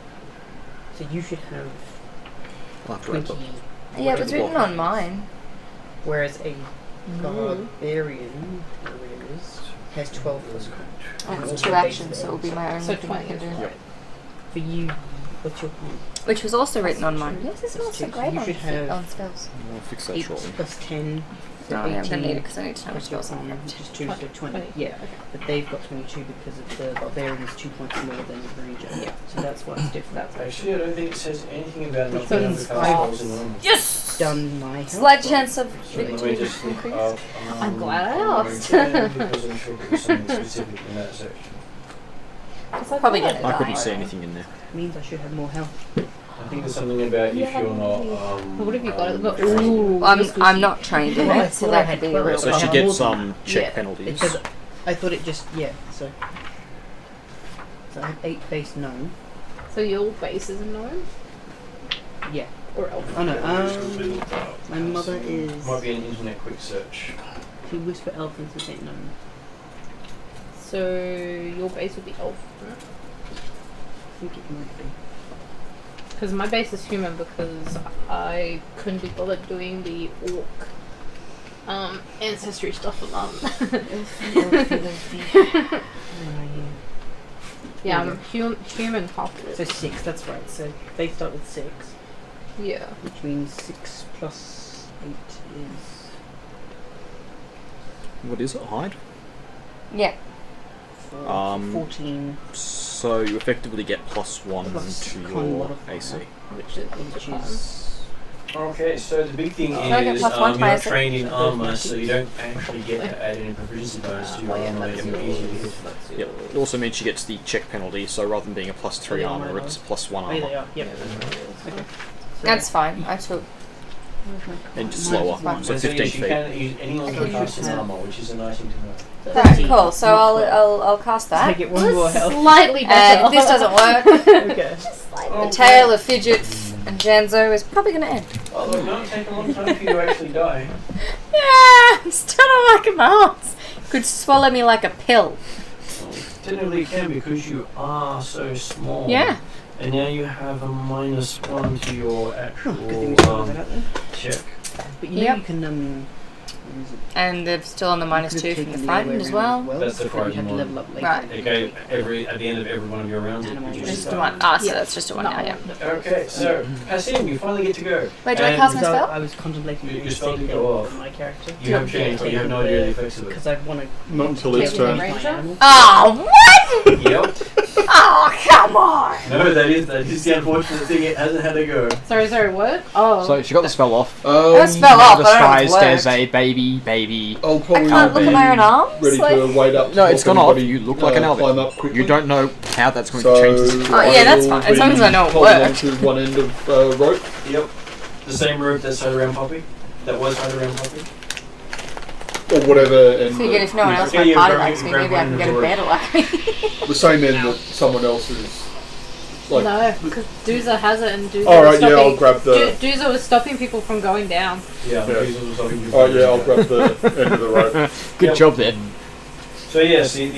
So you should have I'll have to write 20. Yeah, it was written on mine. Whereas a barbarian, whatever it is, has 12 plus con. Oh, And it's also 2 base actions, so it will be my only So thing I 20 can do. Yep. For you, what's your con? Which was also written on mine. Yes, it's Plus also two, so great you on, should have on spells. I'll fix that 8 shortly. plus 10. So Oh, yeah, I'm going to need it 18 because I need to know which plus your spells I con, have. which is 2, so 20. Yeah, but they've got 22 because of the barbarian is 2 points more than the ranger. Yeah. So that's why it's different. Actually, I don't think it says anything about not So being able to cast I've- spells in normal. Yes! Done my health. Slight chance of So let me just look increase. up. I'm glad I asked. okay, because I'm sure there's something specific in that section. Probably going to I die. couldn't see anything in there. Means I should have more health. I think there's something about if you're not. What have you got at the trained. Ooh, I'm not trained in Well, I it, so thought I that had could be a 12. real So she problem. gets some check Yeah, penalties. Because I thought it just so I have 8 base known. So your base is a gnome? Yeah. Or elf? Oh no. Just a little bit. My mother is. Might be an internet quick search. She whisper elf into Saint gnome. So your base would be elf, right? I think it might be. Because my base is human because I couldn't be bothered doing the orc ancestry stuff for mum. Yeah, I'm human half of So it. 6. That's right. So they start with 6, Yeah. which means 6 plus 8 is. What is it? Hide? Yeah. for 14, So you effectively get +1 Plus to con your modifier. AC. which is Okay, so the big thing I get is plus one you're to my not AC? trained in armor, so you don't actually get to add any proficiency bonus to your armor. It's easy to hit. Yep. It also means she gets the check penalty, so rather than being a +3 armor, it's +1 Oh, yeah, they armor. are. Yep. Okay. That's fine. I took. And just slower, Fine. so yes, 15 you feet. can use anyone can cast an armor, which is a nice thing to know. Right, cool. So I'll cast that. Take it one more health. Slightly better. And if this doesn't work, Okay. the tale of Fidget and Janzo is probably going to end. Although it might take a long time for you to actually die. Yeah, I'm still not like a mouse. Could swallow me like a pill. Technically you can because you are so small. Yeah. And now you have a -1 to your actual Good thing we sorted that out then. check. But you know Yep. you can And they're still on the could've -2 from taken the other frightened way as around well. That's the but you had to frightened level one. up later. Right. It gave at the end of every one of your rounds, it Animal reduces Just that. one. Ah, so Yeah. that's just a one now, yeah. Okay, so Passim, you finally get to go. Wait, do I And cast my So spell? I was contemplating Your doing the spell same did thing go off. for my character. You have changed, but you have no idea the effects of it. Because I want to Not until its take turn. my Ranger? animal. Oh, what? Yep. Oh, come on. No, that is the unfortunate thing. It hasn't had a go. Sorry, what? Oh. So she got the spell off. spell off, but I don't know if it's Disguised as worked. a baby. I'll I probably can't look be at my own arms. ready Like, to wait up. No, to it's help gone off. everybody, You look like an elf. climb up quickly. You don't know how that's going So to change the situation. Oh, yeah, that's I will fine, as long as I know it be holding worked. onto one end of rope. Yep. The same rope that's tied around Poppy. That was tied around Poppy. Or whatever end. Figured if no one else in Yeah, my you party grab- likes you me, grab maybe I one can of get a the bear to like me. The same end that someone else is. Like, No, because Dooza has it and Dooza All was right, yeah, stopping. I'll grab the. Dooza was stopping people from going down. Yeah. Yeah. Jesus was talking to you. Oh yeah, I'll grab the end of the rope. Good Yep. job there. So yes, and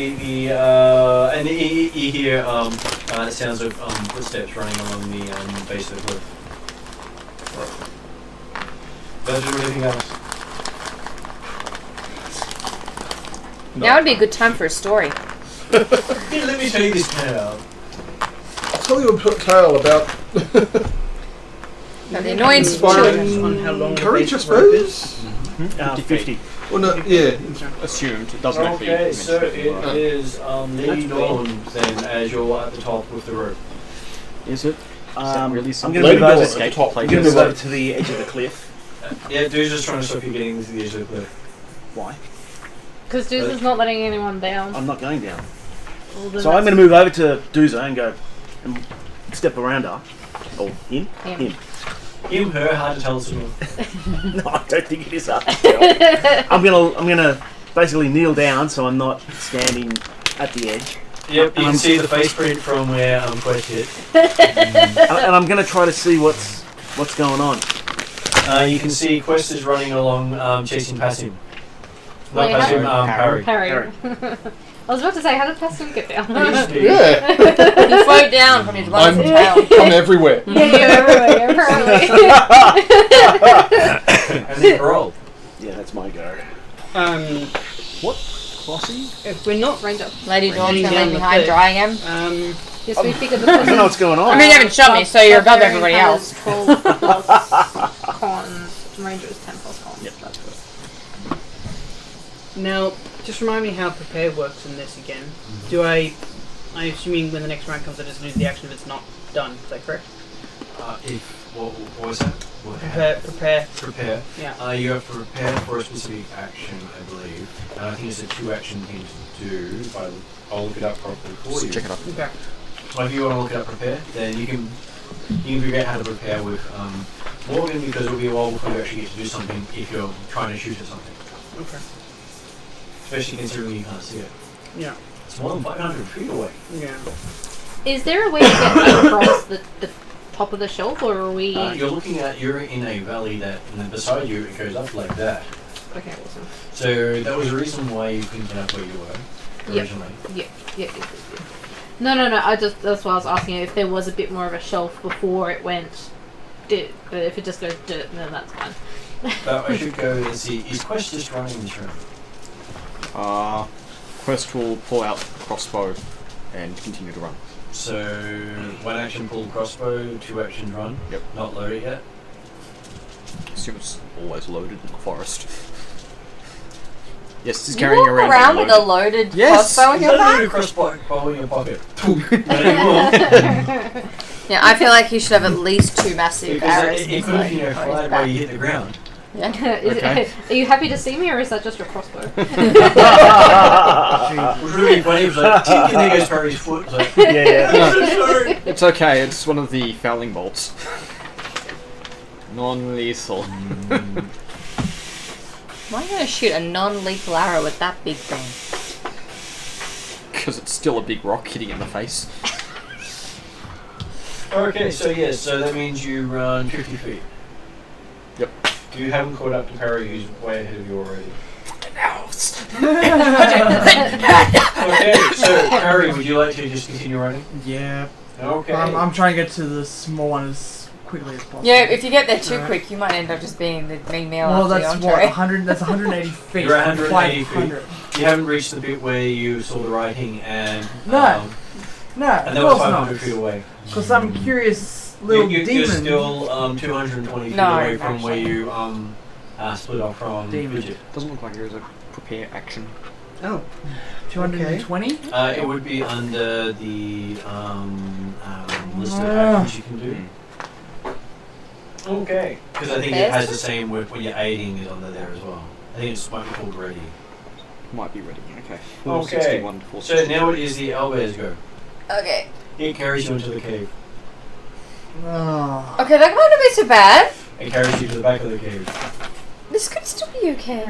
you hear the sounds of footsteps running along the base of the cliff. Don't do anything else. Now would be a good time for a story. Here, let me tell you this tale. I'll tell you a tale about Now, the annoyance of Inspiring. children. On how long the courage, I base rope is. suppose. 50. Well, no, yeah. Assumed. It doesn't actually Okay, mention so it. it is Lady Dawn then, as you're at the top with the rope. Is it? I'm really going something? to Lady move Dawn over. at the top. I'm going to move over to the edge of the cliff. Yeah, dude's just trying to stop you getting to the edge of the cliff. Why? Because Dooza's not letting anyone down. I'm not going down. Well, then So I'm going to move over to Dooza and go and step around her. Or him? Him. Him, her, hard to tell someone. No, I don't think it is her. I'm gonna basically kneel down so I'm not standing at the edge. Yep, you can see the face print from where Quest hit. And I'm gonna try to see what's going on. You can see Quest is running along, chasing Passim. Not Wait, how- Passim, Parry. Parry. I was about to say, how did Passim get down? Yeah. You float down from his I'm wonderful tail. I'm everywhere. Yeah, you're everywhere, apparently. And then roll. Yeah, that's my go. What? Crossing? If we're not Ranger. Lady Dawn Running can down leave the behind cliff. dry again. Yes, we figured I don't know because what's going I on. mean, you haven't shot me, so you're above Barbarian everybody has else. 12 plus con. Ranger is 10 plus con. Yep, that's good. now, just remind me how prepare works in this again. Do I'm assuming when the next round comes, I just lose the action if it's not done. Is that correct? What was that? Prepare. Prepare. Yeah. You have to prepare for a specific action, I believe. And I think it's a 2-action thing to do. I'll look it up properly for you. Check it up. Okay. Well, if you want to look it up, prepare, then you can figure out how to prepare with Morgan, because it'll be a while before you actually get to do something if you're trying to shoot at something. Okay. Especially considering you can't see it. Yeah. It's more than 500 feet away. Yeah. Is there a way to get across the top of the shelf, or are we... You're in a valley that, and then beside you, it goes up like that. Okay, awesome. So that was the reason why you couldn't get up where you were originally. Yeah. No, that's why I was asking if there was a bit more of a shelf before it went... But if it just goes dirt, then that's fine. But I should go and see, is Quest just running this room? Quest will pull out crossbow and continue to run. So, 1 action pull crossbow, 2 actions run. Yep. Not loaded yet. Assume it's always loaded in the forest. Yes, he's You carrying walk around. around with a loaded Yes. crossbow in your Don't do back? crossbow in your pocket. Yeah, I feel like you should have at least 2 massive arrows. Because it could, fly while you hit the ground. Yeah. Okay. Are you happy to see me, or is that just your crossbow? It was really funny. It was like, and then he goes for his foot. Like, Yeah. It's okay, it's one of the fouling bolts. Non-lethal. Why are you going to shoot a non-lethal arrow with that big thing? Because it's still a big rock hitting in the face. okay, so that means you run 50 feet. Yep. You haven't caught up to Perry, who's way ahead of you already. Okay, so Perry, would you like to just continue running? Yeah. Okay. I'm trying to get to the small one as quickly as possible. Yeah, if you get there too Alright. quick, you might end up just being the main meal Well, after that's the what, entree. 100, that's 180 feet. You're 180 feet. 500. You haven't reached the bit where you saw the writing and No. No, and of they were course 500 not. feet away. Because some curious little You're demon. still 220 feet No, away from where actually. you split off from Demon. Bridget. Doesn't look like there's a prepare action. Oh. 220? It would be under the list of actions you can do. Okay. Because I think it has the same with when you're aiding is under there as well. I think it's might be called ready. Might be ready, okay. Okay. 461 to So 460. now it is the Elbear's go. Okay. It carries you into the cave. Oh. Okay, that might not be so bad. It carries you to the back of the cave. This could still be okay.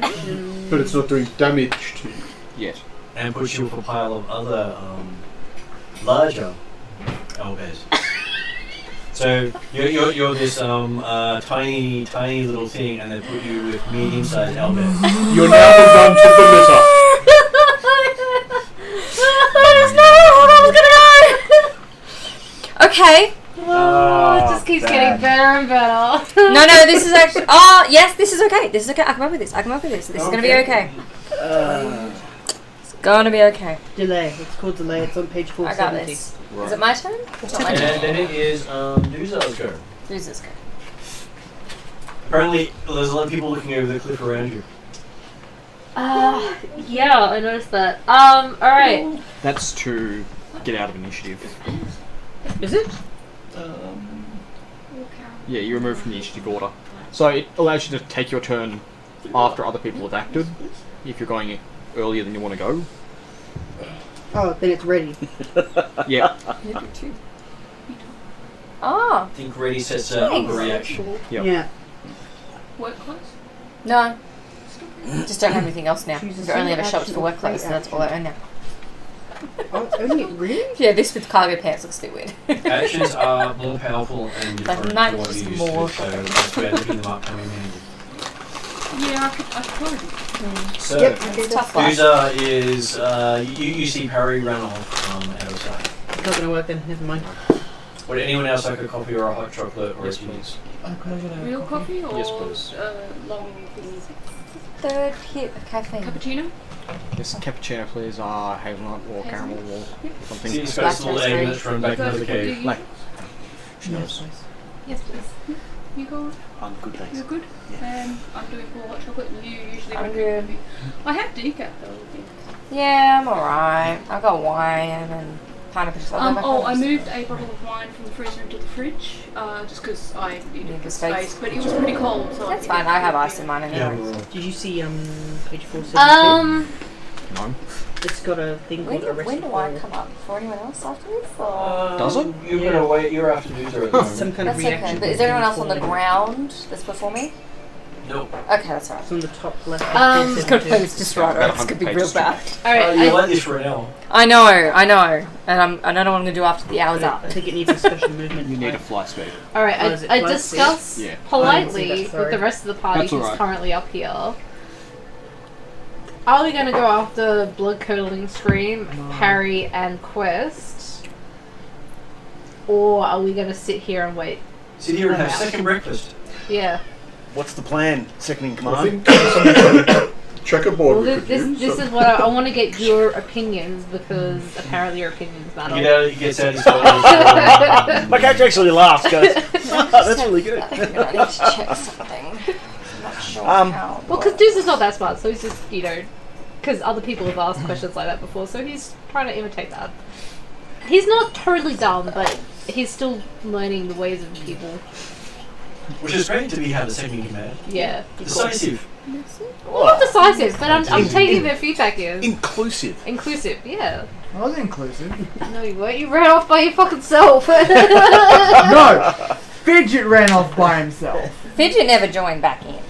But it's not doing damage to you. Yet. And puts you with a pile of other larger Elbears. So you're this tiny little thing, and they put you with medium-sized Elbears. You're now the run to the litter. Okay. Oh, it just keeps getting better and better. No, this is actually. Oh, yes, this is okay. This is okay. I can work with this. This is gonna be okay. It's gonna be okay. Delay. It's called delay. It's on page I 470. got this. Is it my turn? It's not my And turn. then it is Doomsday's go. Who's this guy? Apparently, there's a lot of people looking over the cliff around you. Yeah, I noticed that. Alright. That's to get out of initiative. Is it? Yeah, you remove from the initiative order. So it allows you to take your turn after other people have acted, if you're going earlier than you want to go. Oh, then it's ready. Yeah. Oh, I think ready sets up a reaction. Yep. Yeah. Work clothes? no. Just don't have anything else now. Choose a You only have a single shops action for or work clothes, so free that's all I own now. Oh, only really? Yeah, this with cargo pants looks a bit weird. Actions are more powerful and Like different night to what is you used more- to, so that's where looking them up come in handy. Yeah, I could. So, Yep. It's tough life. User is, you see Parry run off out of sight. It's not gonna work then. Never mind. Would anyone else like a coffee or a hot chocolate or Yes, a tea? please. Real coffee or Yes, please. long things? Third hit of caffeine. Cappuccino? Yes, cappuccino, please. Hazelnut or caramel or something. See, it's got this little Black egg raspberry. that's run back into the cave. Black. Yes. Yes, please. You go. I'm good, thanks. You're good. I'm doing 4 hot chocolate. And you usually I'm do good. coffee. I have decaf though. Yeah, I'm alright. I got wine and pineapple juice. I'll go back I home. moved a bottle of wine from the freezer into the fridge, just because I needed Need the the space. space. But it was pretty cold, so That's fine. I have ice in mine anyway. Did you see page 472? No. It's got a thing When, called arrest when do for I come up for anyone else after this? Or? Does it? You're gonna wait. You're after Doomsday at the moment. some kind of That's reaction. okay. But is there anyone else on the ground that's before me? Nope. Okay, that's alright. It's on the top left. It's gonna play this just right, or it's gonna be real bad. Alright, You like this for an hour. I know, and I don't know what I'm gonna do after the hour's I up. think it needs a special movement. You need a fly speed. Alright, Oh, is it I close, discuss yeah? politely I didn't see that, with sorry. the rest of the party That's who's alright. currently up here. Are we going to go after Blood Curdling Scream, Parry, and Quest? Or are we going to sit here and wait? Sit here and have second breakfast. Yeah. What's the plan, second in I command? think some checkerboard Well, we this, could use. this is what I want to get your opinions, because apparently your opinions matter. He gets out his phone. My character actually laughs, goes, oh, that's really good. I think I need to check something. I'm not sure how. Well, because Deuce is not that smart, so he's just, because other people have asked questions like that before, so he's trying to imitate that. He's not totally dumb, but he's still learning the ways of people. Which is great to have the second in command. Yeah. Decisive. Well, not decisive, but I'm taking their feedback in. Inclusive. Inclusive, yeah. I wasn't inclusive. No, you weren't. You ran off by your fucking self. No! Fidget ran off by himself. Fidget never joined back in.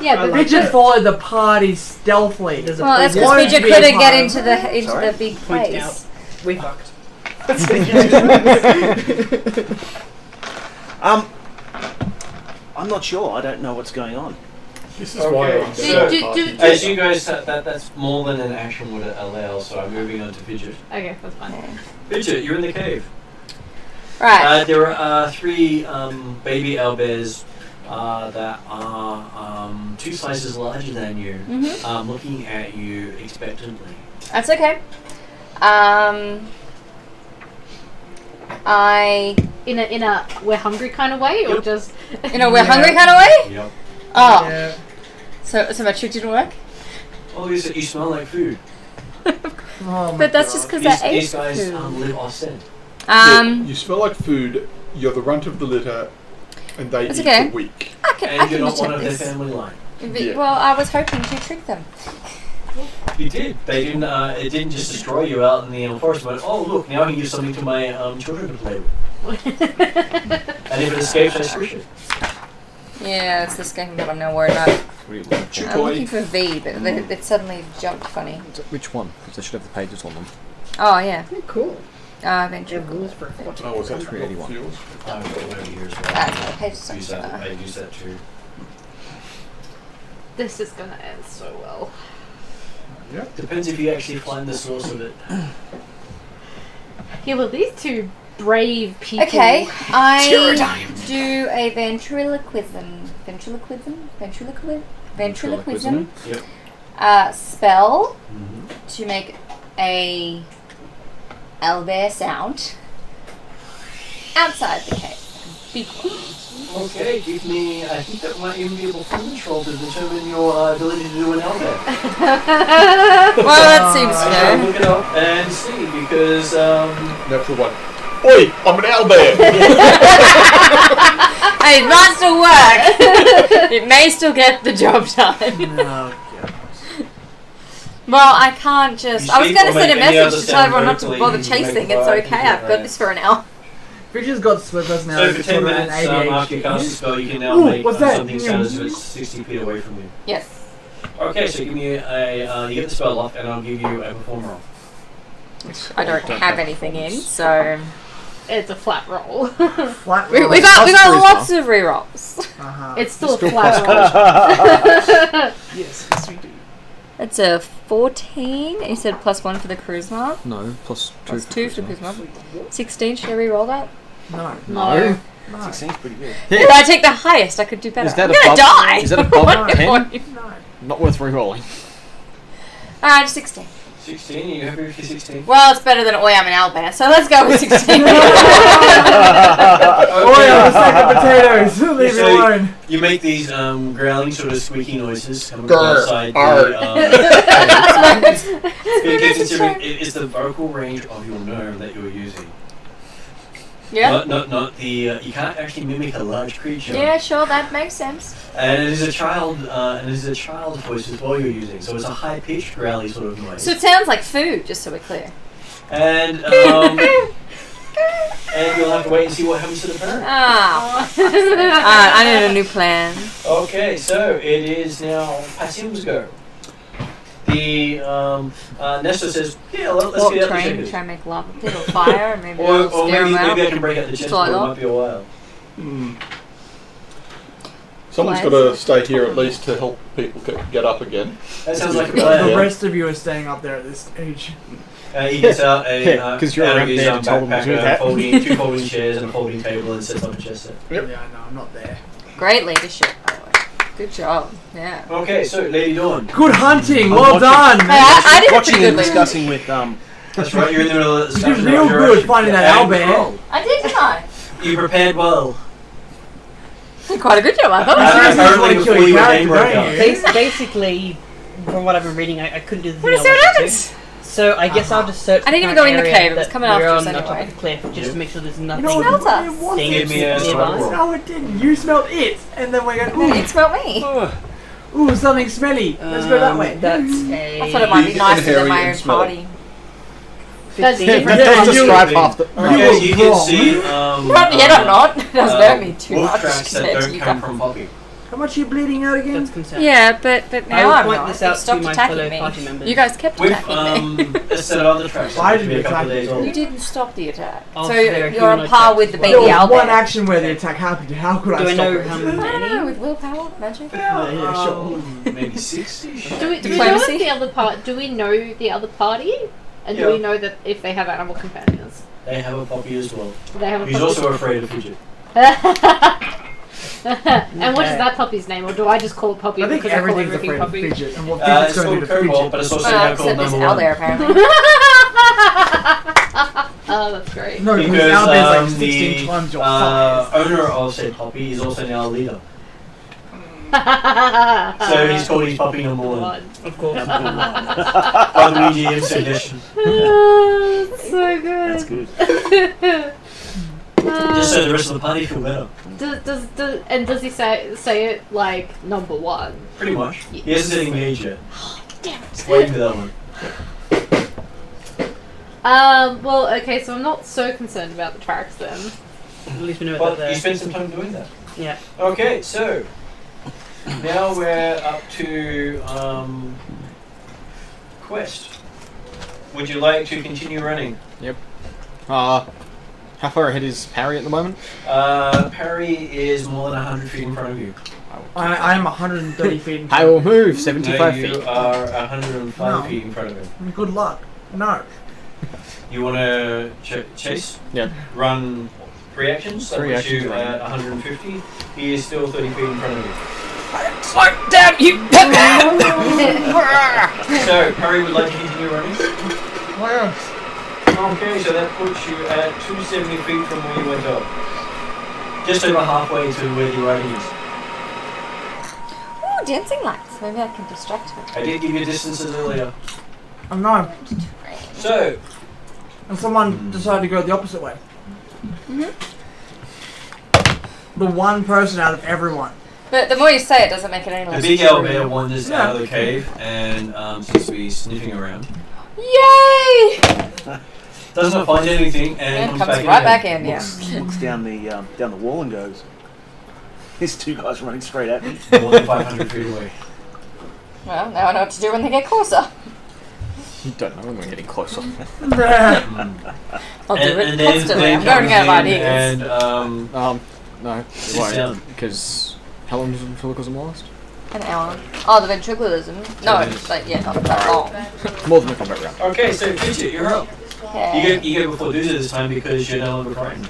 Yeah, but Fidget followed the party stealthily. Well, that's because Wanted to Fidget be a couldn't part get of into the big Point place. out. We fucked. I'm not sure. I don't know what's going on. This is why I'm As you guys, that's more than an action would allow, so I'm moving on to Fidget. Okay, that's fine. Fidget, you're in the cave. Right. There are 3 baby owlbears that are 2 sizes larger than you, looking at you expectantly. That's okay. In a we're hungry kind of way, or Yep. just we're hungry kind of way? Yep. Oh. Yeah. So my trick didn't work? Oh, you smell like food. Oh my But that's God. just because I ate These guys food. live off scent. You smell like food, you're the runt of the litter, and they That's eat okay. the weak. I And can you're not one of detect their this. family line. Yeah. Well, I was hoping to trick them. You did. They didn't. It didn't just destroy you out in the forest. But oh look, now I can give something to my children to play with. And if it escapes, I squish it. Yeah, it's this game that I'm now worried about. I'm looking for V, but it suddenly jumped funny. Which one? Because they should have the pages on them. Oh, yeah. Cool. Venture. rules for what? Oh, was that 381. yours? I've got one over here as well. That's my page Use that. I use that too. this is gonna end so well. Depends if you actually find the source of it. Yeah, well, these 2 brave people. Okay, I do a ventriloquism Yep. spell to make a owlbear sound outside the cave. Be quiet. Okay, give me. I think that might even be a performance roll to determine your ability to do an owlbear. Well, that seems I'll fair. look it up and see because Natural 1. Oi, I'm an owlbear! Hey, it might still work. It may still get the job done. Oh, God. Well, I can't just. You I was speak going to or send a make any other message to tell sound everyone not to vocally, bother you make chasing. a It's fire, okay. you I've got this for an hour. Fidget's got split so personality. for 10 disorder and minutes after you cast the ADHD. spell, you can now Ooh, make what's that? something sound as if it's 60 feet away from you. Yes. Okay, so give me a. You get the spell off, and I'll give you a performer roll. I don't have anything in, so It's a flat roll. Flat we roll. got charisma. lots of rerolls. Uh-huh. It's still a Still flat roll. Yes, we do. It's a 14. You said +1 for the charisma. No, plus 2. +2 for the charisma. 16. Should I reroll that? No. No. 16's pretty good. If I take the highest, I could do better. Is that I'm gonna above- die. is that above What 10? point? No. Not worth re-rolling. 16. 16. Are you happy with your 16? Well, it's better than Oi, I'm an owlbear, so let's go with 16. Oh, yeah, the sack of potatoes. Leave So it alone. You make these growling sort of squeaky noises coming from Grr, outside arr. It's the vocal range of your gnome that you're using. Yeah. Not the. You can't actually mimic a large creature. Yeah, sure, that makes sense. And it is a child. And it is a child's voice as well you're using. So it's a high pitched growly sort of noise. So it sounds like food, just so we're clear. And and you'll have to wait and see what happens to the parent. Ah. I need a new plan. Okay, so it is now Passim's go. The Nestor says, "Yeah, let's Walk get out the train, checkers." try and make lava pit or fire, and maybe Or I'll scare maybe them out. I can break out the chest, Try but it that. might be a while. Someone's got to stay here at least to help people get up again. That sounds like a The plan. rest of you are staying up there at this stage. He gets out a Yeah, 'cause you're out of around his there and told him to backpack, do that. two folding chairs and a folding table, and sets up a chest set. Yep. Yeah, no, I'm not there. Great leadership, by the way. Good job. Yeah. Okay, so Lady Dawn. Good hunting. I'm Well done. Hey, I did a Watching pretty and good leadership. discussing with That's right, you're in the middle of the You did real good finding that owlbear. I did, didn't I? You prepared well. Did quite a good job, I thought. seriously Apparently just wanna kill before your your name character, broke don't out. you? Basically, from what I've been reading, I couldn't do the What thing is I what wanted to. happens? So I guess I'll just search. I didn't even for go an in the area cave, it was that coming we're after us on the top anyway. of the cliff, just to make sure there's nothing. You know Smelt what? us. It wasn't. Give me a Nearby. survival. No, it didn't. You smelled it, and then we go, No, it smelled me. ooh, something smelly. Let's go that way. That's I thought it might be Big nicer and than hairy my and own smelly. party. Does Yeah, Just you- describe half the. Okay, you can wrong. see. Not yet, I'm not. It doesn't hurt me too wolf much tracks that compared to don't you come guys. from Poppy. How much are you bleeding out again? that's concerned. Yeah, but I now will I'm point not. this You out to stopped my attacking fellow me. party members. You guys kept We've attacking me. set on the tracks. I Which will be a didn't couple of attack days you. old. You didn't stop the attack. Oh, So so there are you're on human par attacks with the as baby well. There was owl one bear. action where the attack happened. How could I Do I stop know it? how I don't know, many? with willpower, magic. Yeah, sure. Maybe 60. Do we know Diplomacy? the other part? Do we know the other party? And do Yeah. we know that if they have animal companions? They have a Poppy as well. Do they have a He's puppy? also afraid of Fidget. And what is that puppy's name, or do I just call it Poppy I think because I call everything's everything afraid of Poppy? fidget, and what It's fidget's going to called do to Cobalt, fidget. but it's also Well, now called except it's number owl one. bear apparently. Oh, that's great. No, because Because Albert's like 16 times your size. owner of said Poppy is also now a leader. So he's called his Poppy number one. Of course. By the GM suggestion. Oh, that's so good. That's good. Just so the rest of the party feel better. Does he say it like number one? Pretty much. He hasn't said any major. Damn it. Waiting for that one. Well, okay, so I'm not so concerned about the tracks then. At least we know Well, that they're you spent some time doing that. Yeah. Okay, so now we're up to quest. Would you like to continue running? How far ahead is Parry at the moment? Parry is more than 100 feet in front of you. I am 130 feet in I front. will move No, 75 you feet. are 105 No. feet in front of him. Good luck. No. You want to chase? Yeah. Run 3 actions. That Three puts you actions, at 150. He is still 30 feet in front of you. Slow down, you! So, Parry would like to continue running. Well, Okay, so that puts you at 270 feet from where you went up. Just over halfway to where the writing is. Ooh, dancing lights. Maybe I can distract her. I did give you distances earlier. I'm not. So, And someone decided to go the opposite way. The one person out of everyone. But the more you say it, doesn't make it any the less big true. owl bear wanders out of the cave and seems to be sniffing around. Yay! Doesn't find anything and And comes comes back right in. back in, yeah. Looks down the wall and goes, "There's 2 guys running straight at me." More than 500 feet away. Well, now I know what to do when they get closer. You don't know when we're getting closer. I'll do it constantly. I'm comes going out of in ideas. and No, it Sit won't. down. Because how long does ventriloquism last? An hour. Oh, the ventriloquism. No, minutes. like, yeah, not that long. More than a combat round. okay, so Fidget, you're up. Okay. You go before Doomsday this time because you're no longer frightened.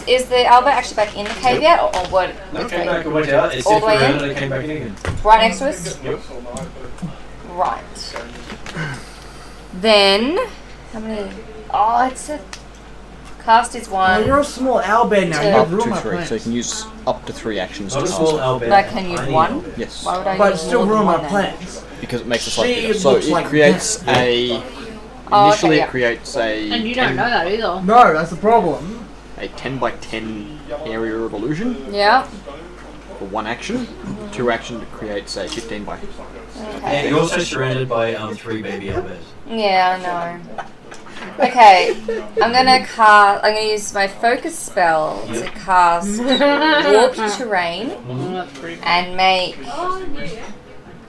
Is the Albert actually back in the cave yet, or what? It came back and went out. It All sniffed the way around in? and it came back in again. Right next to us? Yep. Right. Then, how many? Oh, it's a cast is Well, one. you're a small owlbear now. Two. You Up have room to my 3, plans. so you can use up to 3 actions Not to a cast small it. owl bear. But I can use tiny one? owl bear. Yes, Why would I But use it's still more than room my one then? plans. because it makes it slightly She bigger. So looks it like creates that. a... Oh, Initially okay, yeah. it creates a... And you don't know that either. No, that's the problem. a 10 by 10 area of illusion Yeah. for 1 action. 2 action it creates a 15 by... Okay. And you're also surrounded by 3 baby owl bears. Yeah, I know. Okay, I'm gonna use my focus spell to cast warped terrain and make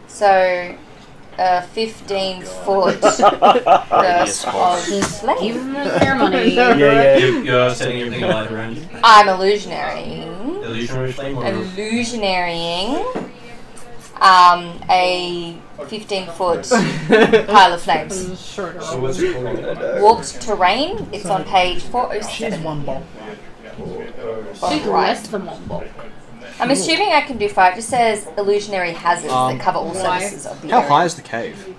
so a 15-foot burst of Give flame. them the ceremony. Yeah. You're setting everything alive around you. I'm illusionary. Illusionary flame or Illusionarying a 15-foot pile of flames. so what's it called? Warped terrain. It's on page She's 407. one bulk. She's less than one bulk. I'm assuming I can do 5. It just says illusionary hazards that cover all why? surfaces of the How area. high is the cave?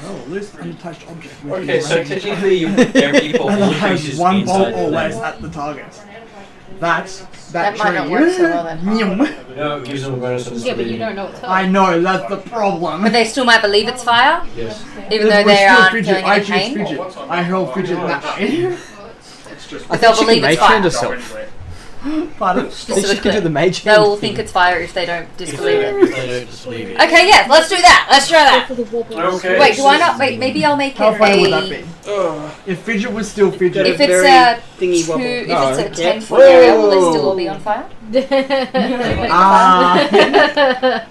Oh, lose untouched object. Okay, so technically you for all And it has creatures one inside bolt the always flame. at the target. That might not work so well then. Nyum. No, it gives them a bonus on Yeah, but you don't know it's her. I know, that's the problem. But they still might believe it's fire, Yes. even though We're they still aren't fidget. feeling I any choose pain. fidget. I hurl fidget that way. But they'll believe it's fire. herself. Pardon? I think she can do the mage They will hand think thing. it's fire if they don't disbelieve it. If they don't disbelieve it. Okay, yeah, let's do that. Let's try that. Okay. Wait, do I not? Wait, maybe I'll make How it funny would that a. be? If fidget was still fidget. If it's very a thingy two, wobble. if No. it's a 10-foot area, will they still all be on fire?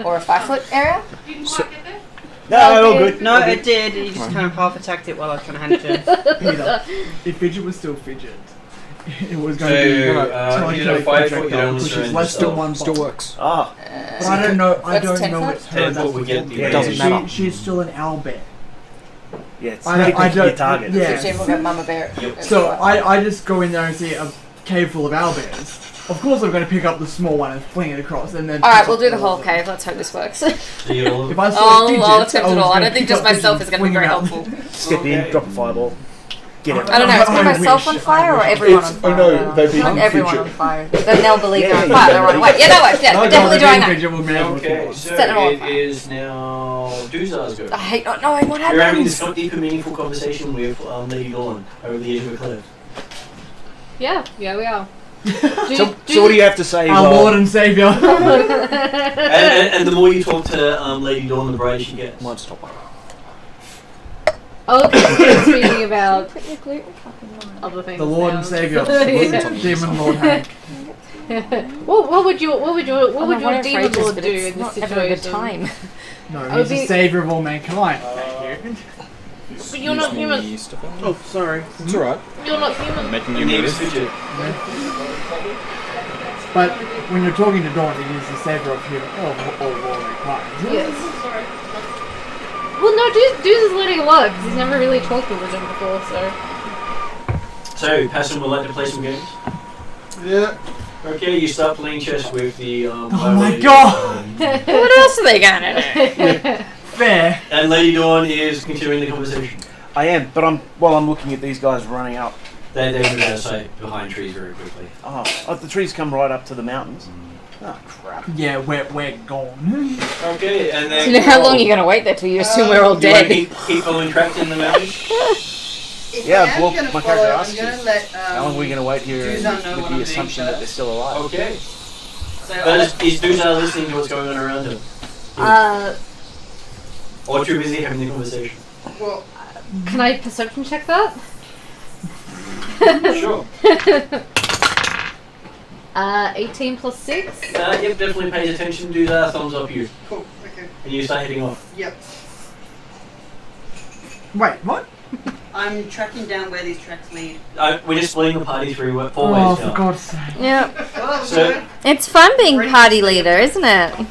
Or a 5-foot area? No, all good. No, it did. You just kind of half attacked it while I was trying to hand it to him. Peter, if fidget was still fidget, it was going So, to be you telekinetic know, 5 foot, you projectile, don't which is surrender less than yourself. one Still bomb. works. Ah, But I don't know. I What's don't 10 know foot? it's her. 10 That's foot, we the get thing. the It doesn't matter. She's still an owlbear. yeah, it's I don't- technically your don't- target. yeah. 15 will get Mama Bear. So I just go in there and see a cave full of owlbears. Of course, I'm going to pick up the small one and fling it across, and then. Alright, we'll do the whole cave. Let's hope this works. Do you all- If I saw fidget, I'll attempt was it all. I gonna don't think pick just up fidget myself and is going to be fling very it out. helpful. Step in, drop a fireball, get it. I don't know, is I myself wish, on fire I or wish. everyone on It's- fire? oh no, they'd be Not everyone on fidget. fire. Then they'll believe they're on Yeah, fire. They'll run away. Yeah, that works. Yeah, No, we're definitely no, doing the that. fidget will be able to Okay, kill us. so Set it all on it fire. is now Doozar's go. I hate not knowing what You're having this happens. deep and meaningful conversation with Lady Dawn over the edge of a cliff. Yeah, we are. So what do you have to say? Our while- Lord and Savior. And the more you talk to Lady Dawn, the brighter she gets. Might stop. Okay, speaking about other things. The Lord now. and Savior. Yeah. Demon Lord Hank. What would your demon lord do in this not ever a good situation? time. No, Oh, he's the- the savior of all mankind. Thank you. But you're not human. Oh, sorry. It's alright. You're not human. Making You you need move. fidget. But when you're talking to Dawn, he is the savior of all mankind. Yes. Well, no, Deuce is letting alone because he's never really talked to religion before, so. So, Passion would like to play some games. Yeah. Okay, you start playing chess with the. Oh my god! What else are they gonna do? Fair. And Lady Dawn is continuing the conversation. I am, but while I'm looking at these guys running up. They move out of sight behind trees very quickly. Oh, the trees come right up to the mountains. Oh crap! Yeah, we're gone. Okay, and then. Do you know how long you're gonna wait there till you assume we're all Do you want to dead? keep following trapped in the mountain? Yeah, well, my character asked you. gonna let. How long are we going to wait here Doozar know with what the I'm doing assumption that they're first. still alive? Okay. So But is Doozar listening to what's going on around him? Or too busy having the conversation? well, Can I perception check that? Sure. 18 plus 6. Yep, definitely pays attention. Doozar thumbs up you. cool. Okay. And you start heading off. Yep. Wait, what? I'm tracking down where these tracks lead. We're just splitting the party four ways Oh, for now. God's sake. Yeah. Well, So- It's fun being party leader, isn't it?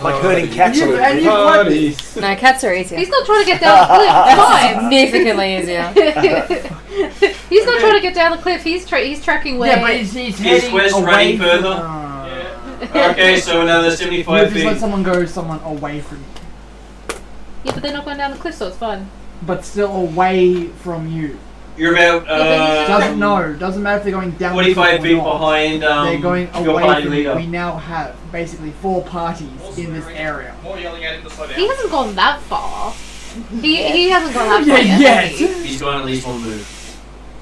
Like herding cats on And a you won Party. this. No, cats are easier. He's not trying to get down the cliff. Significantly easier. Fine. He's not trying to get down the cliff. He's tracking where. Yeah, but he's heading Quest away running from- further? Okay, so another You 75 just let feet. someone go, someone away from you. Yeah, but they're not going down the cliff, so it's fine. But still away from you. You're about Doesn't matter if they're going down 45 the feet cliff or not. behind They're going your away party from leader. you. We now have basically 4 parties in this area. More yelling at him to slow down. He hasn't gone that far. He hasn't gone that Yeah, far yet. yet. has he? He's gone at least one move.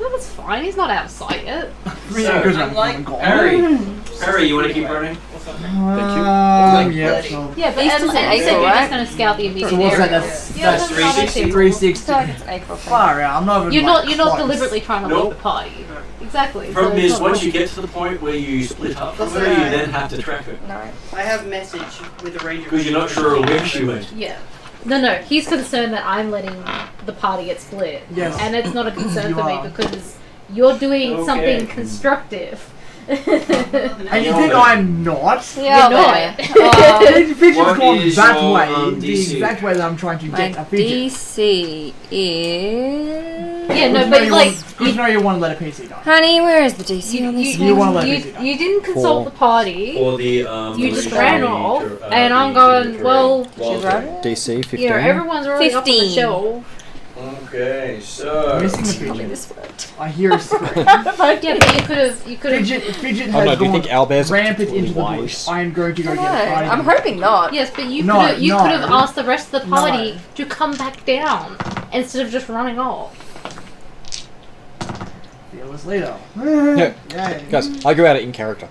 No, that's fine. He's not out of sight yet. Really So, good I'm like- Harry, you want to keep running? Yeah, so Yeah, but He's as still I in said, April, you're right? just going to scout the immediate so what's that? area. That's Yeah, that's that's not 360. 360. So it's April thing. Far out. I'm not even. You're like, not close. deliberately trying to Nope. lead the party. Exactly. The problem so it's is, not once you working. get to the point where you split up from That's her, you alright. then have to track her. No. I have message with the ranger. Because you're not sure where she went. Yeah. No, he's concerned that I'm letting the party get split. Yes. And it's not a concern You for me are. because you're doing Okay. something constructive. And you think I'm not? Yeah, You're not. Fidget's What gone is that your, way, the DC? exact way that I'm trying to My get a fidget. DC is. Yeah, no, Good to know but you like, want- good to know you want to let a PC die. Honey, where is the DC on this You one? wanna let a PC die. you didn't consult the party. Or the You just the ran the- off, the- and I'm the- going, the- well, She's right. DC 15. you know, everyone's already up on the 15. shelf. Okay, so I'm missing a Tell me fidget. this word. I hear a scream. Yeah, but you could have. Fidget Oh has no, do you gone think owlbears are rampant particularly into the wise? bush. I am going to go No, get a party. I'm hoping not. Yes, but you No, could have no. asked the rest of the party No. to come back down instead of just running off. Fearless leader. Yeah. Yay. Guys, I go at it in character.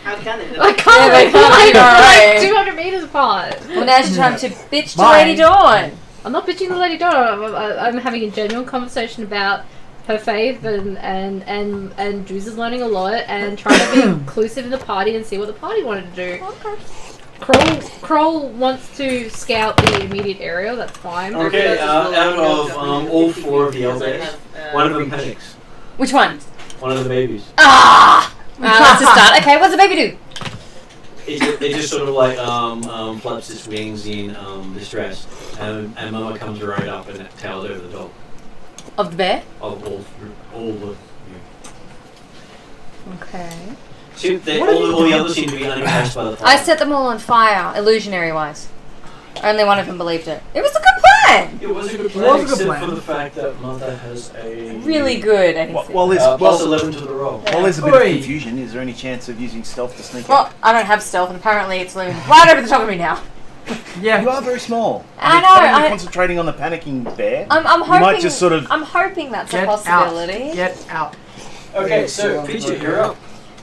How can it? I can't Yeah, they make can't like be 200 meters apart. Well, now's your time to bitch to Bye. Lady Dawn. I'm not bitching the Lady Dawn. I'm having a genuine conversation about her faith and Juice is learning a lot and trying to be inclusive in the party and see what the party wanted to do. Kroll wants to scout the immediate area. That's fine. okay, out of all 4 of the elders, one of them panics. Which one? One of the babies. That's a start. Okay, what's the baby do? It just sort of like flaps its wings in distress, and Mama comes right up and towers over the dog. Of the bear? Of all the. Okay. All the others seem to be unimpressed by the fire. I set them all on fire, illusionary wise. Only one of them believed it. It was a good plan! It was a good It plan, was a good except plan. for the fact that Mother has a Really good. anything. plus 11 to the roll. While there's a bit of Oi. confusion, is there any chance of using stealth to sneak Well, up? I don't have stealth, and apparently it's looming right over the top of me now. You Yeah. are very small. I know, Probably I- concentrating on the panicking bear. I'm You hoping. might just sort of- I'm hoping that's Get a possibility. out. Get out. Okay, so Fidget, you're up.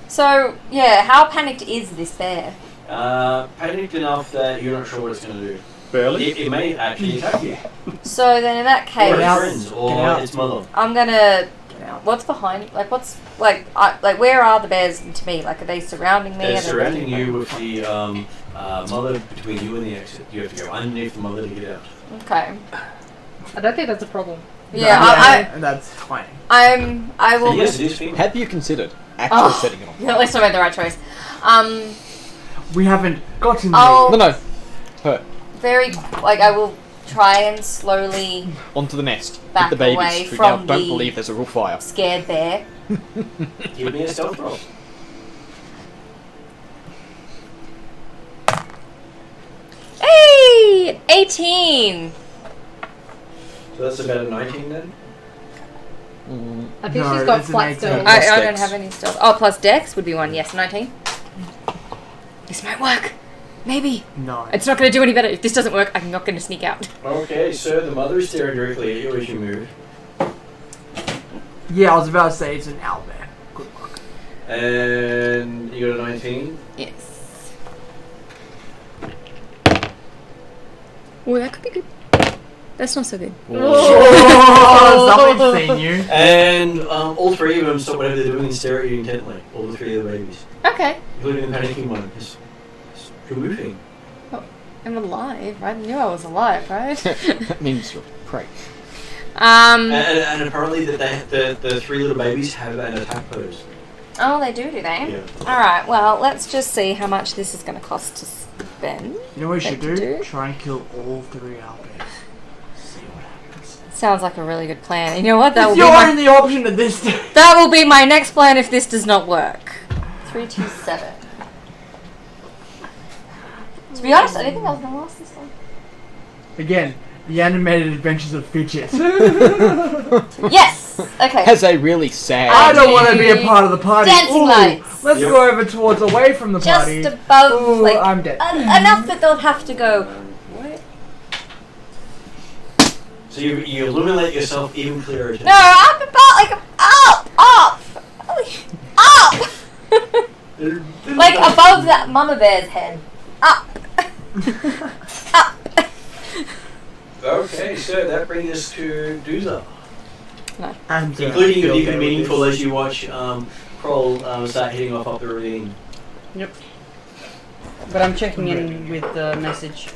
So yeah, how panicked is this bear? Panicked enough that you're not sure what it's going to do. Barely. It may actually attack you, So then in that or case, its out. friends, Get or out. its mother. I'm gonna. Get out. What's behind? Like what's like? Where are the bears to me? Like are they surrounding me? They're Are they- surrounding you with the mother between you and the exit. You have to go underneath the mother to get out. Okay. I don't think that's a problem. Yeah, That's fine. I will. And yes, it is female. Have you considered actually setting it on? At least I made the right choice. We haven't gotten Oh. No, her. Very I will try and slowly Onto the nest. Back with the babies away who from now don't the- believe there's a real fire. scared bear. Give me a stealth roll. Hey, 18. So that's about a 19 then? I think No, she's got it's an flat 18. stealth. Plus I don't dex. have any stealth. Oh, plus dex would be one. Yes, 19. This might work. Maybe. No. It's not going to do any better. If this doesn't work, I'm not going to sneak out. Okay, so the mother is staring directly at you as you move. Yeah, I was about to say it's an owlbear. Good luck. And you got a 19? Yes. Oh, that could be good. That's not so good. Oh, somebody's seen you. And all 3 of them stop whatever they're doing and stare at you intently. All the 3 of the babies. Okay. Including the panicking one. You're moving. I'm alive. I knew I was alive, right? That means you're prey. And apparently the 3 little babies have an attack pose. Oh, they do they? Yeah. Alright, well, let's just see how much this is going to cost to spend. You know what we should Thank do? you. Try and kill all 3 owlbears. See what happens. Sounds like a really good plan. You know what? That will It's be your my, only option at this time. that will be my next plan if this does not work. 327. To be honest, I didn't think I was going to last this long. Again, the animated adventures of Fidget. Yes! Okay. Has a really sad. I don't want to be a part of the party. Dancing Ooh, lights. Let's go over towards away from the Just party. above, Ooh, like, I'm dead. enough that they'll have to go. What? So you illuminate yourself even clearer. No, up about, like, up! Like above that mama bear's head. Up! Up! Okay, so that brings us to Dooza. And, Including your feel deep okay and with meaningful this. as you watch Kroll start heading off up the ravine. Yep. But I'm checking in with the message.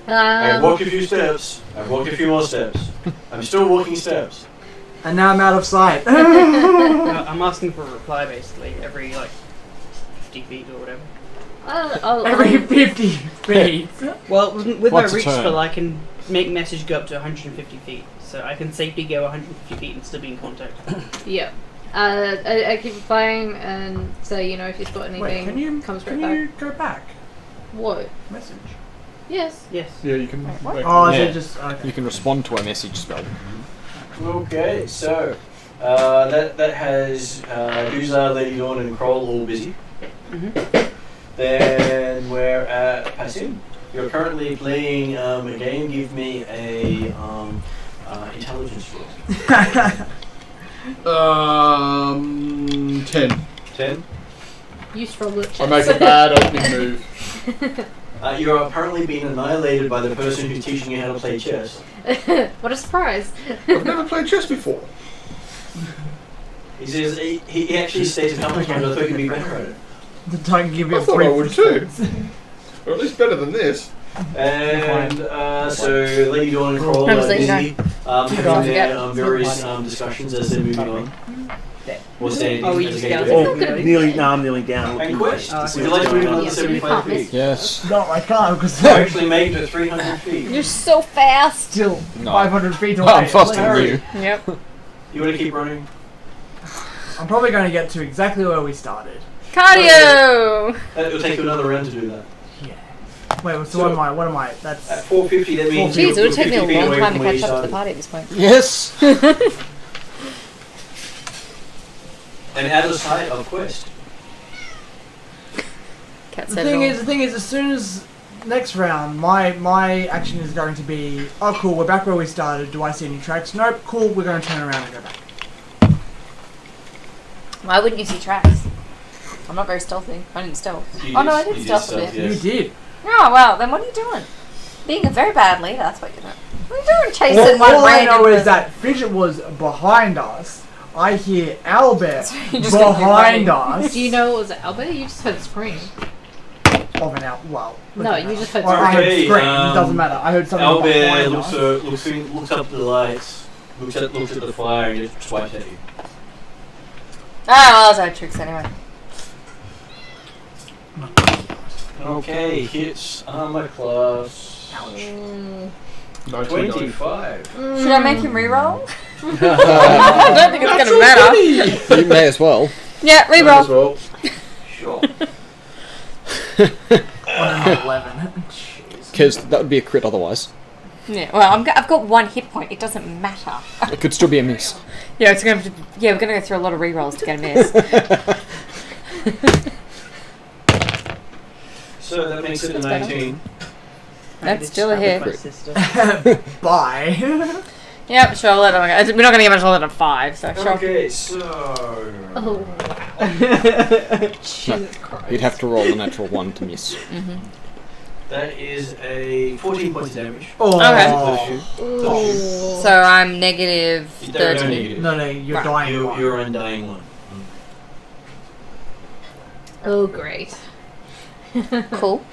I've walked a few steps. I've walked a few more steps. I'm still walking steps. And now I'm out of sight. I'm asking for a reply basically every like 50 feet or whatever. Every 50 feet. Well, with my What's a reach turn? spell, I can make message go up to 150 feet, so I can safely go 150 feet and still be in contact. Yeah. I keep playing and say, if you spot anything, Wait, can you come straight can back. you go back? What? Message. Yes. Yes. Yeah, you can. Wait, what? make Oh, is Yeah. it just okay? You can respond to a message spell. Okay, so that has Duzar, Lady Dawn, and Kroll all busy. Then we're at Passim. You're currently playing a game. Give me a intelligence roll. 10. 10. You struggle at I make a bad opening move. You're apparently being annihilated by the person who's teaching you how to play chess. What a surprise. I've never played chess before. He says he actually states a couple of times I thought you'd be better at it. Don't give I you thought I would too. Or at least better than this. And so Lady Dawn and Kroll I are was like, busy having Don't their forget. various discussions as they're moving on. Or standing Oh, we as just a game. go. Oh, nearly. No, I'm nearly down. And Quest, Oh, would you like to move another Yeah, so you 75 can't feet? miss. Yes. No, I can't because You actually made it to 300 feet. You're so fast. still No. 500 feet away. Well, I'm faster than Harry. you. Yep. You want to keep running? I'm probably going to get to exactly where we started. Cardio. It'll take you another round to do that. Wait, so So- what am I? That's At 450, that means Jeez, it you're would take me a 50 feet long away time from to where you catch up to the started. party at this point. Yes. And out of sight of Quest. Cat the said thing it is. The thing is, as soon as next round, my action is going to be, oh cool, we're back where we started. Do I see any tracks? Nope. Cool. We're going to turn around and go back. all. Why wouldn't you see tracks? I'm not very stealthy. I didn't stealth. Oh no, I did stealth a bit. Yes. You did. Oh well, then what are you doing? Being a very bad leader. That's what you're doing. What are you doing? Chasing All one I random know is person? that Fidget was behind us. I hear Albert you just gonna keep behind running. us. Do you know it was Albert? You just heard the scream. Of an out. Well. No, you just heard Or I heard Okay, scream. It doesn't matter. I heard something Albert behind looks, us. looks up at the lights, looks at the fire, and just swipes at you. Ah, those are tricks anyway. Okay, hits armor class 99. 25. Should I make him reroll? I don't think it's gonna matter. You may as well. Yeah, Might as reroll. well. Sure. On an 11. Jeez. Because that would be a crit otherwise. Yeah, well, I've got 1 hit point. It doesn't matter. It could still be a miss. Yeah, it's gonna. Yeah, we're gonna go through a lot of rerolls to get a miss. So that makes it a 19. That's still a hit. My sister. Bye. Yep, sure. Let them go. We're not gonna get much lower than 5, so sure. Okay, so. Oh. Jesus Christ. You'd have to roll a natural 1 to miss. That is a 14 points of damage. Oh. So I'm negative You don't 13. negative. No, you're Right. dying. You're undying one. Oh, great. Cool.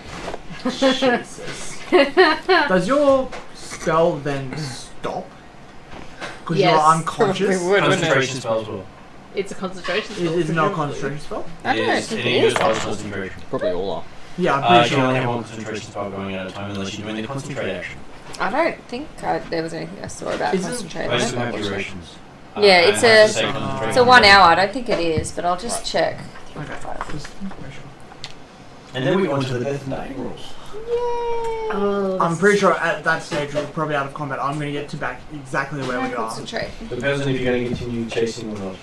Jesus. Does your spell then stop? Because Yes. you're unconscious? Probably would, wouldn't it? Concentration spells will. It's a concentration spell. Is it not a presumably. concentration spell? I don't Yes, think any it of your is. spells concentration. Probably all are. Yeah, I'm You pretty can only sure. have one concentration spell going at a time unless you're doing the concentrate action. I don't think there was anything I saw about Isn't- concentrating. Most of them have durations. Yeah, I it's have a- to say concentration. It's a 1 hour. I don't think it is, but I'll just check. Okay. Just make sure. And then we go on to the death and dying rules. Oh, I'm pretty sure at that stage we're probably out of combat. I'm going to get to back exactly where we are. Concentrate. Depends on if you're going to continue chasing or not.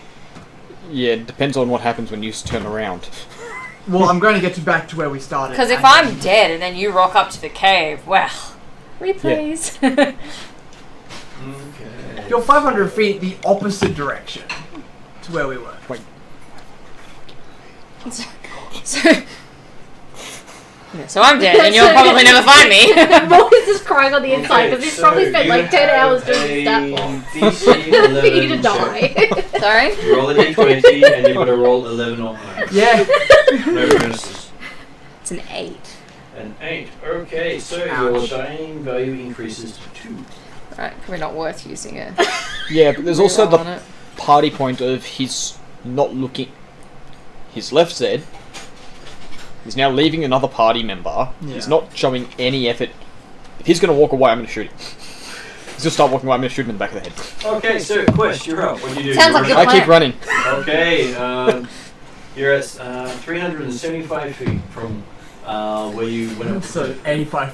Yeah, it depends on what happens when you turn around. Well, I'm going to get to back to where we started. Because if and I'm then- dead and then you rock up to the cave, well, replays. Okay. You're 500 feet the opposite direction to where we were. So I'm dead and you'll probably never find me. Boy is just crying on the inside because he's probably spent like 10 hours doing this stat bomb. For you to die. Sorry? You roll a d20 and you've got to roll 11 or higher. Yeah. No bonuses. It's an 8. An 8. Okay, so Ouch. your dying value increases to 2. Right, probably not worth using it. Yeah, but there's also on the it. party point of he's not looking. He's left Zed. He's now leaving another party member. Yeah. He's not showing any effort. If he's going to walk away, I'm going to shoot him. He's going to start walking away, I'm going to shoot him in the back of the head. Okay, so Quest, you're up. What do you do? Sounds like You're a I keep running. Okay, you're at 375 feet from where you went up. So 85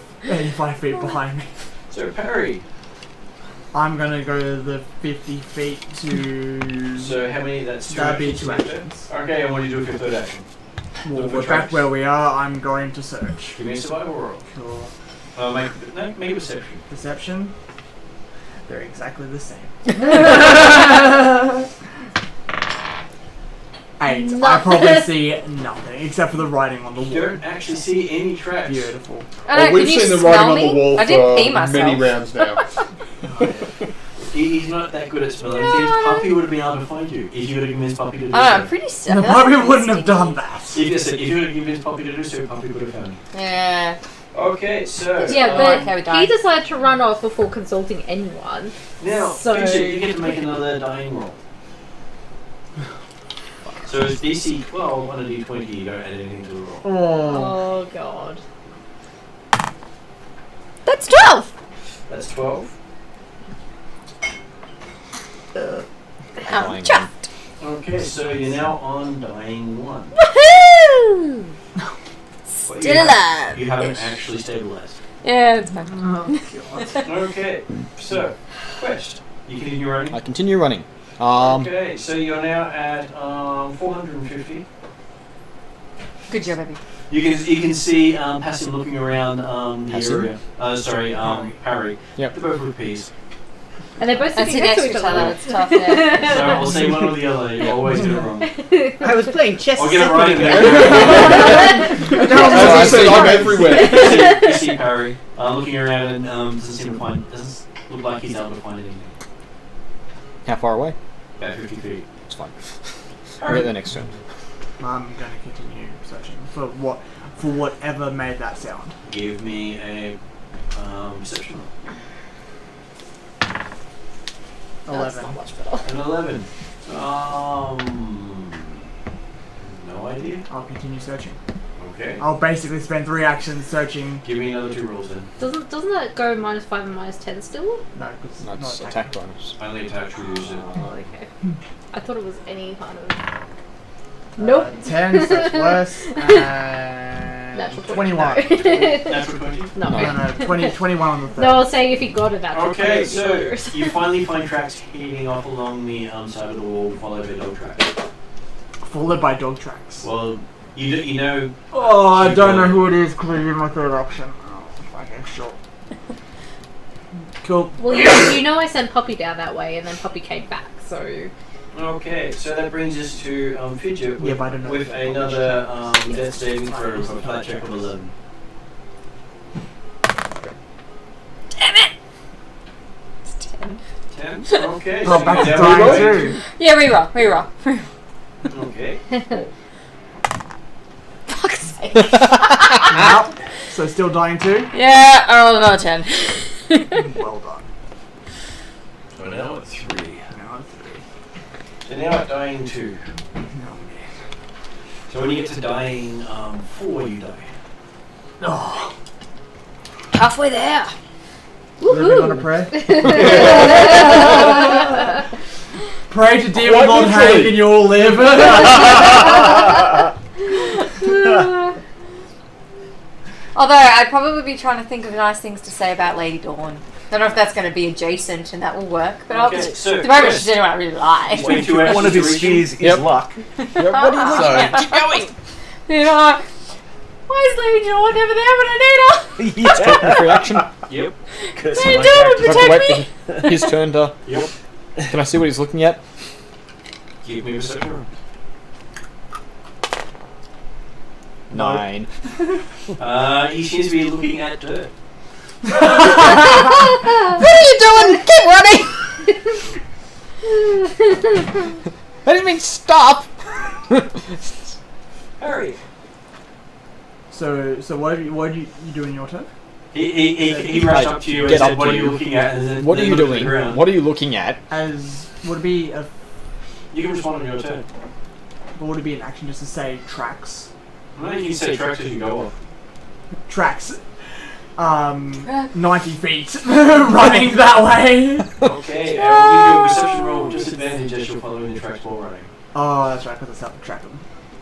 feet behind me. So parry. I'm gonna go the 50 feet to. So how many? That's 2 That'd be actions. 2 actions. Okay, and what do you do for your third action? Well, Look for we're back traps. where we are. I'm going to search. Give me a survival roll. Cool. Make a perception. Perception. They're exactly the same. 8. I probably see nothing except for the writing on the You wall. don't actually see any traps. Beautiful. I don't know, We've can you seen the smell writing on me? the wall I didn't pee for myself. many rounds now. He's not that good at smelling things. Puppy would have been able to find you if you would have convinced Puppy to do I don't know, I'm so. pretty No, certain. Bobby wouldn't have done that. If you would have convinced Puppy to do so, Puppy would have found you. Yeah. Okay, so Yeah, okay, we but died. he decided to run off before consulting anyone. now So- you get to make another dying roll. So it's DC 12 on a D20. You don't add anything to the roll. Oh. Oh god. That's 12! That's 12. I'm chuffed. Okay, so you're now on dying 1. Woohoo! But Still alive. You haven't actually stabilized. Yeah, it's fine. Okay, so quest. You continue running. I continue running. Okay, so you're now at 450. Good job, baby. You can see Passim looking around the Passim? area. Harry. Yep. They're both with peas. And they're both I sitting sit next to each other. It's tough, yeah. So I'll say one or the other. You always get it wrong. I was playing chess. I'll get it a right second in ago. there. As I said, I'm everywhere. You see Harry looking around and doesn't look like he's able to find anything. How far away? About 50 feet. It's fine. I'll get the next turn. I'm going to continue searching for whatever made that sound. Give me a perception roll. 11. An 11. No idea. I'll continue searching. Okay. I'll basically spend 3 actions searching. Give me another 2 rolls then. Doesn't that go -5 and -10 still? No, because No, it's not attack bonus. Only attack triggers it. Oh, okay. I thought it was any kind of. 10, so that's worse. And Natural 21. 20. Natural 20? No. No, 21 on the third. No, I was saying if he got a natural Okay, 20, so it'd be you finally find tracks heading off along the side of the wall, followed by dog tracks. Followed by dog tracks. Well, you know. Oh, I don't know who it is because I did my third option. Oh, fucking sure. Cool. Well, you know I sent Puppy down that way, and then Puppy came back, so... Okay, so that brings us to Fidget Yeah, but I don't know with if they another death saving throw of a flat check of 11. Damn it! It's 10. 10? Okay. Oh, so back to you dying down too. Yeah, reroll. Okay. Fuck's sake. Nope. So still dying too? Yeah, I rolled another 10. Well done. So now at 3. Now it's 3. So now at dying 2. No, So when you get to dying 4, you die. oh. Halfway there. Living on a prayer. Pray to deal with Lord Hank and you'll live. Although, I'd probably be trying to think of nice things to say about Lady Dawn. Don't know if that's going to be adjacent and that will work, but Okay, I'll so at the moment Chris. she's anyone I really like. Wait 2 actions One of his to reach spears is Yep. luck. What are you looking at? Keep going. You know, why is Lady Dawn never there when I need her? Free action. Yep. Lady Dawn would Do I have to protect wait me. for his turn to... Yep. Can I see what he's looking at? Give me a perception roll. 9. He seems to be looking at dirt. What are you doing? Keep running. I didn't mean stop! Harry. So what are you do in your turn? He rushed up to you and Get said, up "What to are you you. looking at?" And then, What are you looked at the doing? ground. What are you looking at? As would it be a You can respond on your turn. would it be an action just to say tracks? No, you can say tracks as you go off. Tracks. 90 feet running that way. Okay, I will give you a perception roll with disadvantage as you're following the tracks while running. Oh, that's right, because I self track them.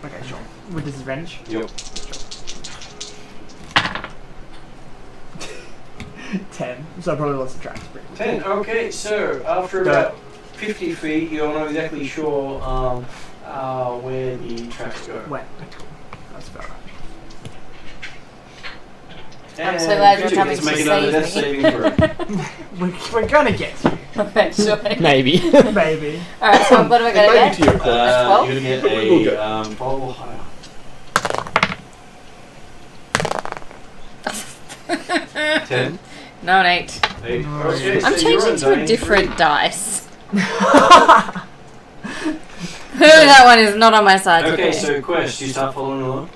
Okay, sure. With disadvantage? Yep. 10. So I probably lost the tracks. 10. Okay, so after about 50 feet, you're not exactly sure where the tracks go. Wait. That's about right. I'm so glad you're coming to make another death save saving throw. We're gonna get to you. Eventually. Maybe. Maybe. Alright, so what am I going to Maybe get? to your class. You're going to get We'll get- a 12 or higher. 10. No, an 8. 8. No. Okay, I'm so changing you're to a dying. different dice. That one is not on my side Okay, today. so Quest, you start following along.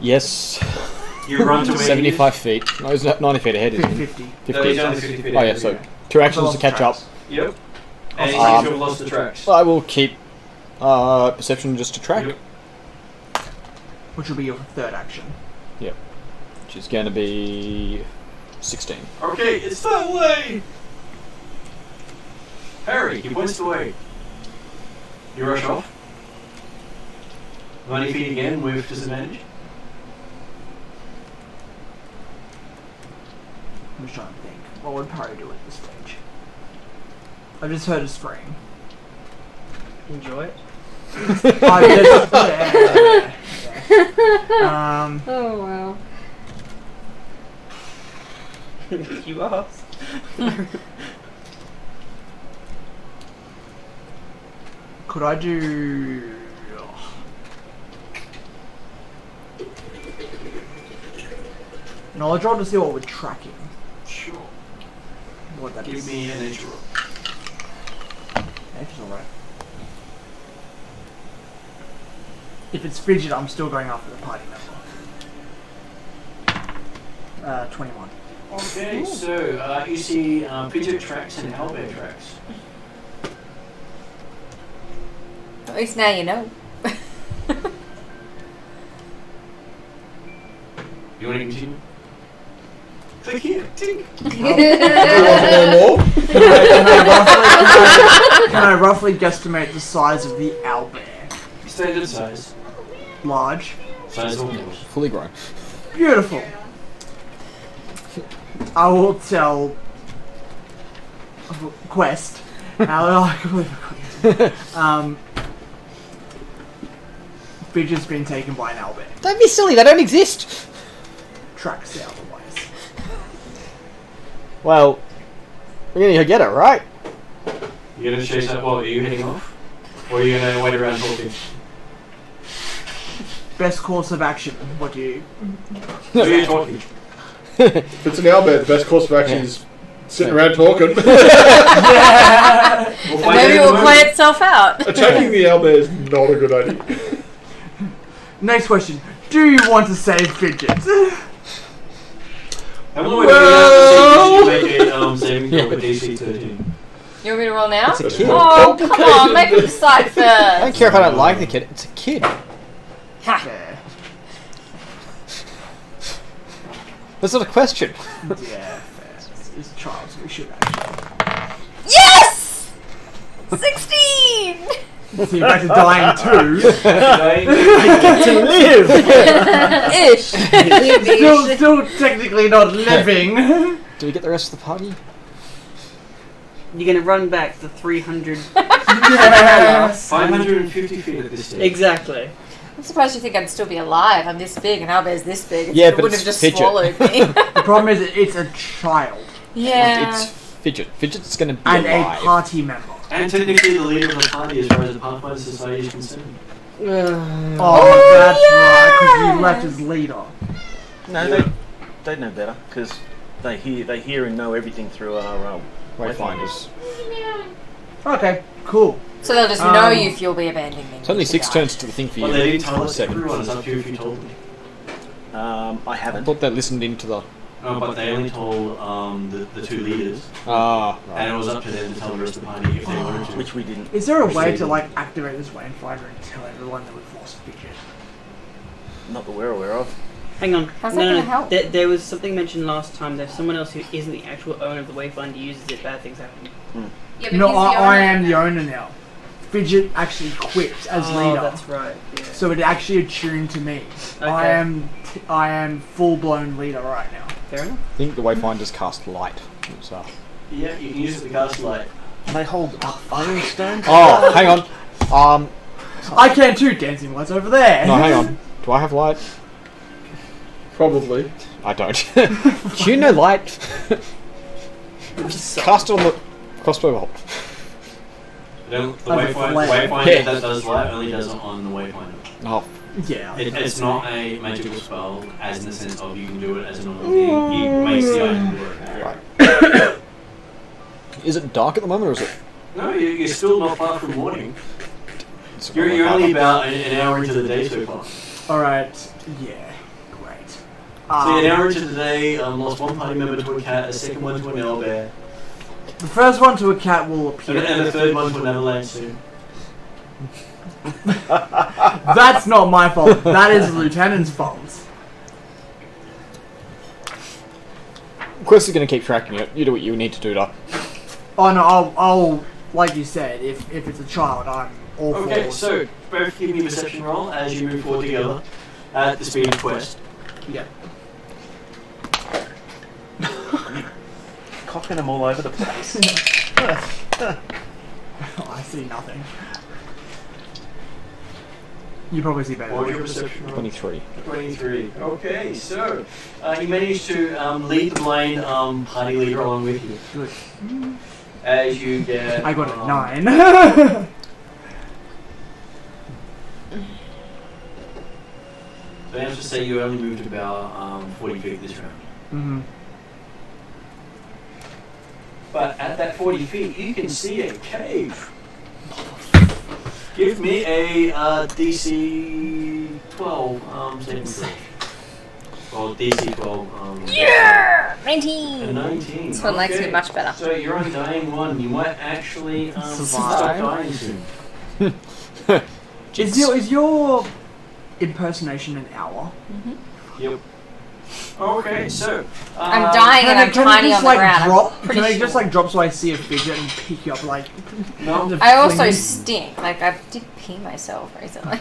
Yes. You run to where 75 feet. No, it's not 90 feet ahead, isn't it? 50. 50. No, he's only 50 feet Oh yeah, ahead, so 2 actions to catch up. Yep. And you Um, seem to have lost the tracks. I will keep perception just to track, Yep. Which will be your third action. which is going to be 16. Okay, it's that way! Harry, he points the way. You rush off. 90 feet again with disadvantage. I'm just trying to think. What would Parry do at this stage? I just heard a scream. Enjoy it. I just, yeah. Oh wow. You asked. Could I do... Knowledge roll to see what we're tracking. Sure. What that Give is. me a nature roll. Nature's alright. If it's fidget, I'm still going after the party member. 21. Okay, so you see fidget tracks and owlbear tracks. At least now you know. You want to continue? Click here. Tink. Can I roughly guesstimate the size of the owlbear? Standard size. Large. Size of almost. Fully grown. Beautiful. I will tell Quest. I completely forgot. Fidget's been taken by an owlbear. Don't be silly, they don't exist! Tracks the otherwise. Well, we're gonna get it, right? You're going to chase that while are you heading off? Or are you going to wait around talking? Best course of action. What do you... Who are you talking? If it's an owlbear, the best course of action is sitting around talking. We'll find Maybe it out in will a play moment. itself out. Attacking the owlbear is not a good idea. Next question. Do you want to save Fidget? I'm going to make a saving throw with DC 13. You want me to roll now? It's a kid. Oh, come on, make him decide I don't first. care if I don't like the kid, it's a kid. Ha. Fair. That's not a question. Yeah, fair. It's a child, so we should actually. Yes! 16! So you're back to dying too. To live! Ish. Still technically not living. Do we get the rest of the party? You're gonna run back the 300. Yes. 550 feet at this stage. Exactly. I'm surprised you think I'd still be alive. I'm this big and Albert's this big. Yeah, It but would it's have just Fidget. swallowed me. The problem is it's a child Yeah. It's Fidget. Fidget's gonna be and a alive. party member. And technically the leader of the party as far as the Pathfinder Society is concerned. Oh, that's right, because you left as leader. No, they know better because they hear and know everything through our Wayfinders. Okay, cool. So they'll just know you if you'll be abandoning me. It's only 6 turns to the thing for you. Well, they didn't tell us 7. everyone. It's up to you if you told me. I I haven't. thought they listened into the... No, but they only told the two leaders, Ah, and right. it was up to them to tell the rest of the party if they wanted to. Which we didn't. Is there a way to like activate this Wayfinder and tell everyone that we've lost Fidget? Not that we're aware of. Hang on. How's that gonna help? There was something mentioned last time that someone else who isn't the actual owner of the Wayfinder uses it, bad things happen. Yeah, but No, he's the I owner am now. the owner now. Fidget actually quit as leader, That's right. Yeah. so it actually attuned to me. Okay. I am full blown leader right now. Fair enough. I think the Wayfinders cast light. So. Yeah, you can use it to cast light. They hold iron stones. Oh, hang on. I can too. Dancing lights over there. No, hang on. Do I have light? Probably. I don't. Do you know light? Cast it on the crossbow bolt. The Like a flare. Wayfinder Yeah. that does light only does it on the Wayfinder. Oh, Yeah. It's not a magical spell, as in the sense of you can do it as a normal thing. He makes the item work. is it dark at the moment, or is it? No, you're still not far from morning. It's You're only about an hour into the day so far. Alright. Yeah. Great. So an hour into the day, lost one party member to a cat, a second one to an owlbear, The first one to a cat will appear. and the third one to an avalanche soon. That's not my fault. That is the lieutenant's fault. Quest is going to keep tracking it. You do what you need to do, though. Oh no, I'll like you said, if it's a child, I'm all for Okay, it. so both give me a perception roll as you move forward together at the speed of quest. Yeah. Cocking them all over the place. Oh, I see nothing. You probably see better. What was your perception roll? 23. 23. Okay, so you managed to lead the blind party leader along with you. Good. As you get... I got a 9. So I have to say you only moved about 40 feet this round. Mm-hmm. But at that 40 feet, you can see a cave. Give me a DC 12 saving throw. Or DC 12. Yeah! A 19! 19. This one likes me Okay. much better. So you're on dying one. You might actually stop Survive. dying soon. Is your impersonation an hour? Yep. Okay, so I'm dying and I'm can tiny it on just the like ground. drop? I'm pretty Can I sure. just like drop so I see a fidget and pick you up like? No. I also fling- stink. Like, I did pee myself recently.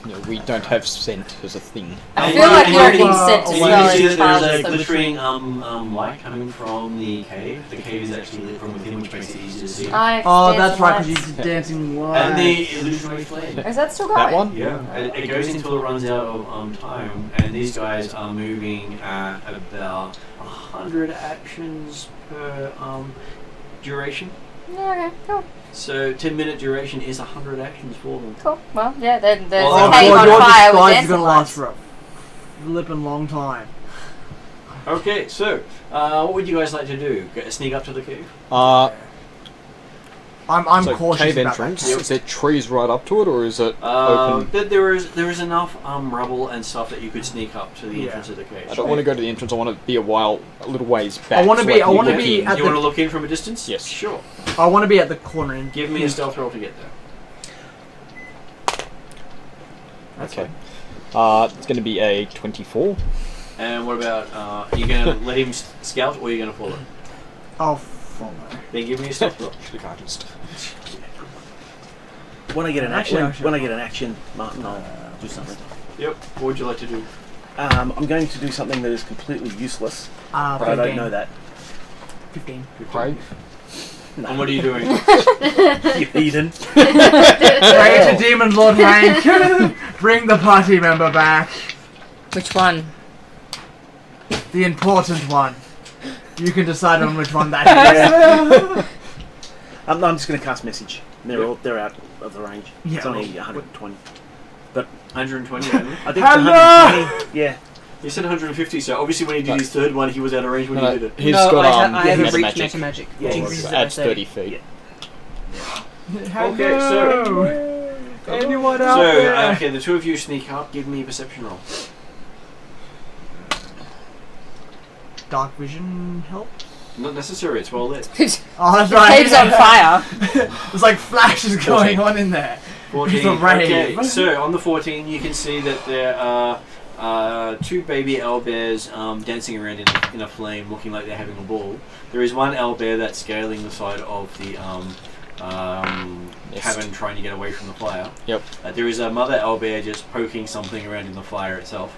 No, we don't have scent as a thing. I And feel you- like and you're you getting can- sent to and you smell can see in that child there's a social glittering light coming from the cave. The cave is actually lit from within, which makes it easy to see. Oh, that's right, because you did dancing lights. And the illusionary flame. Is that still going? That one? Yeah, it goes until it runs out of time, and these guys are moving at about 100 actions per duration. Yeah, okay, cool. So 10-minute duration is 100 actions for them. Cool. Well, yeah, there's Well, a cave God, on your fire with disguise is dancing gonna last lights. for a flippin' long time. Okay, so what would you guys like to do? Sneak up to the cave? I'm so cautious cave about entrance. that. Is there trees right up to it, or is it open? There is enough rubble and stuff that you could sneak up to the entrance of the cave. I don't want to go to the entrance. I want to be a little ways back. I want to so be. I can want to look be in. at You want to the. look in from a distance? Yes. Sure. I want to be at the corner and Give me a stealth roll to get there. Okay. It's going to be a 24. And what about, are you going to let him scout or are you going to follow? I'll follow. Then give me a stealth roll. When I get an Actually, action, when I get an action, Martin, I'll do something. Yep. What would you like to do? I'm going to do something that is completely useless, but I don't 15. know that. 15. Brave. And what are you doing? You heathen. Pray to Demon Lord Hank. Bring the party member back. Which one? The important one. You can decide on which one that is. I'm just going to cast message. They're out of the range. It's Yeah. only 120. 120, I I think it's Hello! 120. Yeah. You said 150, so obviously when he did his third one, he was out of range when No, he did it. he's no, got I have meta a reach magic. meta magic. Yeah, which he increases So it by adds 30 feet. Okay, so Anyone out there? okay, the two of you sneak up. Give me a perception roll. Dark vision help? Not necessary. It's well lit. Oh, that's The right. cave's on fire. There's like flashes going on in there. 14. It's a rave. Okay, so on the 14, you can see that there are two baby owlbears dancing around in a flame, looking like they're having a ball. There is one owlbear that's scaling the side of the cabin, trying to get away from the fire. Yep. There is a mother owlbear just poking something around in the fire itself.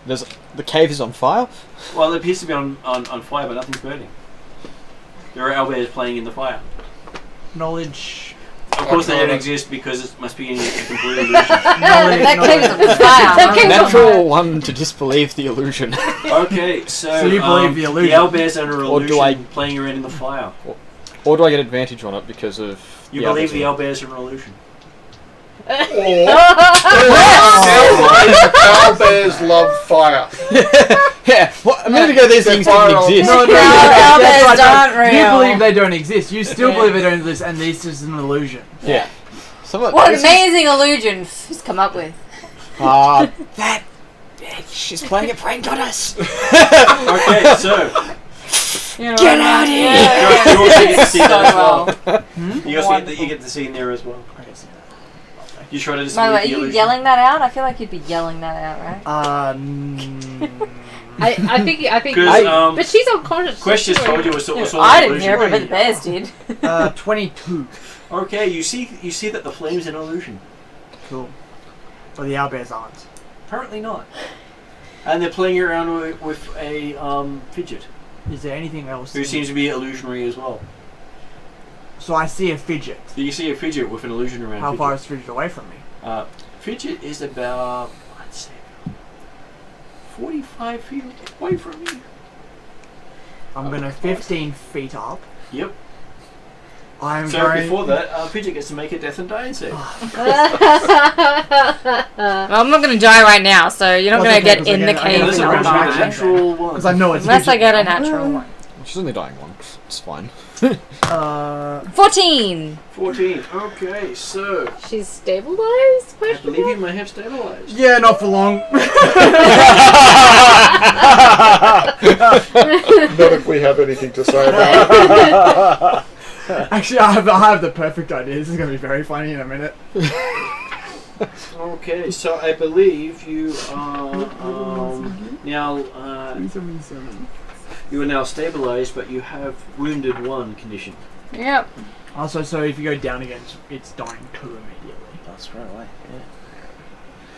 The cave is on fire. Well, it appears to be on fire, but nothing's burning. There are owlbears playing in the fire. Knowledge. Of course, they don't exist because it must be a complete illusion. That cave is on fire. Natural one to disbelieve the illusion. Okay, so you believe the illusion? The owlbears are an Or do illusion I- playing around in the fire. Or do I get advantage on it because of... You believe the owlbears are an illusion. Owlbears love fire. Yeah, well, a minute ago these things fire didn't exist. No, Owlbears that's right. aren't You real. believe they don't exist. You still believe they don't exist, and this is an illusion. Yeah. What amazing illusion she's come up with. That bitch, she's playing a prank on us. Okay, so Get out here! you also get to see that as well. Hmm? You get to see in there as well. You try to By disbelieve the way, the are you illusion. yelling that out? I feel like you'd be yelling that out, right? I think. Because But she's unconscious. Quest just told you it's all I an didn't hear illusion. it, but the bears did. 22. Okay, you see that the flame's an illusion. Cool. Well, the owlbears aren't. Apparently not. And they're playing around with a fidget, Is there anything else? who seems to be illusionary as well. So I see a fidget. So you see a fidget with an illusion around. How fidget. far is fidget away from me? Fidget is about, I'd say, 45 feet away from you. I'm gonna 15 feet up. Yep. I'm So going. before that, Fidget gets to make a death and dying save. Well, I'm not going to die right now, so you're not That's going to okay, get in the because cave This is and a I'll die. natural one. Because I know it's Unless I fidget. get a natural one. She's only dying one. It's fine. 14! 14. Okay, so She's stabilized? I believe you may have stabilized. Yeah, not for long. Not if we have anything to say about it. Actually, I have the perfect idea. This is gonna be very funny in a minute. Okay, so I believe you are now you are now stabilized, but you have wounded one condition. Yep. Also, so if you go down again, it's dying 2 immediately. That's right away. Yeah.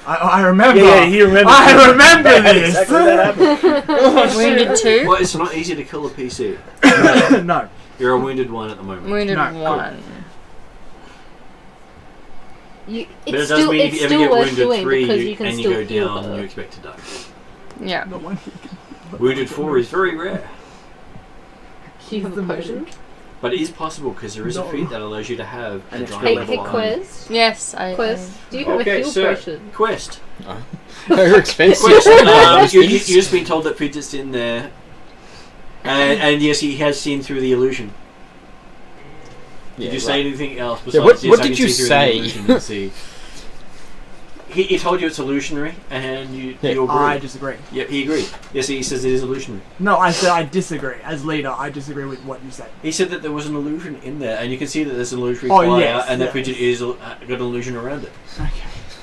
I remember. Yeah, he remembers. I remember this. Exactly that happened. Wounded 2? Well, it's not easy to kill a PC. No. You're a wounded one at the moment. Wounded No, 1. But it It's does still, mean if it's you ever still get worth wounded doing 3 because you can and you still go heal down, you her. expect to die. Yeah. Wounded 4 is very rare. Do you have a potion? But it is possible because there is a feat that allows you to have a giant Hey, level arm. Quest. Yes, Quest. Do you have Okay, a heal so potion? Quest. They're expensive. Quest. You've just been told that Fidget's in there, and yes, he has seen through the illusion. Did you say anything else besides what yes, I did can you see through the say? illusion and see? He told you it's illusionary, and you agree. I disagree. Yeah, he agreed. Yes, he says it is illusionary. No, I said I disagree. As leader, I disagree with what you said. He said that there was an illusion in there, and you can see that there's an illusory Oh, fire, yes, and that yes. Fidget is got an illusion around it.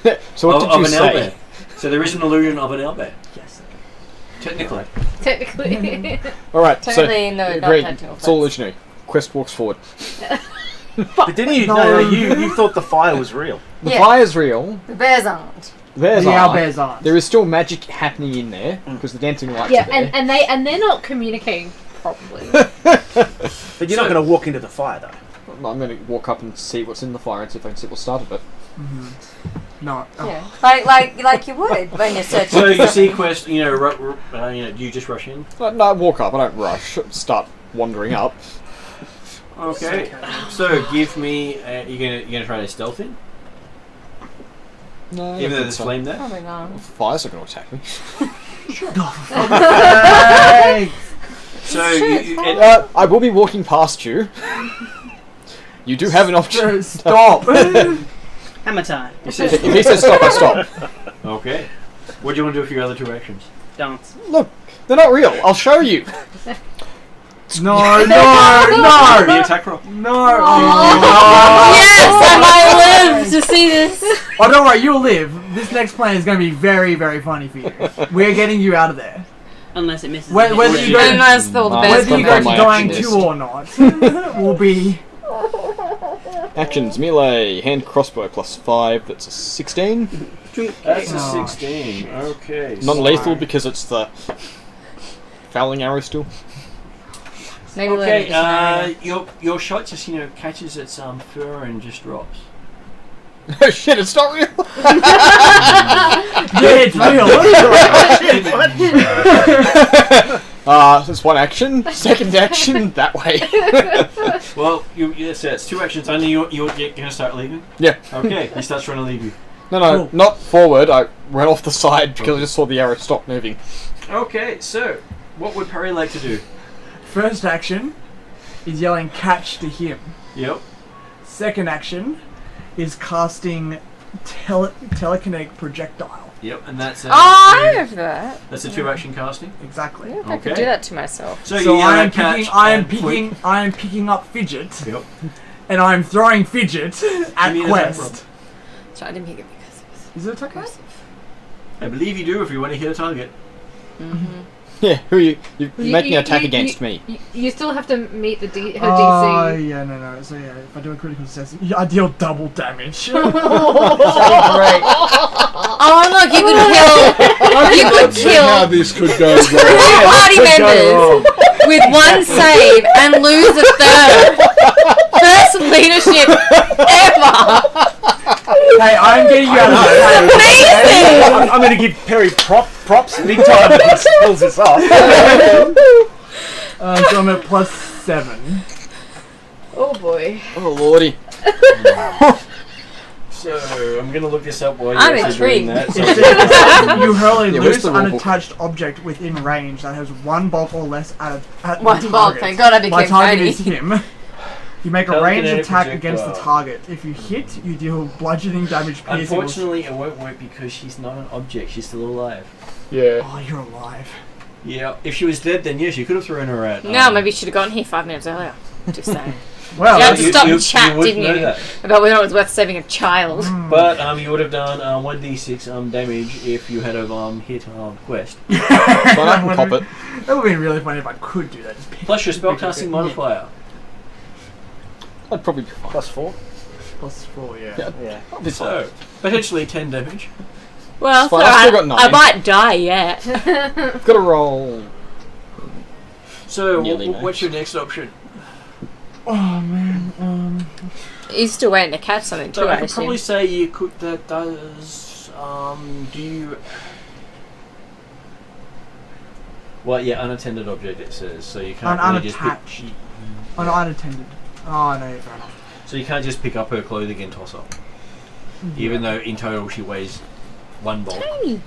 Okay. So what did of you an say? owlbear. So there is an illusion of an owlbear. Yes. Technically. Technically. Alright, so Technically, no, not great. technical. It's all illusionary. Quest walks forward. But didn't you? No, you thought the fire was real. The Yeah. fire's real. The bears aren't. Bears The are. owlbears aren't. There is still magic happening in there because the dancing lights Yeah, are there. and they're not communicating properly. But you're not going to walk into the fire, though. I'm going to walk up and see what's in the fire and see if I can see what started it. No. Oh. Yeah. Like you would when you're searching. So for you see something. Quest, you know, do you just rush in? No, I walk up. I don't rush. Start wandering up. Okay. So give me. You're gonna try to stealth in, No, even though there's flame there. Probably not. Fire's not going to attack me. So I will be walking past you. You do have an option. Stop. Hammer time. If he says stop, I stop. okay. What do you want to do for your other 2 actions? Dance. Look, they're not real. I'll show you. No. The attack roll. No. Yes, I might live to see this. Oh, don't worry, you'll live. This next plan is going to be very, very funny for you. We're getting you out of there. Unless it misses. Whether you go, Unless the bears whether you go to my dying action 2 or not, will be. Actions, melee, hand crossbow +5, that's a 16. That's a Oh, 16. Okay. Non-lethal because it's the fouling arrow still. Maybe Okay, later. your shot just catches its fur and just drops. Oh shit, it's not real! Yeah, it's real. That's one action. Second action, that way. Well, yes, it's 2 actions only. You're going to start leaving? Yeah. Okay, he starts trying to leave you. No, Cool. not forward. I ran off the side because I just saw the arrow stop moving. Okay, so what would Perry like to do? First action is yelling catch to him. Yep. Second action is casting telekinetic projectile. Yep, and that's a, Oh, I have that. that's a 2 action casting. Exactly. Yeah, if I could Okay. do that to myself. So, So you I yell am at catch picking. I am and picking. point. I am picking up fidget, Yep. and I am throwing fidget at Give me an attack Quest. So I didn't pick it because it was Is it attack roll? aggressive. I believe you do if you want to hit a target. Yeah, who are you? You're You- making you- an attack you- against you- me. You still have to meet the her Oh DC. yeah, no. So yeah, if I do a critical success, I deal double damage. Oh look, you could kill. You could See how kill this could go two wrong. party members with 1 save and lose a third. First leadership ever. Hey, I'm getting you out of the Amazing. I'm going to give Perry props big time if he pulls this off. So I'm at +7. Oh boy. Oh lordy. So I'm going to look this up while you're I'm actually doing intrigued. that. So You hurl a Yeah, where's loose, the rulebook? unattached object within range that has 1 bulk or less at One the bulk, target. thank God I My became target tiny. is him. You make a ranged Telekinetic attack against the projectile. target. If you hit, you deal bludgeoning damage piercing. Unfortunately, it won't work because she's not an object. She's still alive. Yeah. Oh, you're alive. Yeah. If she was dead, then yes, you could have thrown her at. No, maybe you should have gotten here 5 minutes earlier. Just saying. Well, You had to you- stop you- and chat, you would didn't know you? that. About whether it was worth saving a child. But you would have done 1d6 damage if you had hit Quest. So I can cop it. That would be really funny if I could do that. Just pick Plus your pick up spellcasting it. modifier. I'd probably be fine. +4. +4, yeah. Yeah. Yeah. I'll be fine. So potentially 10 damage. Well, It's fine, it's I've still alright. got I 9. might die yet. Gotta roll. So Nearly what's your next option? Oh man. He's still waiting to catch something too, So I I could assume. probably say you could. That does. Do you? Well, yeah, unattended object it says, so you can't really just pick. Unattached. Oh, no, unattended. Oh no, fair enough. So you can't just pick up her clothing and toss up. Even though in total she weighs 1 bulk. Tiny.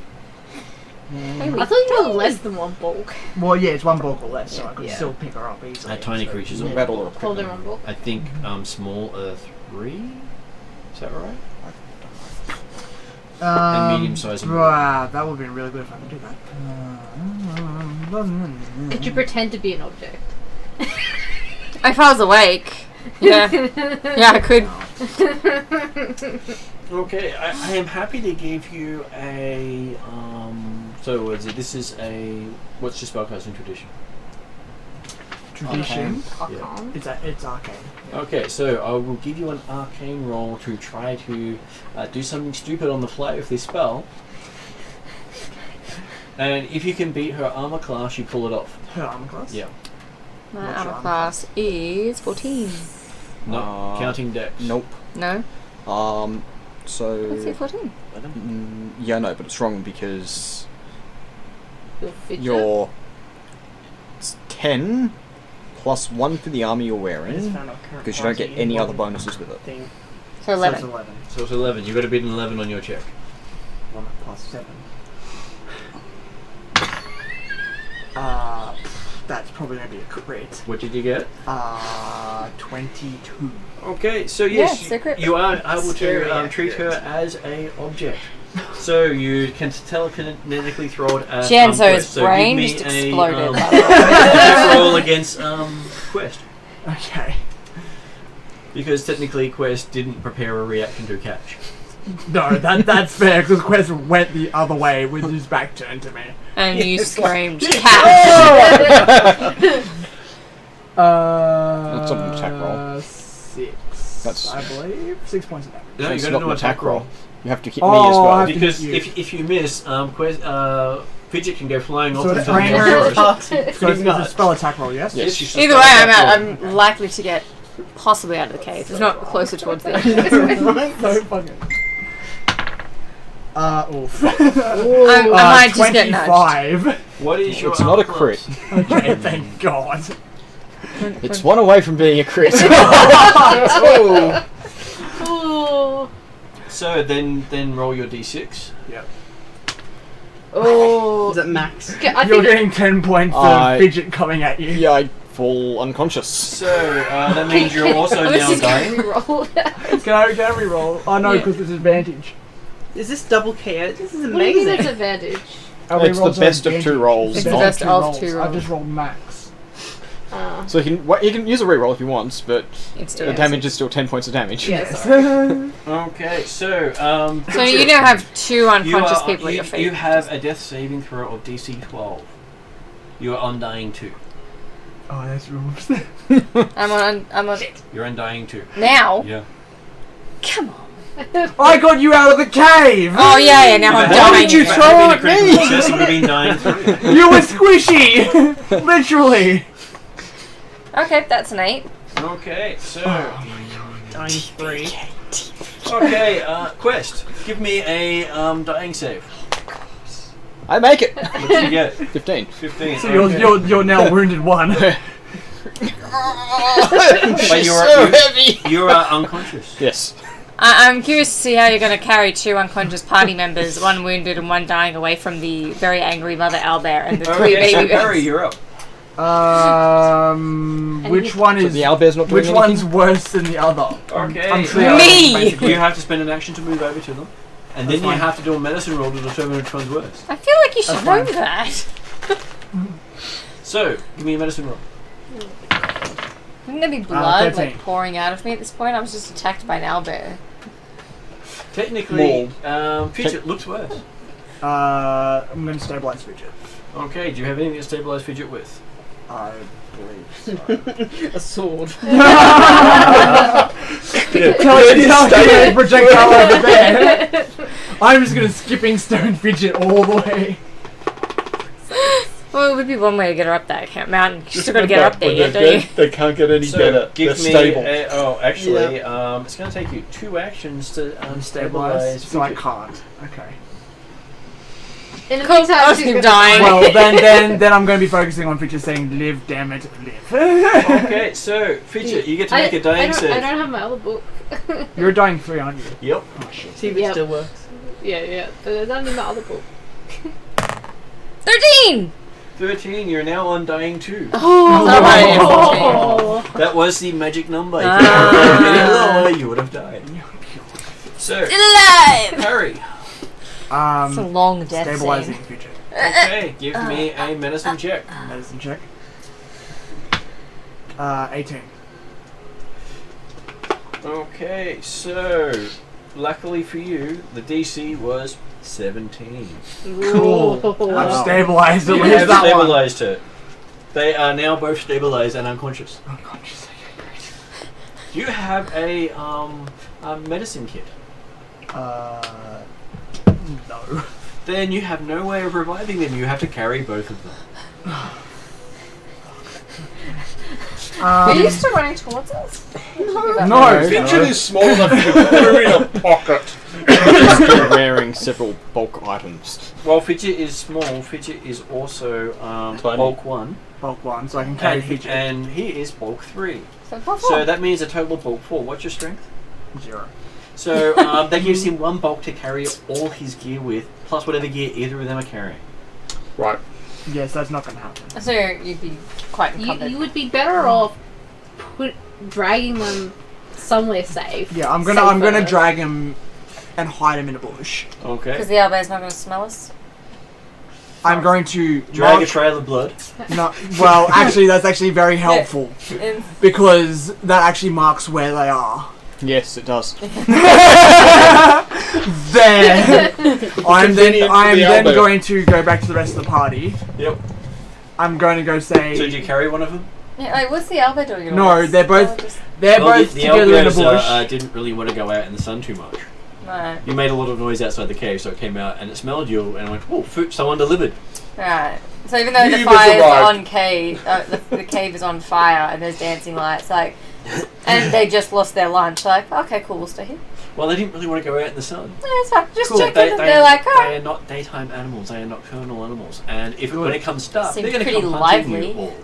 I thought you were less than 1 bulk. Well, yeah, it's 1 bulk or less, so I could Yeah. still pick her up easily. Tiny so- creatures. Yeah. Are, Battle or Holding 1 bulk. I think small 3. Is that right? And medium-sized and Wow, that would have been really good if I could do that. Could you pretend to be an object? If I was awake. Yeah. Yeah, I could. Okay, I am happy to give you a so what is it? This is a what's your spellcasting tradition? Tradition? Yeah. It's arcane. Okay, so I will give you an arcane roll to try to do something stupid on the fly with this spell. And if you can beat her armor class, you pull it off. Her armor class? Yeah. My What's your armor armor class is 14. No, counting dex. Nope. No? So. Let's see, 14. Yeah, no, but it's wrong because Your fidget? you're. It's 10 plus 1 for the armor you're wearing because you don't get any other bonuses with it. Thing. So 11. So it's 11. So it's 11. You've got to beat an 11 on your check. 1 plus 7. That's probably going to be a crit. What did you get? 22. Okay, so Yeah, yes, secret. you are able Very to treat her accurate. as a object. So you can telekinetically throw it at Genzo's Quest. So brain give me just a, exploded. roll against Quest. Okay. Because technically Quest didn't prepare a reaction to catch. No, that's fair, because Quest went the other way with his back turned to me. And you screamed, cat! That's an attack roll. 6. That's I believe 6 points of damage. No, you it's got not to an do attack roll. You have to hit me Oh, as I well. have to Because hit you. if you miss, Fidget can go flying off So into it's the primary forest. attack. So it's a nuts. spell attack roll, yes? Yes. It's just a Either spell way, attack roll. I'm likely to get possibly out of the cave. If not closer towards the end. So fucking. Oof. I might just get nudged. 25. What is your It's not a arm crit. class? Okay, thank God. It's one away from being a crit. Oh. So then roll your d6. Oh. Is it max? I You're think getting 10 points I- of fidget coming at you. Yeah, I fall unconscious. So that means you're also this now is gonna dying. re-roll. Can I re-roll? Oh no, because there's advantage. Is this double KO? This is What do you mean amazing. it's advantage? Are It's the re-rolls best of advantage? two rolls. It's the not- best of two I've rolls. just rolled max. So he can use a reroll if he wants, but It's still the damage is still 10 points of damage. Yes. Okay, so So Fidget, you now have two unconscious are- people at your feet. You have a death saving throw of DC 12. You are undying 2. Oh, that's rules. I'm on. You're undying 2. Now. Yeah. Come on. I got you out of the cave! Oh yeah. Now I'm Why dying. did you again. throw at me? Success, you would have been dying 3. You were squishy! Literally! Okay, that's an 8. Okay, so Dying 3. okay, Quest, give me a dying save. I make it. What did you get? 15. 15. So okay. you're now wounded 1. But you're so heavy. You're unconscious. Yes. I'm curious to see how you're going to carry two unconscious party members, one wounded and one dying, away from the very angry Mother Owlbear and the three Okay, so baby Barry, bears. you're up. Which one So is the owlbear's not doing which one's anything? worse than the other? Okay. I'm triaging, Me! basically. You have to spend an action to move over to them. And That's then you fine. have to do a medicine roll to determine which one's worse. I feel like you should That's know fine. that. So, give me a medicine roll. Wouldn't there be blood 13. like pouring out of me at this point? I was just attacked by an owlbear. Technically, Mauled. Fidget looks worse. I'm going to stabilize Fidget. Okay, do you have anything to stabilize Fidget with? I believe so. A sword. Tell you projectile over there. I'm just going to skipping stone Fidget all the way. Well, it would be one way to get her up that mountain. You still got to get her up there, yet, don't you? They can't get any So, better. give They're me stable. actually, it's going to take you 2 actions to Stabilize. stabilize So I Fidget. can't. Okay. In the Cool. meantime, I was she's gonna gonna die. Well, then I'm going to be focusing on Fidget saying, live, damn it, live. Okay, so Fidget, you get to make a dying I save. don't have my other book. You're dying 3, aren't you? Yep. Oh, shit. See if it Yep. still works. Yeah, but I don't need my other book. 13! 13, you're now undying 2. Oh. That was the magic number. If you Ah. had gone any lower, you would have died. So, Alive! Harry, It's a long death Stabilizing scene. Fidget. okay, give me a medicine check. Medicine check. 18. Okay, so luckily for you, the DC was 17. Cool. I've stabilized at You least have that one. stabilized her. They are now both stabilized and unconscious. Unconscious. You have a medicine kit. No. Then you have no way of reviving them. You have to carry both of them. Are you still running towards us? No. Fidget is small enough you can put her in a pocket. Just wearing several bulk items. While Fidget is small, Fidget is also Tiny. bulk 1. Bulk 1, so I can carry And he, Fidget. and he is bulk 3. So So that means a total of bulk 4. What's your strength? 0. So that gives him 1 bulk to carry all his gear with, plus whatever gear either of them are carrying. Right. Yes, that's not going to happen. So you'd be quite encumbered. You would be better off dragging them somewhere safe. Yeah, I'm gonna Safer. drag him and hide him in a bush. Okay. Because the owlbear's not going to smell us? I'm going to Drag a march- trail of blood. No, well, actually, that's actually very helpful In- because that actually marks where they are. Yes, it does. There. I'm Convenient for the then elbow. going to go back to the rest of the party. Yep. I'm going to go say. So did you carry one of them? Yeah, wait, what's the owlbear doing? No, they're both- They're Well, both the together in the Elgos, bush. didn't really want to go out in the sun too much. Right. You made a lot of noise outside the cave, so it came out and it smelled you, and it went, "Oh, food! Someone delivered." Right. So even though the Humans fire's arrived. on cave, the cave is on fire and there's dancing lights, like, and they just lost their lunch. Like, okay, cool, we'll stay here. Well, they didn't really want to go out in the sun. Yeah, it's fine. Just Cool. checking. They're like, they oh, are not daytime animals. They are nocturnal animals, and if when it comes dark, Seem they're going to pretty come hunting lively. you all.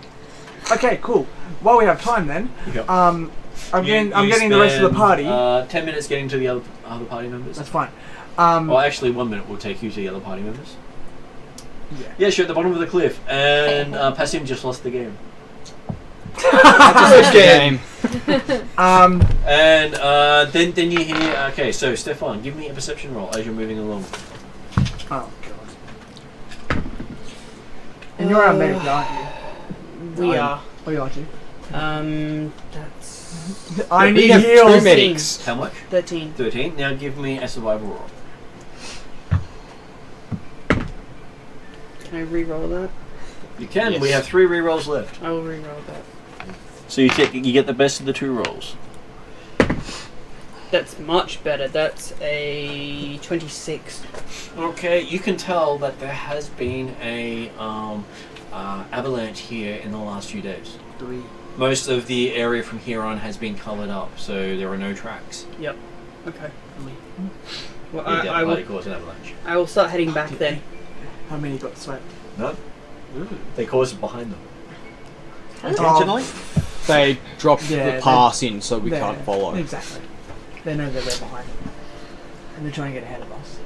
Okay, cool. While we have time, then, Yep. I'm You getting the rest of the spend, party. 10 minutes getting to the other party members. That's fine. Well, actually, 1 minute will take you to the other party members. Yeah. Yeah, sure, at the bottom of the cliff. And Passim just lost the game. Just game. And then you hear... Okay, so, Stefan, give me a perception roll as you're moving along. Oh god. And you're our medic, aren't you? We are. What do you like to? That's I We need have two heals. medics. How much? 13. 13. Now give me a survival roll. Can I re-roll that? You can. Yes. We have 3 rerolls left. I will re-roll that. So you get the best of the 2 rolls. That's much better. That's a 26. Okay, you can tell that there has been a avalanche here in the last few days. Most of the area from here on has been covered up, so there are no tracks. Yep. Okay. Well, It I definitely will. caused an avalanche. I will start heading back then. How many got swept? No? They caused it behind them. Intentionally? They dropped Yeah, the pass in so we They're- can't follow. Exactly. They know that we're behind them. And they're trying to get ahead of us.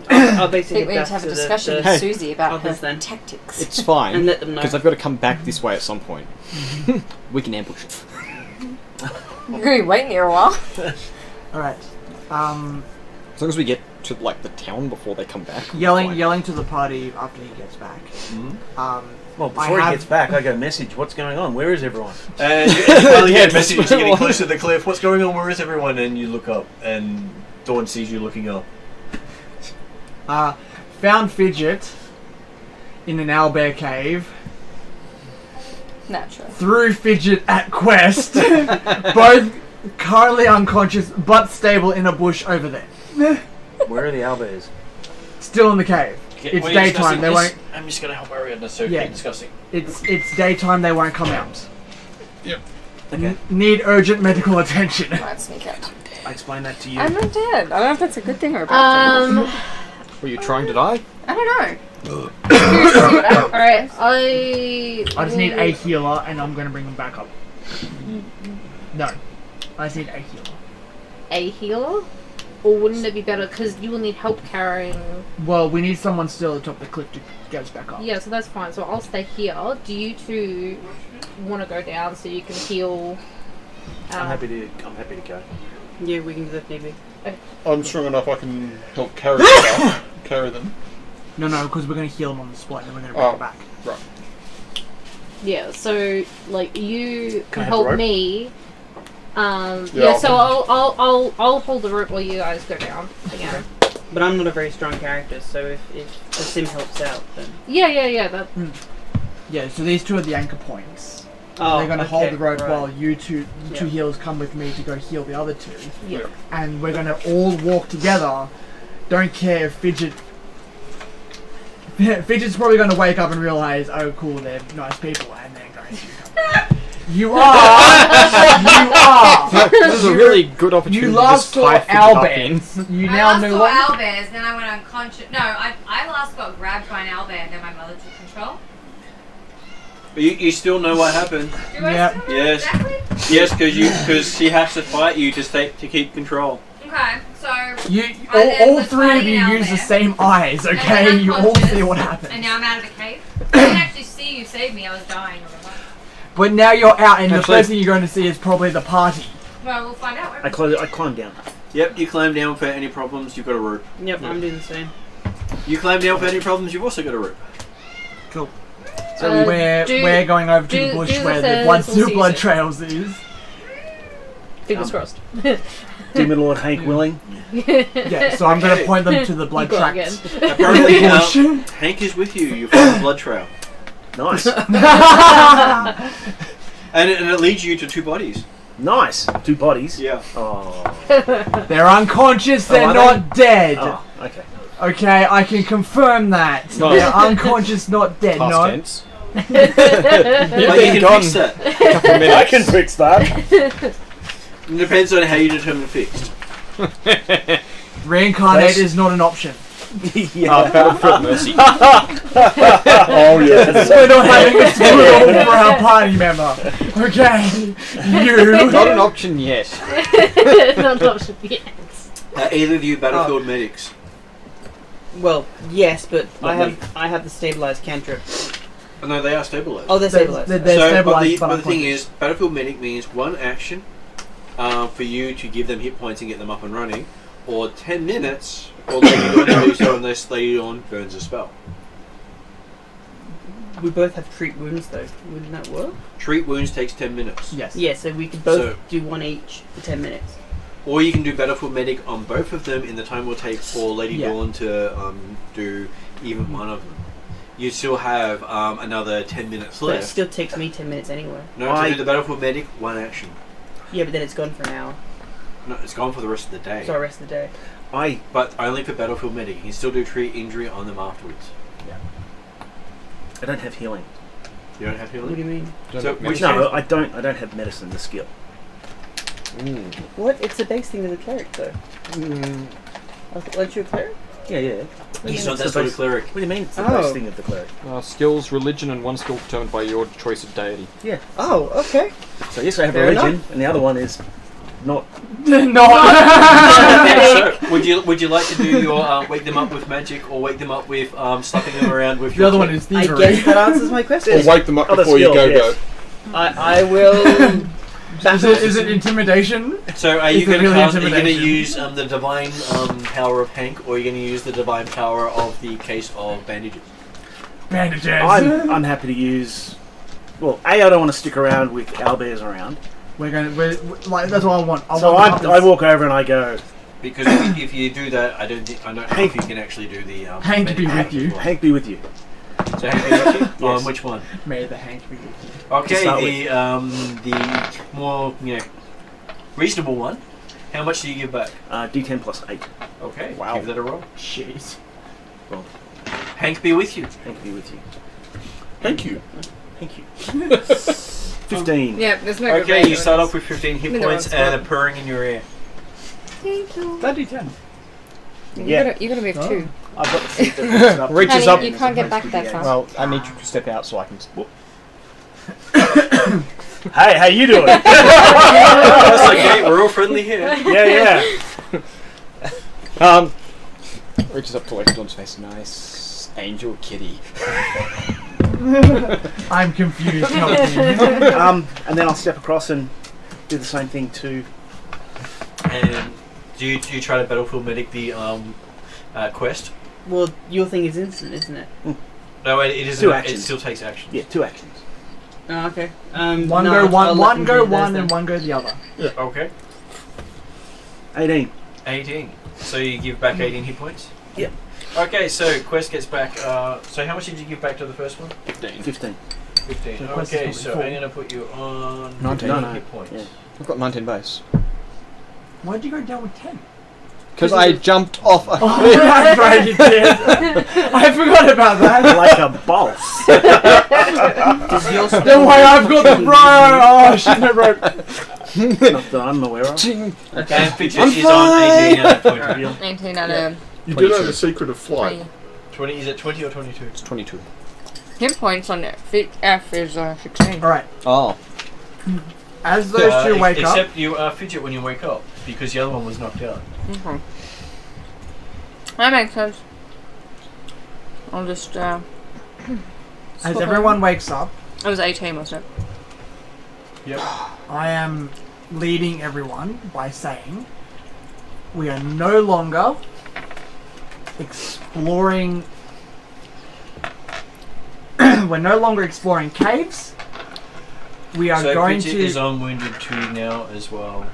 I'll I basically think we need back to have a the- discussion the- with Susie about her others then. tactics. It's fine. and let them know. Because I've got to come back this way at some point. We can ambush it. You're going to be waiting here a while. Alright. As long as we get to like the town before they come back. Yelling to the party after he gets back. Well, I before he have- gets back, I got a message. What's going on? Where is everyone? And you finally get a message that's you're getting what it closer to the cliff. What's going on? Where is everyone? And you look up, and Dawn sees you looking up. Found Fidget in an owlbear cave. Naturally. Threw Fidget at Quest. Both currently unconscious but stable in a bush over there. Where are the owlbears? Still in the cave. It's We're daytime. discussing They this. won't. I'm just going to help Ariadne, so Yeah. keep discussing. It's daytime. They won't come out. Yep. Need urgent medical attention. Might sneak out. I explained that to you. I'm not dead. I don't know if that's a good thing or a bad thing. Were you trying to die? I don't know. Curious to see what happens. Alright, I just need a healer, and I'm gonna bring them back up. No, I just need a healer. a healer? Or wouldn't it be better, because you will need help carrying... Well, we need someone still at the top of the cliff to get us back up. Yeah, so that's fine. So I'll stay here. Do you two want to go down so you can heal... I'm happy to go. Yeah, we can do that maybe. I'm strong enough I can help carry them. Carry them. No, because we're gonna heal them on the spot, and then we're gonna bring Oh. them back. Right. Yeah, so, like, you Can I can have help the rope? me. Yeah, Yeah, so I'll- I'll hold the rope while you guys go down again. But I'm not a very strong character, so if the sim helps out, then... Yeah, that... Yeah, so these two are the anchor points. Oh, They're gonna hold the rope right. while you two Yeah. healers come with me to go heal the other two. Yeah. And we're gonna all walk together. Don't care if Fidget... Fidget's probably gonna wake up and realize, oh cool, they're nice people, and they're going to come. You are! You are! This is a really good opportunity You to last just saw tie Fidget up in. owlbears. You I now last know saw what? owlbears, then I went unconscious. No, I last got grabbed by an owlbear, and then my mother took control. But you still know what happened. Do I Yep. still know Yes. exactly? Yes, because she has to fight you to keep control. Okay, so... You, I then all was three of fighting you an use the owlbear. same eyes, And okay? then You all unconscious, see what happens. And now I'm out of the cave. I didn't actually see you save me, I was dying. But now you're out, and the Actually- first thing you're going to see is probably the party. Well, we'll find out. I climbed down. Yep, you climb down for any problems, you've got a rope. Yep, I'm doing the same. You climb down for any problems, you've also got a rope. Cool. So we're going over to the bush do where the the blood, first two blood season. trails is. Fingers crossed. Demon Lord Hank willing. Yeah, so I'm going to point them to the blood You got tracks. Apparently, Bush. Hank is with you, you find the blood trail. Nice. And it leads you to two bodies. Nice. 2 bodies. Yeah. Oh. They're unconscious, they're are not dead. Oh, okay. Okay, I can confirm that. No. They're unconscious, not dead. Past No. tense. But You've you been can gone fix that. a couple of I minutes. can fix that. It depends on how you determine fixed. Reincarnate is not an option. Yeah. Battlefield Mercy. Oh yeah. We're not having a spoon for our party member. Okay. You. Not an option yet. Not an option yet. Either of you battlefield medics. Well, yes, but Not I have the stabilized cantrip. Oh, no, they are stabilized. Oh, they're stabilized. They're So, stabilized, but the thing unconscious. is, battlefield medic means 1 action for you to give them hit points and get them up and running, or 10 minutes, or Lady Dawn to do so unless Lady Dawn burns a spell. We both have treat wounds, though. Wouldn't that work? Treat wounds takes 10 minutes. Yes. Yeah, so we could both So- do 1 each for 10 minutes. Or you can do battlefield medic on both of them in the time it will take for Lady Yeah. Dawn to do even one of them. You still have another 10 minutes But it left. still takes me 10 minutes anyway. No, to do the battlefield medic, 1 action. Yeah, but then it's gone for an hour. No, it's gone for the rest of the day. So the rest of the day. But only for battlefield medic. You can still do treat injury on them afterwards. I don't have healing. You don't have What healing? do you mean? So which No, I don't have medicine, the skill. What? It's a base thing of the cleric, though. Aren't you a cleric? Yeah. He's not It's that the sort of base- cleric. What do you mean it's the Oh. base thing of the cleric? Skills, religion, and 1 skill determined by your choice of deity. Yeah. Oh, okay. So yes, I have Fair religion, and the other one is not. So, would you like to do your wake them up with magic, or wake them up with slapping them around with The your other one stick? is I thievery. guess that answers my question. Or wake them up Other before you skills, go yes. go. I will. Is it intimidation? So are Is you it going to really are you going to intimidation? use the divine power of Hank, or are you going to use the divine power of the case of bandages? Bandages. I'm happy to use. Well, I don't want to stick around with owlbears around. We're like that's what I want. So want I walk over and I go, Because if you do that, I don't know if you can actually do the Hank be medic with you. as well. Hank be with you. So Hank be with you? Yes. Which one? May the Hank be with you. Okay, start the more reasonable one. How much do you give back? D10 plus 8. Okay, Wow. give that a roll. Jeez. Hank be with you. Hank be with you. Thank you. Thank you. 15. Yeah, there's no. Okay, you start off with 15 hit I'm in the points wrong and a spot. purring in your ear. Thank you. 30-10. Yeah. You gotta move too. I've got the seat that picks it up. Reaches Honey, up. you can't get back that far. Well, I need you to step out so I can. Hey, how you doing? That's okay, we're all friendly here. yeah. Reaches up to Lady Dawn's face. Nice angel kitty. I'm confused. Help me. And then I'll step across and do the same thing to. And do you try to battlefield medic the quest? Well, your thing is instant, isn't it? No, it isn't. 2 It actions. still takes action. Yeah, 2 actions. Oh, okay. One no, go I'll one, let one them go do those one, then. and one go the other. Okay. 18. 18. So you give back 18 hit points? Yep. Okay, so Quest gets back. So how much did you give back to the first one? 15. 15. 15. So Quest is Okay, probably so full. I'm going to put you on 19. 15 hit points. Yeah. I've got 19 base. Why'd you go down with 10? Because I jumped off a Oh, that's right, you did. I forgot about that. Like a boss. Does your spell Don't worry, I've got the bro. Oh shit, no bro. Not that I'm aware of. Ching. And Fidget I'm is on 18 at that point of view. 19 out of You do know 22. the secret of flight. 20. 20, is it 20 or 22? It's 22. Hit points on it. F is 16. Alright, Oh. as those two wake up. Except you Fidget when you wake up, because the other one was knocked out. Okay. That makes sense. I'll just, As swap everyone wakes up, It was 18, wasn't it? Yep. I am leading everyone by saying we are no longer exploring. We're no longer exploring caves. We are So going Fidget to. is on wounded 2 now as well.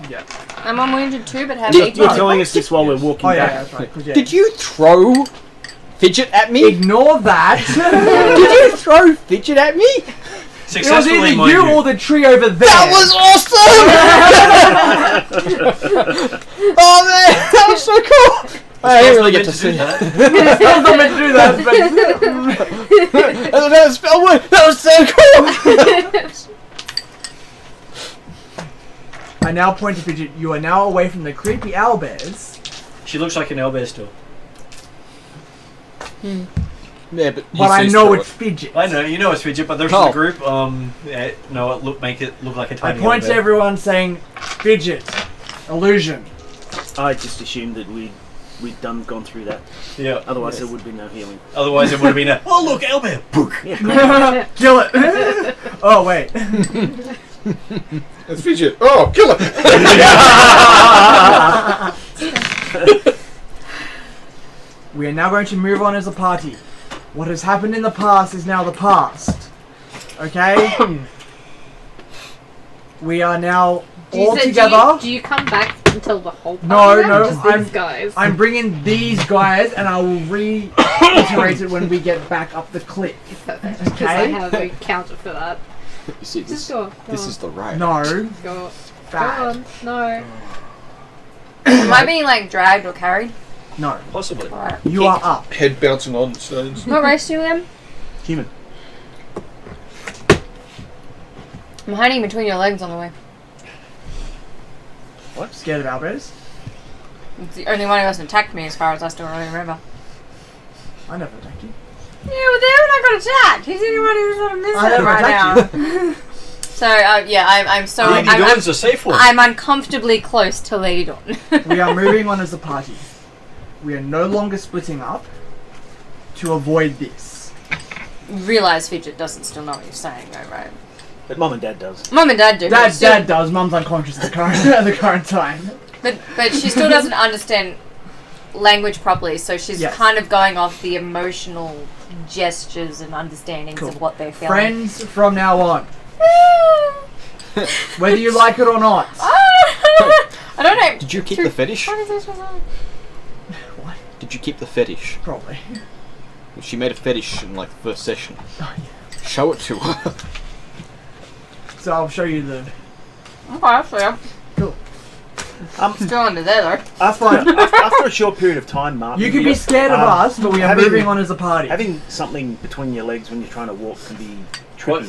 Yeah. I'm on wounded too, but have You're 18. telling us this while we're walking Oh yeah, back. that's right. 'cause, yeah. Did you throw Fidget at me? Ignore that. Did you throw Fidget at me? Successfully, mind you or the tree over there. That was awesome! Oh man, that was so cool! I didn't really get to see that. I was not meant to do that, but... That spell word. That was so cool! I now point to Fidget. You are now away from the creepy owlbears. She looks like an owlbear still. Yeah, but I know it's Fidget. I know, you know it's Fidget, but the rest of the group, make it look like a I tiny point to owlbear. everyone saying, Fidget, illusion. I just assumed that we'd gone through that. Yeah. Otherwise, there would be no healing. Otherwise, it would have been a, oh look, owlbear! Pook! Kill it. Oh, wait. It's Fidget. Oh, kill it! We are now going to move on as a party. What has happened in the past is now the past. Okay? We are now all together. Do you come back and tell the whole party? No, that, no, or just these guys. I'm bringing these guys, and I will reiterate it when we get back up the cliff. Perfect. Because I have a counter for that. You see, Just go. this is the right. No. Go. Go Bad. on. No. Am I being like dragged or carried? No. Possibly. Alright. You are up. Head bouncing on stones. What race do you am? Human. I'm hiding between your legs on the way. Scared of owlbears? It's the only one who hasn't attacked me as far as I still really remember. I never attacked you. Yeah, well, they haven't got attacked. He's the only one who's sort of missing I never right now. attacked So, yeah, I'm so... Lady Dawn's a safe one. I'm uncomfortably close to Lady Dawn. We are moving on as a party. We are no longer splitting up to avoid this. Realise Fidget doesn't still know what you're saying, though, right? But Mum and Dad does. Mum and Dad do. but still- Dad does. Mum's unconscious at the current at the current time. But she still doesn't understand language properly, so she's Yes. kind of going off the emotional gestures and understandings Cool. of what they're feeling. Friends from now on. Whether you like it or not. I don't know. Did you keep the fetish? What is this? What? Did you keep the fetish? Probably. She made a fetish in like the first session. Oh, yeah. Show it to her. So I'll show you the... Okay, I'll show you. Cool. Still under there, though. After a short period of time, Martin, You can be scared of us, but we are moving on as a party. Having something between your legs when you're trying to walk can be tricky.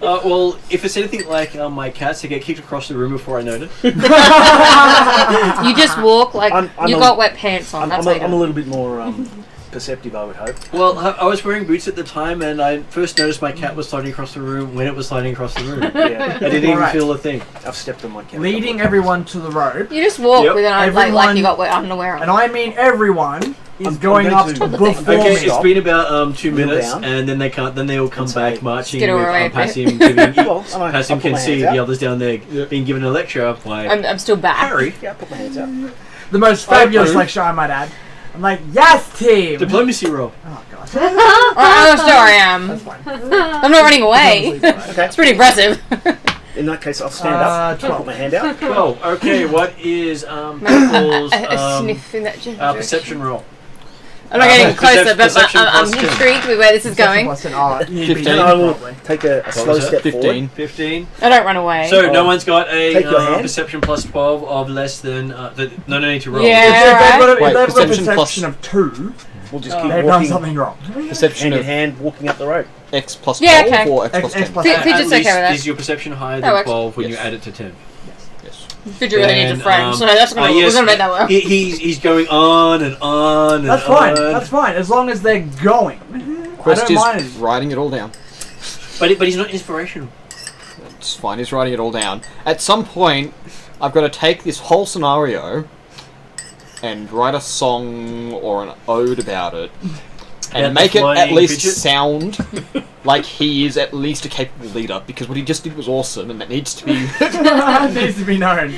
Well, if it's anything like my cats, they get kicked across the room before I notice. You just walk like you got wet pants on. That's how you I'm do a it. little bit more perceptive, I would hope. Well, I was wearing boots at the time, and I first noticed my cat was sliding across the room when it was sliding across the room. Yeah. I didn't even Alright. feel a thing. I've stepped on my cat. Leading everyone to the rope, You just walk Yep. with an like Everyone- you got wet underwear on. and I mean everyone, is I'm going going up to- before Okay, me. it's been about 2 Kneel minutes, down. and then they can't. Then they all come And back say, marching "Skid with away, Passim giving. Well, I Passim put can my see hands the out. others down there being given a lecture by I'm still back. Harry. Yeah, I put my hands out. The most fabulous approve. lecture, I might add. I'm like, yes, team! Diplomacy roll. Oh, God. Oh, sure I am. That's fine. I'm not running away. Okay. It's pretty impressive. In that case, I'll stand up. 12. Put my hand out. Well, okay. What is people's A sniff in that general perception roll? I'm not getting closer, but Perception I'm plus 10. intrigued with where this is going. Plus 10. Oh, you'd be 15. And I will probably. take a slow was that? step 15. forward. 15. I don't run away. So no one's got a Take your hand. perception plus 12 of less than. No need to roll. Yeah. If they've got a, Wait, if they've got a perception plus- perception of 2, We'll just keep they've done walking something wrong. Perception hand in of hand, walking up the road. X plus Yeah, 12 okay. or X plus X 10? plus Fi- 10. Fidget's At okay least with that. is your perception higher That than works. 12 when Yes. you add it to 10? Yes. Fidget really needs a friend, so that's gonna, yes, we're gonna make that work. He's going on and on and That's fine. on. That's fine. As long as they're going. Quest I don't mind. is writing it all down. But he's not inspirational. It's fine, he's writing it all down. At some point, I've got to take this whole scenario and write a song or an ode about it. And About make the it at flying least fidget? sound like he is at least a capable leader, because what he just did was awesome, and that needs to be... Needs to be known.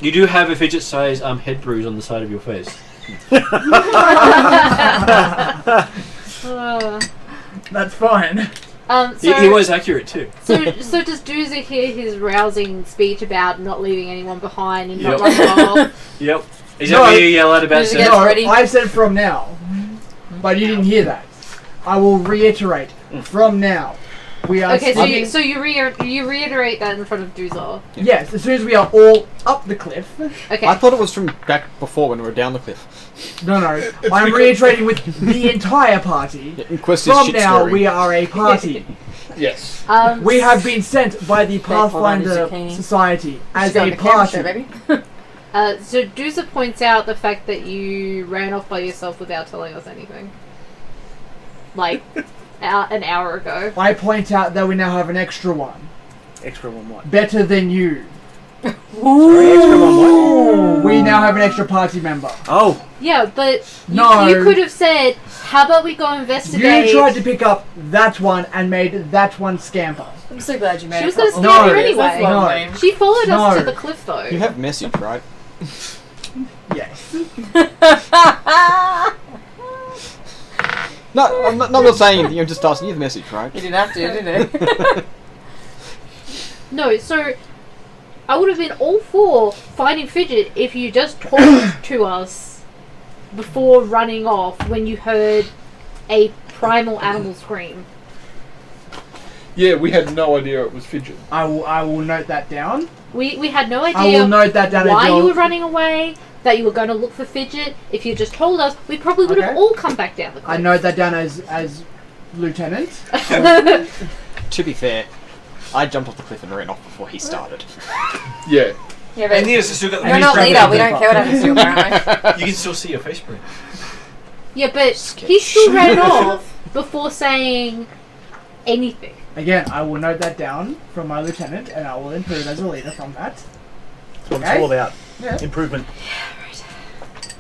You do have a fidget size head bruise on the side of your face. That's fine. He was accurate too. So does Doozy hear his rousing speech about not leaving anyone behind and not Yep. running off? Yep. Is No, that what you yell out about? Did you Sam? get- No, ready? I said from now. But you didn't hear that. I will reiterate. From now. We are Okay, sticking- so you reiterate that in front of Duzor. Yes, as soon as we are all up the cliff. Okay. I thought it was from back before when we were down the cliff. No, I'm reiterating with the entire party. Yeah, Quest is From shit now, stirring. we are a party. Yes. We have been sent by the Pathfinder zucchini. Society as Should go a on the camera party. show, baby. So Duzor points out the fact that you ran off by yourself without telling us anything. Like, an hour ago. I point out that we now have an extra one. Extra one what? Better than you. Sorry, extra one what? We now have an extra party member. Oh, Yeah, but No. you could have said, how about we go investigate... You tried to pick up that one and made that one scamper. I'm so glad you made She it. was gonna possible. scare No. her anyway. No. She followed us No. to the cliff, though. You have message, right? Yes. No, I'm not saying anything. I'm just asking you the message, right? You didn't have to, did it? No, so I would have been all for finding Fidget if you just talked to us before running off when you heard a primal animal scream. Yeah, we had no idea it was Fidget. I will note that down. We had no I idea will note that down. why as you well. were running away, that you were going to look for Fidget. If you just told us, we probably would have Okay. all come back down the cliff. I note that down as lieutenant. To be fair, I jumped off the cliff and ran off before he started. Yeah. Yeah, but And Nina's still got the you're he's not trapped leader. in We the don't care what happens to you, apparently. You can still see your face print. Yeah, but he still ran off before saying anything. Again, I will note that down from my lieutenant, and I will improve as a leader from that. that's what it's all about. Yeah. Improvement.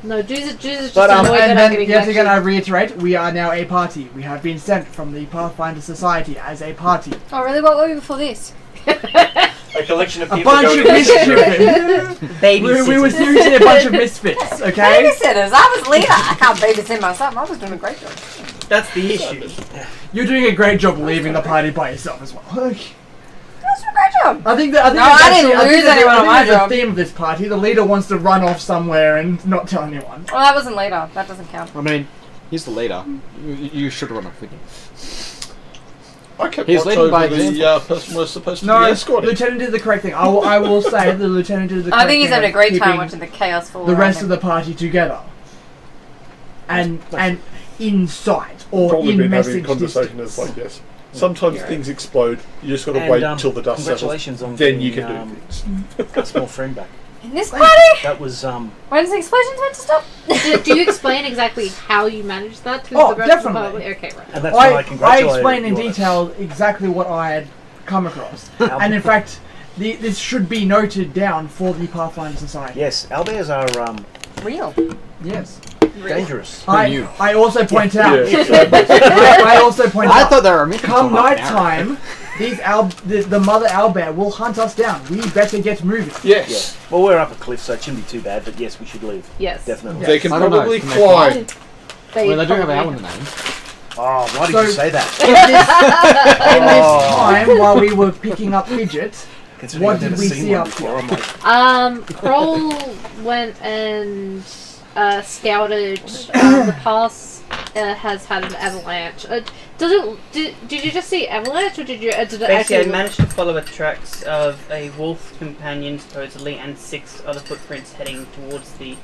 No, Juice just But, annoyed that And I'm then, getting yet again, I lectured. reiterate, we are now a party. We have been sent from the Pathfinder Society as a party. Oh, really? What were we before this? A collection of A people bunch going of mischievous. Baby. we were seriously a bunch of misfits, okay? Babysitters. I was leader. I can't babysit myself. I was doing a great job. That's the issue. You're doing a great job leaving the party by yourself as well. I was doing a great job. I think No, that's I didn't actually- lose that- anyone on my that's job. the theme of this party. The leader wants to run off somewhere and not tell anyone. Well, that wasn't later. That doesn't count. I mean, he's the leader. You should run off with him. I kept He's watch leading by over the example. person we're supposed to No, be escorting. lieutenant did the correct thing. I will say the lieutenant did the correct I think he's thing having a of great time keeping watching the chaos fall the around rest him. of the party together. And in sight or Probably in been message having a conversation distance. that's like, yes. Sometimes things explode. You just got to And, wait till the dust settles. congratulations on Then you getting, can do things. a small friend back. In this party? That was When's the explosions meant to stop? Do you explain exactly how you managed that to Oh, the rest definitely. of the public? Okay, right. and that's why I I congratulated explained in you on it. detail exactly what I had come across. Al- And in fact, this should be noted down for the Pathfinder Society. Yes, owlbears are Real. Yes. dangerous. knew? I also point out. Yeah. I also point I out. thought they were meant to Come be half an night hour. time, the mother owlbear will hunt us down. We better get moving. Yes. Yeah. Well, we're up a cliff, so it shouldn't be too bad. But yes, we should leave. Yes. Definitely. They can I don't know, probably can they fly. fly? Well, they do have probably- owl in the name. Oh, why did So- you say that? In this Oh. time, while we were picking up Fidget, Considering what I've did never we seen see one up before, here? I'm like, Kroll went and scouted the pass. Has had an avalanche. Did you just see avalanche, or did you? Did it Basically, I actually? managed to follow the tracks of a wolf companion, supposedly, and 6 other footprints heading towards the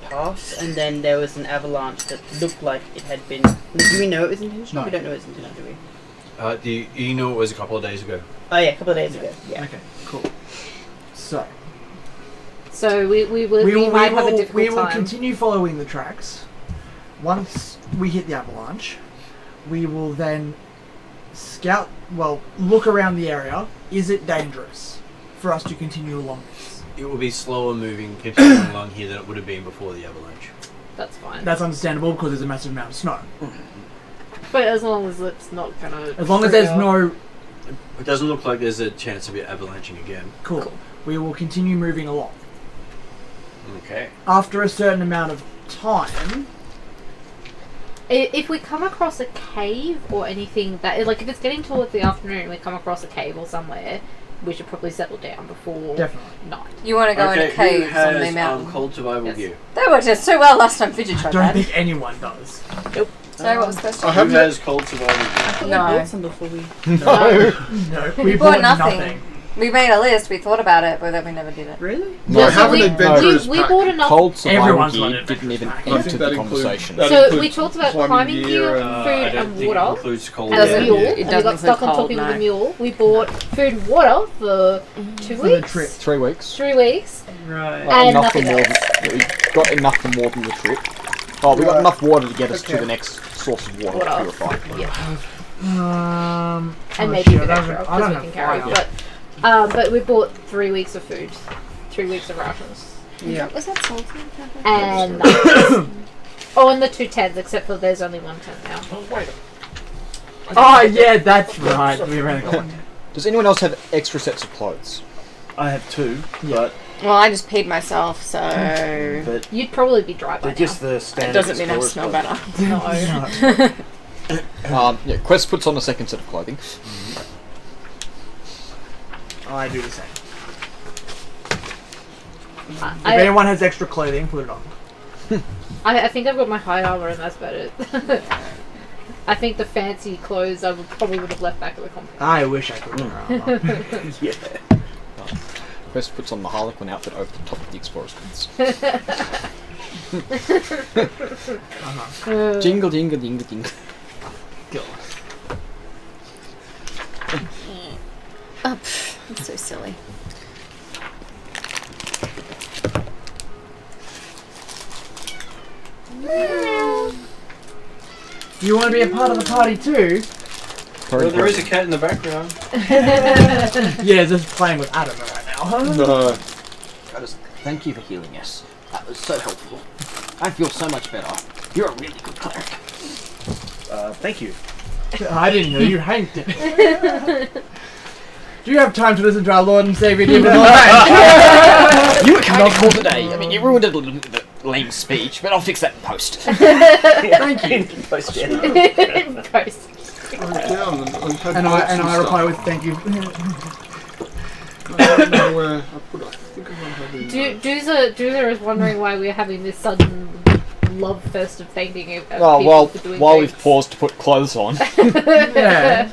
pass, and then there was an avalanche that looked like it had been... Do we know it was intentional? No. We don't know it was intentional, do we? Do you know it was a couple of days ago? Oh yeah, a couple of days ago, yeah. Okay, cool. So So we might have a difficult we will time. continue following the tracks. Once we hit the avalanche, we will then scout. Well, look around the area. Is it dangerous for us to continue along this? It will be slower moving, continuing along here than it would have been before the avalanche. That's fine. That's understandable because there's a massive amount of snow. But as long as it's not gonna. As long as there's no It doesn't look like there's a chance of it avalanching again. cool, we will continue moving along. Okay. After a certain amount of time, If we come across a cave or anything that, like, if it's getting towards the afternoon, and we come across a cave or somewhere, we should probably settle down before Definitely. night. You want to go into who caves on the has mountain? cold survival Yes. gear? That worked out so well last time Fidget I tried don't that. think anyone does. Sorry, what was the question? I Who haven't. has cold survival gear? I No. bought some before we. No. No, We we bought bought nothing. nothing. We made a list, we thought about it, but then we never did it. Really? No, Yeah, I so have an we- adventurer's we pack. bought enough. Cold survival Everyone's gear got didn't adventurous even pack. I enter think the that includes- conversation. that So we includes talked about climbing climbing gear, and- I food, don't and think it water. includes cold And a doesn't- mule, it and we doesn't got stuck on include talking cold, with a no. mule. We bought food and water for 2 For the weeks, trip. 3 weeks. 3 weeks, Right. Got and enough nothing for more else. than, we got enough for more than the trip. Oh, we got enough water to get us to Okay. the next source of water Water. to purify. And And maybe a bit extra I because don't we have can carry. fire. But we bought 3 weeks of food, 3 weeks of rations, Yeah. Was that salty? and nuts. Oh, and the 2 tents, except for there's only 1 tent now. Oh, wait. Oh yeah, that's right. We ran got one. Does anyone else have extra sets of clothes? I have 2, Yeah. Well, I just peed myself, so but You'd probably be dry by they're now. just the standard. it doesn't mean I explorer's smell clothes. better. No. Yeah, Quest puts on a second set of clothing. I do the same. If I, anyone has extra clothing, put it on. I think I've got my high armor, and that's about it. I think the fancy clothes I probably would have left back at the company. I wish I could wear armor. Yeah. Quest puts on the Harlequin outfit over the top of the explorer's clothes. Jingle, jingle, jingle, jingle. Oh, pff, that's so silly. Do you want to be a part of the party too? Well, there is a cat in the background. Yeah, just playing with Adam right now. No. Thank you for healing us. That was so helpful. I feel so much better. You're a really good cleric. Thank you. I didn't know you hanked it. Do you have time to listen to our Lord and Savior David Lord? You were coming on call today. I mean, you ruined a little bit of the lame speech, but I'll fix that in post. Thank you. Post Post. And I reply with thank you. I don't know where I put it. I think I might have it. Doozer is wondering why we're having this sudden love fest of thanking people Oh, for doing while things. we've paused to put clothes on. Yeah.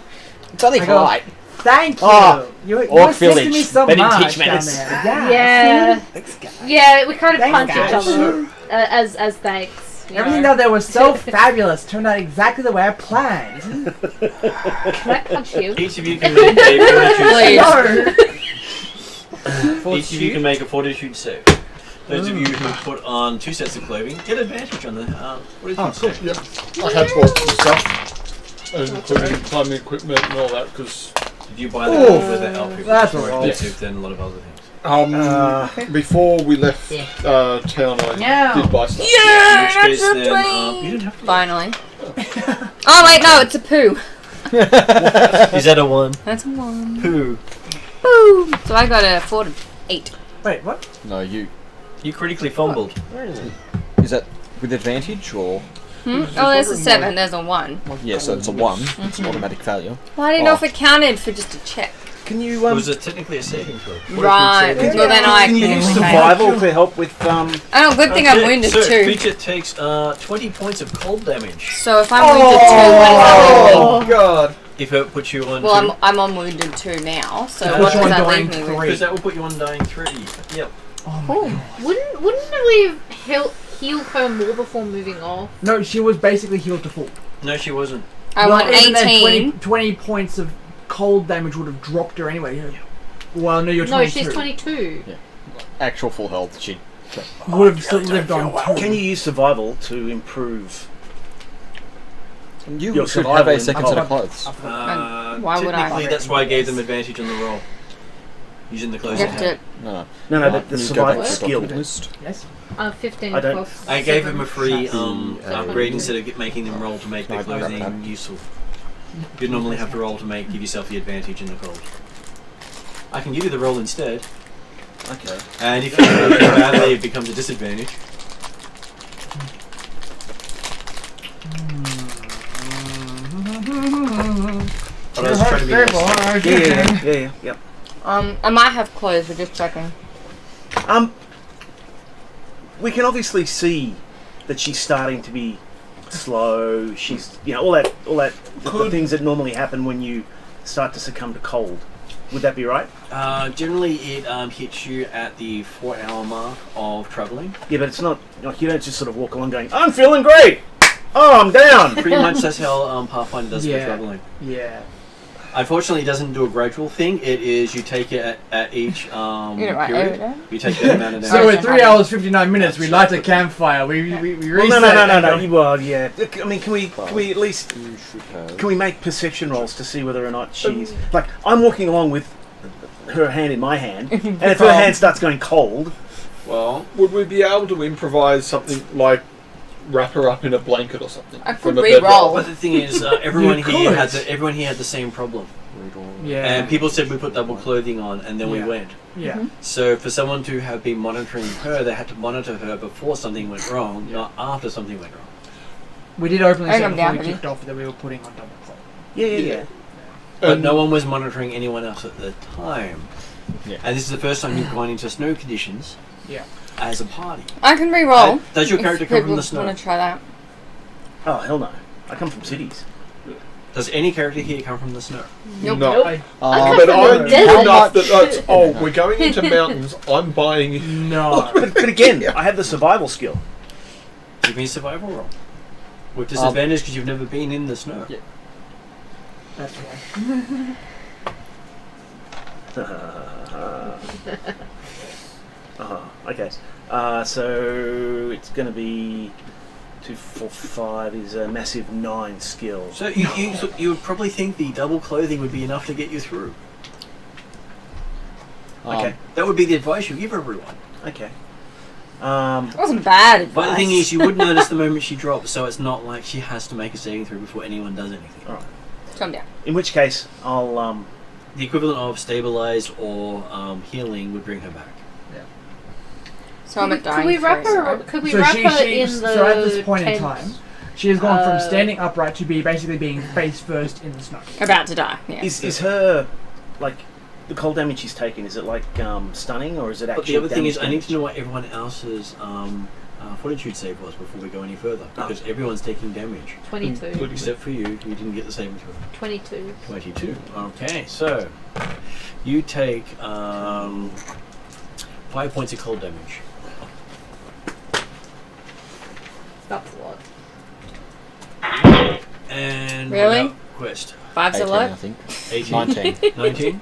It's only I go, polite. Thank you. Oh, you Orc assisted Village. me so They didn't much teach me down this. there. Yeah. Yeah. Thanks, guys. Yeah, we kind of Thanks, punch each guys. other as thanks. you Everything know. down there was so fabulous. Turned out exactly the way I planned. Can I punch you? Each of you can make a fortitude save. No. Each of you can make a fortitude save. Those of you who put on 2 sets of clothing get advantage on the fortitude save. Yep. I had bought some stuff, including climbing equipment and all that, because If you buy the gold with the help, it's that's more all right. expensive than a lot of other things. before we left town, I Yeah. did buy stuff. Yeah, In which case, that's a then, 20. you didn't have to. Finally. Oh wait, no, it's a poo. Is that a 1? That's a 1. Poo. Poo. So I got a 4 to 8. Wait, what? No, you. You critically fumbled. Is that with advantage or? Oh, there's a 7. There's a 1. Yeah, so it's a 1. It's an automatic failure. Well, I didn't know if it counted for just a check. Can you Was it technically a saving throw? Right. Well, then I can you use can. survival to help with Oh, good thing I'm wounded so too. Creature takes 20 points of cold damage. So if I'm wounded too, what does that leave me? God. If it puts you on Well, I'm on wounded 2 now. So Yeah, what which does one that do I leave me with? because that will put you on dying 3. Yep. Wouldn't we have healed her more before moving off? No, she was basically healed to full. No, she wasn't. I want even then, 18. 20 points of cold damage would have dropped her anyway. Well, no, you're No, 22. she's 22. Actual full health. She. Would have still lived on 2. Can you use survival to improve? You Your should survival have a in- second set of clothes. Why would I? Technically, that's why I gave them advantage on the roll. Using the clothes You they have had. to. No. No, Right, the you go survival back to the skill. document list. Yes. 15 I don't- plus I gave 7. them a free Chassis, upgrade instead of making them roll to make their No, I got clothing that. useful. You normally have to roll to give yourself the advantage in the cold. I can give you the roll instead, Okay. and if you roll it badly, it becomes a disadvantage. But I was trying to be nice. Yeah. I might have clothes, we're just checking. We can obviously see that she's starting to be slow. She's, all that, the things that normally happen when you start to succumb to cold. Would that be right? Generally, it hits you at the 4-hour mark of travelling. Yeah, but it's not, you don't just sort of walk along going, I'm feeling great! Oh, I'm down! Pretty much that's how Pathfinder does for travelling. Yeah. Unfortunately, it doesn't do a gradual thing. It is you take it at each period. You take that amount of damage. So at 3 hours 59 minutes, we light a campfire. We reset. No. Well, yeah. I mean, can we at least can we make perception rolls to see whether or not she's like I'm walking along with her hand in my hand, and if her hand starts going cold, well, would we be able to improvise something like wrap her up in a blanket or something? I could re-roll. But the thing is, everyone here had the same problem. Yeah. And people said we put double clothing on, and then we went. Yeah. So for someone to have been monitoring her, they had to monitor her before something went wrong, not after something went wrong. We did openly say before we kicked off that we were putting on double clothing. Yeah. But no one was monitoring anyone else at the time. Yeah. And this is the first time you've gone into snow conditions. Yeah. As a party. I can re-roll. Does your character come from the snow? Want to try that? Oh hell no! I come from cities. Does any character here come from the snow? Nope. No. Nope. But I'm enough that we're going into mountains. I'm buying. No. But again, I have the survival skill. Give me a survival roll. With disadvantage because you've never been in the snow. Yeah. That's right. Okay. So it's going to be 2, 4, 5 is a massive 9 skill. So you would probably think the double clothing would be enough to get you through. Okay. That would be the advice you give everyone. Okay. It wasn't bad advice. But the thing is, you would notice the moment she drops, so it's not like she has to make a saving throw before anyone does anything. All right. Calm down. In which case, I'll the equivalent of stabilize or healing would bring her back. So I'm Could we wrap her? Could we So wrap she, her she, in the so at this point tent? in time, she has gone from standing upright to basically being face first in the snow. About to die. Yeah. Is her like the cold damage she's taken? Is it like stunning or is it actually? But the other thing is, I need damage? to know what everyone else's fortitude save was before we go any further, because everyone's taking damage. 22. Except for you didn't get the saving throw. 22. 22. Okay, so you take 5 points of cold damage. That's a lot. And really? Quest. 5's a lot? I think. 18. 19. 19?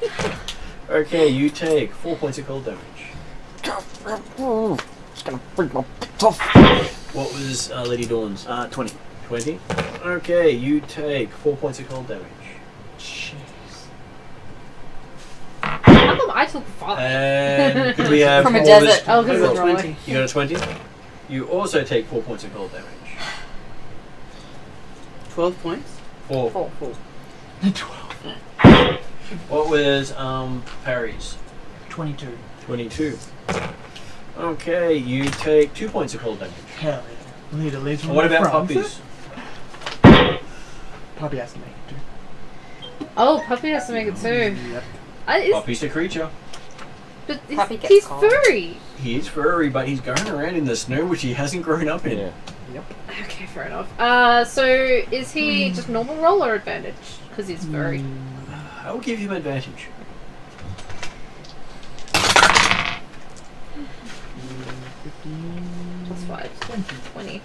Okay, you take 4 points of cold damage. It's gonna break my tits off. What was Lady Dawn's? 20. 20? Okay, you take 4 points of cold damage. Jeez. How come I took 5? And could we have From a all desert. this- Oh, because you it's got 20. You got a 20? You also take 4 points of cold damage. 12 points? 4. 4. 12. What was Parry's? 22. 22. Okay, you take 2 points of cold damage. Hell yeah. Need to leave from And what the about front. puppies? Puppy has to make it too. Oh, Puppy has to make it too. Yep. Puppy's a creature. But Puppy gets he's cold. furry. He is furry, but he's going around in the snow, which he hasn't grown up in. Yeah. Okay, fair enough. So is he just normal roll or advantage? Because he's furry. I will give him advantage. Plus 5. 20.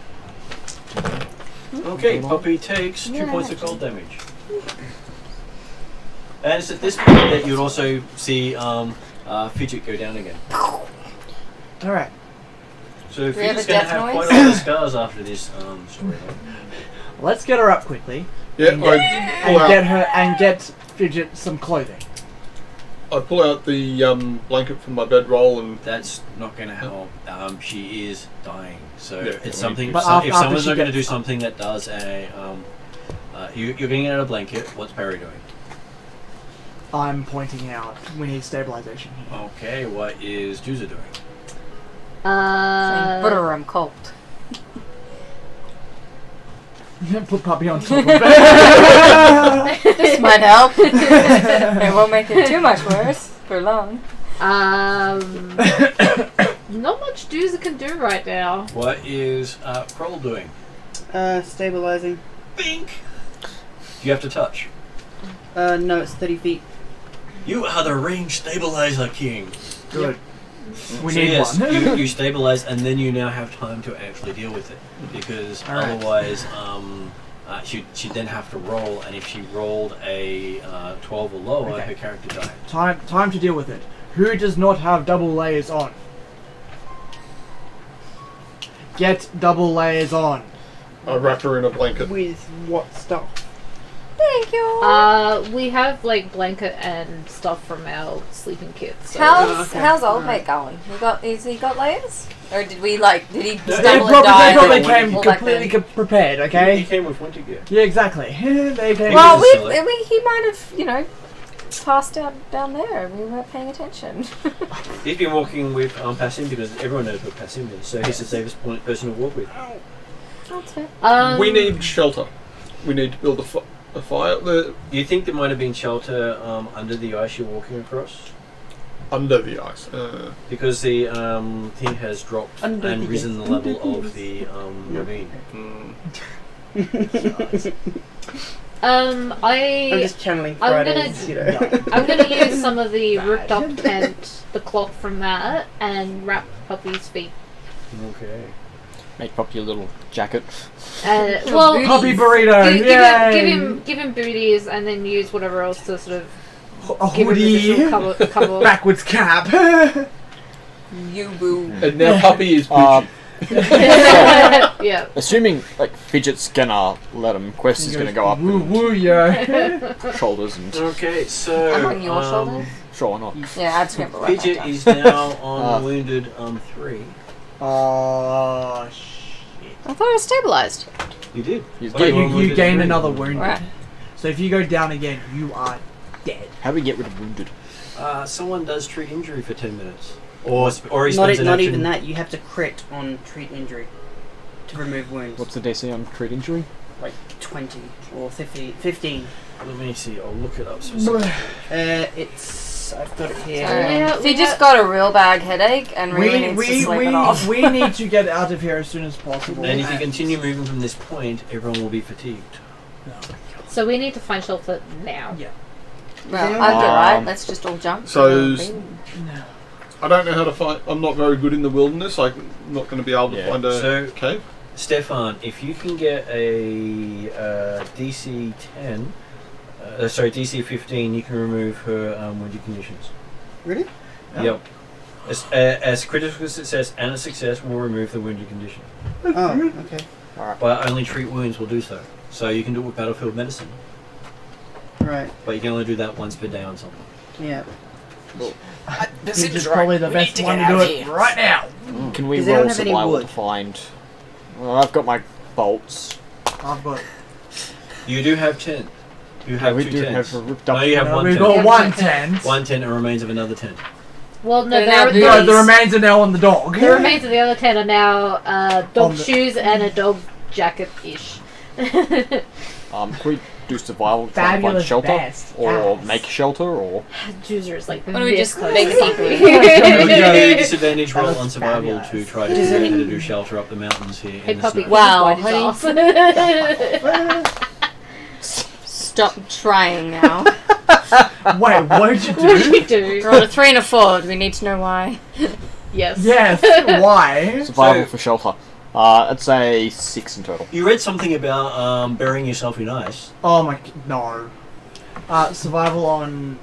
Okay, Puppy takes 2 points of cold damage. And it's at this point that you'd also see Fidget go down again. Alright. So we have Fidget's a going to death have noise? quite a lot of scars after this story. Let's get her up quickly. Yeah, And get Fidget some clothing. I pull out the blanket from my bedroll and That's not going to help. She is dying. So Yeah, it's I something. But So after if someone's she not going to gets do something that does a, you're getting out a blanket. What's Perry doing? I'm pointing out we need stabilization here. Okay, what is Juza doing? Butter, I'm cold. Put Puppy on top of it. This might help. It won't make it too much worse. for long. Not much Doozer can do right now. What is Kroll doing? Stabilizing. Bink! Do you have to touch? No, it's 30 feet. You are the range stabilizer king. Good. We So need yes, one. you stabilize, and then you now have time to actually deal with it, because Alright. otherwise, she'd then have to roll, and if she rolled a 12 or lower, Okay. her character died. Time to deal with it. Who does not have double layers on? Get double layers on. I wrap her in a blanket. With what stuff? Thank you. We have like blanket and stuff from our sleeping kits. So. How's old mate going? Has he got layers? Or did he They stumble and probably, die? they probably and came fall back completely then? prepared, He okay? came with winter gear. Yeah, exactly. They came. Well, He was silly. he might have, passed out down there and we weren't paying attention. He's been walking with Passim, because everyone knows what Passim is, so he's the safest person to walk with. That's fair. We need shelter. We need to build a fire You think there might have been shelter under the ice you're walking across? under the ice. Because the thing has dropped Under and the risen the level of the ravine. I'm I'm just channeling I'm Fridays, gonna use some of the ripped up tent, the cloth from that, and wrap Puppy's feet. Okay. Make Poppy a little jacket. Well, Puppy burrito. give him booties, and then use whatever else to sort of A give him hoodie. additional cover. Backwards cap. You boo. And now Puppy is Um, Yeah. Assuming Fidget's gonna let him, Quest is gonna go up Woo and woo, yeah. shoulders and Okay, so I'm on your shoulders. sure, why not? Yeah, I'd scramble right back Fidget down. is now on wounded 3. Oh shit. I thought it was stabilized. You did. He's Oh, But you were you wounded gain 3. another wounded. Right. So if you go down again, you are dead. How do we get rid of wounded? Someone does treat injury for 10 minutes. Or he Not, spends an not action. even that, you have to crit on treat injury to remove wounds. What's the DC on crit injury? Like 20 or 15. Let me see, I'll look it up specifically. I've got it here. If you just got a real bad headache and really needs to sleep it off. we need to get out of here as soon as possible. And if you continue moving from this point, everyone will be fatigued. So we need to find shelter now. Yeah. Well, I'd be right. Let's just all jump. So I don't know how to find. I'm not very good in the wilderness. I'm not going to be able to find a So- cave. Stefan, if you can get a DC 10, DC 15, you can remove her wounded conditions. Really? Yep. As critical success and a success will remove the wounded condition. Oh, okay. But only treat wounds will do so. So you can do it with battlefield medicine, Right. but you can only do that once per day on someone. Yeah. This is probably the best one to do it right now. Can we Does anyone roll have any survival wood? to find? Well, I've got my bolts. I've got. You do have 10. You have we 2 do tents. have a ripped up. No, you have one We've tent. got one tent. One tent and remains of another tent. Well, no, The remains are now on the dog. the remains of the other 10 are now dog On the- shoes and a dog jacket-ish. Can we do survival to try and find Fabulous shelter, best. or Yes. make shelter, or Juicer is like Why don't we this just close. make secret? You do disadvantage roll That on was survival fabulous. to try to figure out how to do shelter up the mountains here Hey in the puppy, snow. Wow, wow, Stop trying now. Wait, what did you What did do? you do? Rolled a 3 and a 4. Do we need to know why? Yes. Yes. Why? survival So- for shelter? I'd say 6 in total. You read something about burying yourself in ice. Oh my. No. Survival on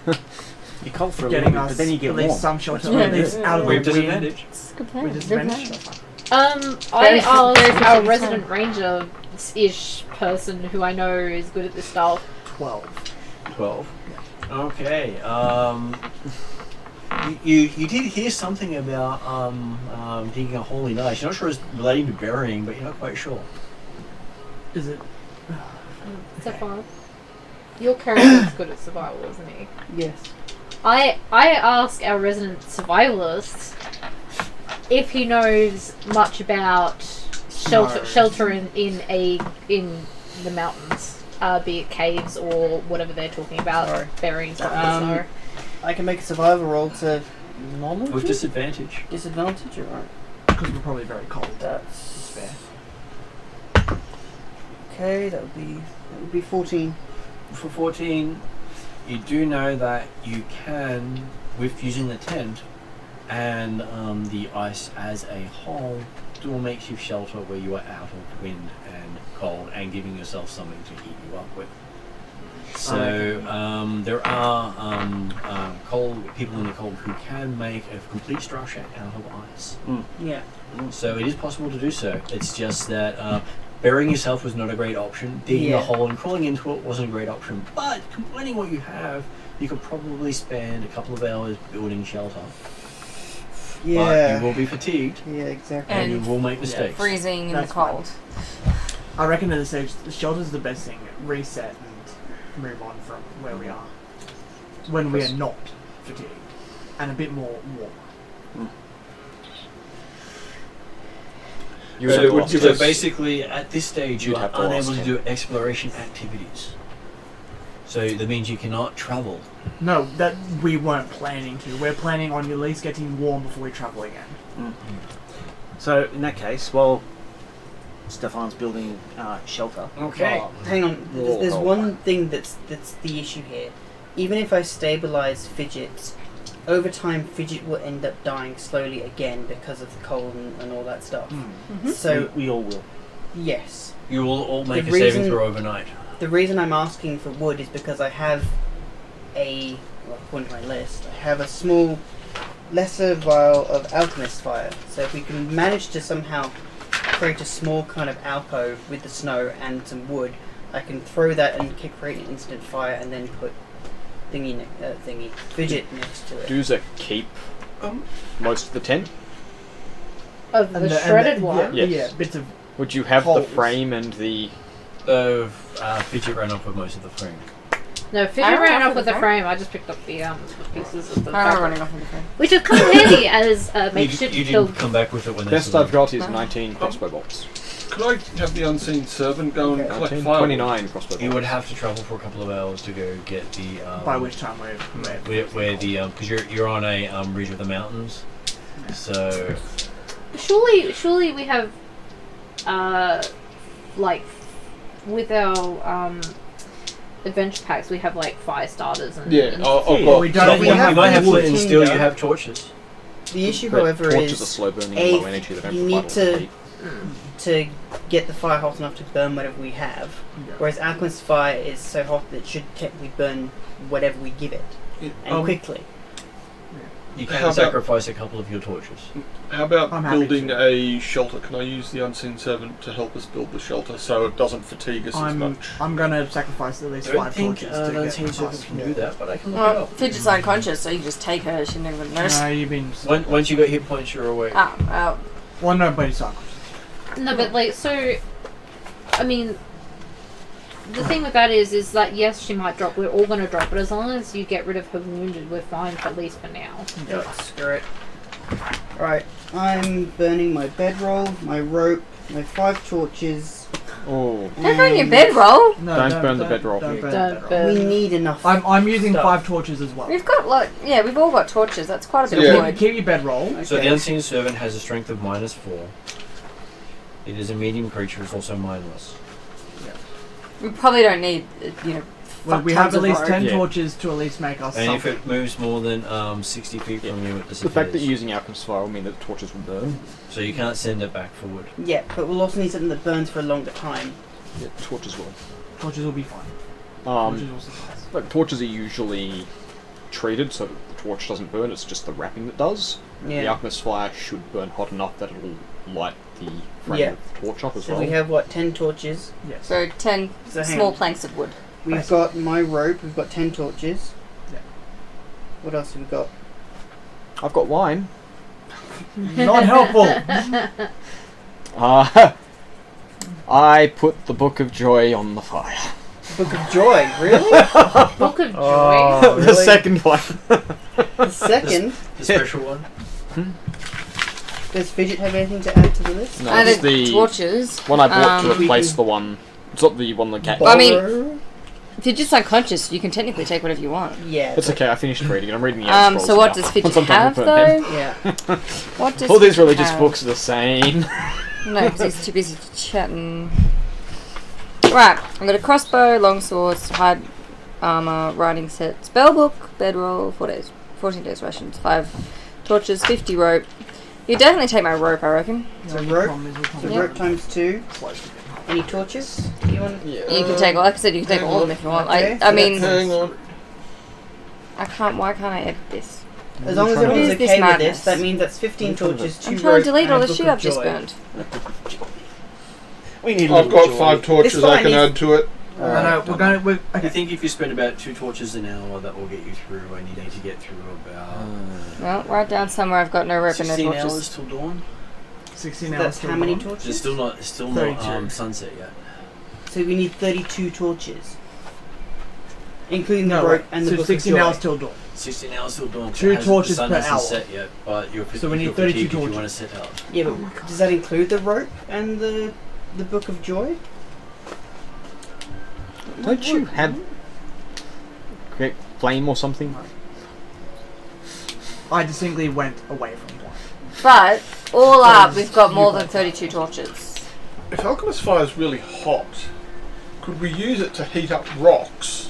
You're cold for a little getting bit, us but then you get at least warm. some shelter, Yeah. at least out of the With wind. disadvantage. It's a good plan. With Good disadvantage. plan. I Very asked our fitting resident time. ranger-ish person who I know is good at this stuff. 12. 12. Okay. You did hear something about digging a hole in ice. You're not sure it's relating to burying, but you're not quite sure. Is it? So far. Your character's good at survival, isn't he? Yes. I ask our resident survivalist if he knows much about shelter in the mountains, be it caves or whatever they're talking about, burying stuff in the snow. I can make a survival roll to knowledge. With disadvantage. Disadvantage, alright. Because we're probably very cold. That's fair. Okay, that would be 14. For 14, you do know that you can, with using the tent and the ice as a whole, do a makeshift shelter where you are out of wind and cold and giving yourself something to heat you up with. So there are cold people in the cold who can make a complete structure out of ice. Yeah. So it is possible to do so. It's just that burying yourself was not a great option. Digging a hole and crawling into it wasn't a great option. But combining what you have, you could probably spend a couple of hours building shelter. Yeah. But you will be fatigued. Yeah, exactly. And you will make mistakes. Freezing in That's the cold. I reckon at this stage, the shelter's the best thing. Reset and move on from where we are. When we are not fatigued. And a bit more warm. So basically, at this stage, you You'd are have to unable ask to do exploration activities. So that means you cannot travel. No, that we weren't planning to. We're planning on at least getting warm before we travel again. So in that case, while Stefan's building shelter. Okay. Hang on. There's one thing that's the issue here. Even if I stabilize Fidget, over time Fidget will end up dying slowly again because of the cold and all that stuff. So we all will. Yes. You will all make a saving throw overnight. The reason I'm asking for wood is because I have according to my list, I have a small, lesser vial of alchemist fire. So if we can manage to somehow create a small kind of alcove with the snow and some wood, I can throw that and create an instant fire and then put Fidget next to it. Does it keep most of the tent? Of the shredded one? Yes. Bits of. Would you have holes. the frame and the... Fidget ran off with most of the frame. No, Fidget ran off with the frame. I just picked up the pieces of the I'm fabric. running off with the frame. Which is kind of handy as makeshift You build. didn't come back with it when Best I've got is 19 crossbow bolts. Could I have the unseen servant go and collect 19, fire? 29 crossbow bolts. You would have to travel for a couple of hours to go get the. By which time we're where the because you're on a ridge of the mountains, so. Surely we have, like, with our adventure packs, we have like fire starters and. Yeah, and we don't. You might have wood flint and steel. You have torches. The issue, But however, torches is are slow burning and low energy. They don't you provide need all the heat. to get the fire hot enough to burn whatever we have, whereas alchemist fire is so hot that it should technically burn whatever we give it, and quickly. You How can about- sacrifice a couple of your torches. How about I'm happy building to. a shelter? Can I use the unseen servant to help us build the shelter so it doesn't fatigue us as much? I'm gonna sacrifice at least I don't 5 think torches to the get team servant past can warm. do that, but I can look it Well, up. Fidget's unconscious, so you just take her. She never knows. No, you've been. Once you got hit points, you're awake. Well, nobody's unconscious. No, but like, so, I mean, the thing with that is that yes, she might drop. We're all gonna drop, but as long as you get rid of her wounded, we're fine at least for now. Screw it. Right, I'm burning my bedroll, my rope, my 5 torches. Oh. Don't burn your bedroll. No, Don't burn the bedroll. Don't burn Don't the bedroll. We need enough. I'm using stuff. 5 torches as well. We've got we've all got torches. That's quite a bit Yeah. of wood. Keep your bedroll. So Okay. the unseen servant has a strength of -4. It is a medium creature. It's also mindless. We probably don't need Well, we tons have at of least rope. 10 Yeah. torches to at least make us And if something. it moves more than 60 feet from you, it The disappears. fact that you're using alchemist fire will mean that the torches will burn. So you can't send it back for wood. Yeah, but we'll also need something that burns for a longer time. Yeah, torches will. Torches will be fine. Torches will suffice. Like torches are usually treated so that the torch doesn't burn. It's just the wrapping that does. The Yeah. alchemist fire should burn hot enough that it'll light the frame Yeah. of the torch up as So well. we have what, 10 torches? Yes. So 10 So hang small on. planks of wood. We've got my rope. We've got 10 torches. Yeah. What else have we got? I've got wine. Not helpful. I put the Book of Joy on the fire. Book of Joy, really? Book of Joy. Oh, The really? second one. The second? The special one. Does Fidget have anything to add to the list? No, I it's the the torches. one I bought to we replace can- the one. It's not the one that cat. Well, I mean- Borrow? If you're just unconscious, you can technically take whatever you want. Yeah. It's okay, I finished reading it. I'm reading the end scrolls So what now. does Fidget Sometimes have, I put them. though? Yeah. What does All these Fidget religious have? books are the same. No, because he's too busy chatting. Right, I've got a crossbow, long swords, hide armor, riding set, spellbook, bedroll, 4 days, 14 days rations, 5 torches, 50 rope. You definitely take my rope, I reckon. So rope. So Yep. rope times 2. Any torches? You want? You can take, like I said, you can take all of them if you want. Okay, I so mean, Hang on. why can't I edit this? As long as What everyone's is this okay with madness? this, that means that's 15 torches, 2 I'm trying rope, to delete all and the Book shit of I've just Joy. burned. We need. I've got 5 torches I can fine, add to it. No, we're going. I think if you spend about 2 torches an hour, that will get you through, and you need to get through about Well, write down somewhere I've got no rope and no 16 torches. hours till dawn. 16 So hours. that's till how many dawn. torches? It's still not 32. sunset yet. So we need 32 torches. Including the No, rope and the so Book 16 of Joy. hours till dawn. 16 hours till dawn. 2 torches the sun per hasn't hour. set yet, but you're So we need you're 32 fatigued if you want to torches. set out. Yeah, but does that include the rope and the Book of Joy? Don't you have great flame or something? I distinctly went away from one. But, all up, we've got more than 32 torches. If alchemist fire is really hot, could we use it to heat up rocks?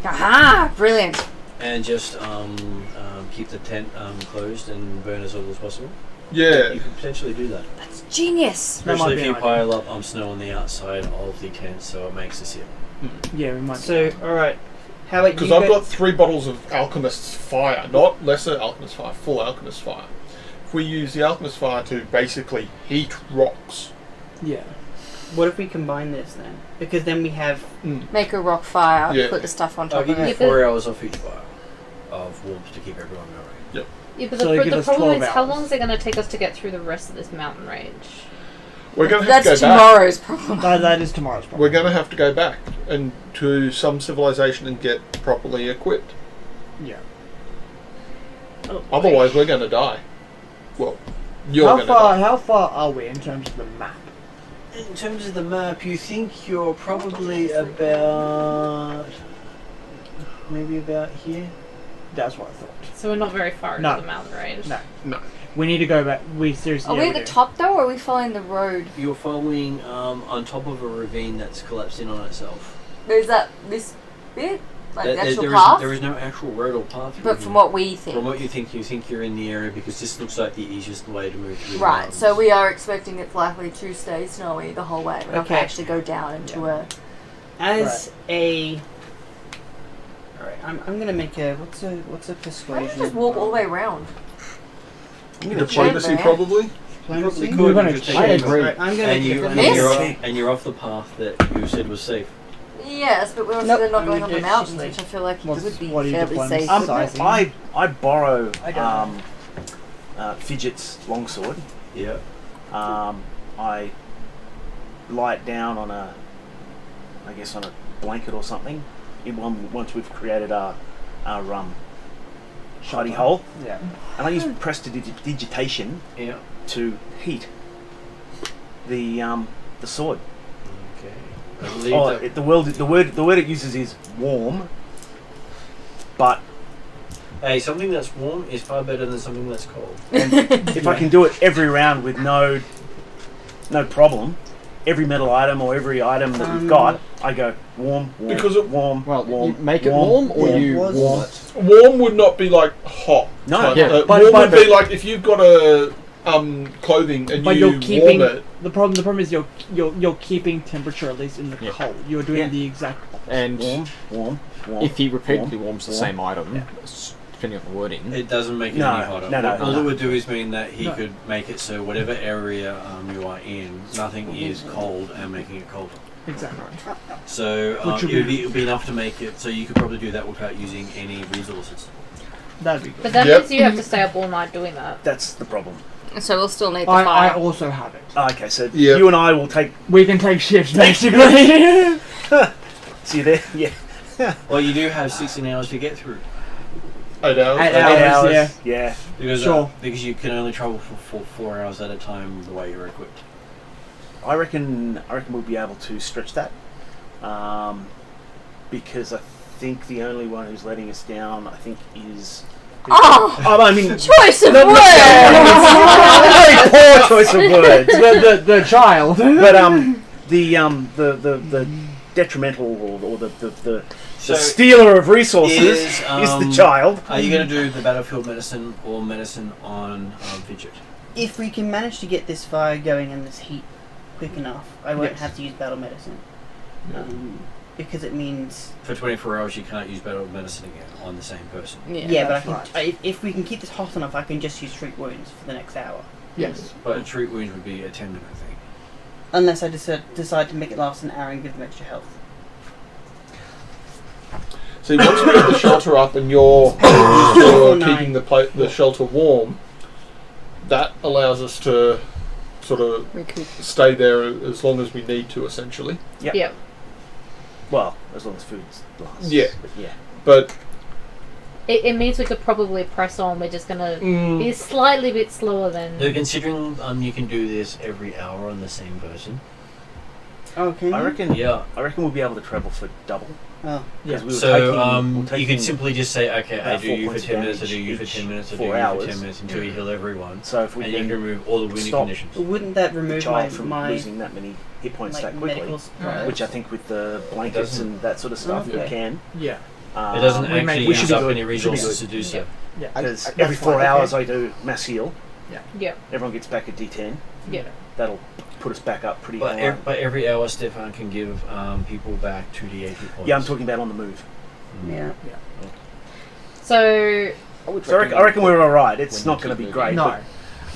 Aha! Brilliant. And just keep the tent closed and burn as little as possible. Yeah. You could potentially do that. That's genius. That might Especially be if you an pile up snow on the outside of the tent, so it makes a seal. Yeah, we might. So, alright. How about you Because I've go- got 3 bottles of alchemist's fire, not lesser alchemist fire, full alchemist fire. If we use the alchemist fire to basically heat rocks. Yeah. What if we combine this then? Because then we have... Make a rock fire, Yeah. put the stuff on I'll top give of you it. 4 hours off each fire of warmth to keep everyone going. Yeah, but So it gives the us problem 12 is, how hours. long is it going to take us to get through the rest of this mountain range? We're going to have That's to go back. tomorrow's problem. That is tomorrow's problem. We're going to have to go back and to some civilization and get properly equipped. Yeah. Otherwise, we're going to die. Well, you're How going to far? die. How far are we in terms of the map? In terms of the map, you think you're probably about maybe about here. That's what I thought. So we're not very far into No. the mountain range. No. No. We need to go back. We seriously. Are we yeah, at the do. top though, or are we following the road? You're following on top of a ravine that's collapsed in on itself. Is that this bit? Like the actual there path? there is no actual road or path. But from what we think. From what you think you're in the area because this looks like the easiest way to move through. the Right, mountains. so we are expecting it's likely to stay snowy the whole way. We're not going Okay. to actually go down into a... As a... Alright, I'm going to make a... What's a Why don't you persuasion? just walk all the way around? Diplomacy, Yeah. probably? Diplomacy? Could, We're gonna you could take I it. agree. Alright, I'm going And, to you, give and, them This? you're a... off, and you're off the path that you said was safe. Yes, but we're also Nope, then not I'm going gonna on the do it mountains, sheeply. which I feel like What's- would be what are you fairly diplomacy? safe. Sizing. I borrow I don't Fidget's longsword. Yeah. I lie it down on a, I guess on a blanket or something. Once we've created our hidey hole, Yeah. and I use prestidigitation Yeah. to heat the sword. Okay. I believe Oh, that. the word it uses is warm, but Hey, something that's warm is far better than something that's cold. if I can do it every round with no problem, every metal item or every item that we've got, I go warm, warm, Because it- warm, Well, warm, you make it warm, or warm. you Was- warm. Warm would not be like hot. No, Like, yeah. warm would be like if you've got a clothing and But you you're keeping warm it. the problem is you're keeping temperature at least in the Yeah. cold. You're doing Yeah. the exact opposite. And warm, warm, warm. if he repeatedly warms the warm. same item, depending on the wording, It doesn't make it No, any hotter. no, no, All no. it would do is mean that he No. could make it so whatever area you are in, nothing is cold and making it colder. Exactly. So Which would it be- would be enough to make it so you could probably do that without using any resources. That'd be good. But that Yep. means you have to stay up all night doing that. That's the problem. So we'll still need the I fire. also have it. Okay, so Yep. you and I will take. We can take shifts basically. See you there? Yeah. Well, you do have 16 hours to get through 8 hours. 8 8 hours, hours. Yeah. because Sure. because you can only travel for 4 hours at a time the way you're equipped. I reckon we'll be able to stretch that. because I think the only one who's letting us down, I think, is. Oh! I mean, Choice of very poor choice of words. The child. But the detrimental or the stealer of resources is the child. Are you going to do the battlefield medicine or medicine on Fidget? If we can manage to get this fire going and this heat quick enough, I won't have to use battle medicine. Because it means... For 24 hours you can't use battle medicine again on the same person. Yeah, but if we can keep this hot enough, I can just use treat wounds for the next hour. Yes. But a treat wound would be a 10-minute thing. Unless I decide to make it last an hour and give them extra health. See, once we get the shelter up and you're keeping the shelter warm, that allows us to sort of stay there as long as we need to, essentially. Yep. Well, as long as food lasts. Yeah. But it means we could probably press on. We're just going to be slightly bit slower than... So considering you can do this every hour on the same person. Okay. I reckon we'll be able to travel for double. Oh. Yeah. You could simply just say, okay, I do you for 10 minutes, I do you for 10 minutes, I do you for 10 minutes until you heal everyone. So if we and you can remove all the wounding conditions. Wouldn't that remove my losing that many hit points that quickly? Right. Which I think with the blankets and that sort of stuff we can. Yeah. It doesn't actually use up any resources to do so. Yeah. Because every 4 hours I do mass heal. Yeah. Everyone gets back a D10. Yeah. That'll put us back up pretty high. But every hour Stefan can give people back 2d8 hit points. Yeah, I'm talking about on the move. Yeah. So I reckon we're alright. It's not going to be great. No.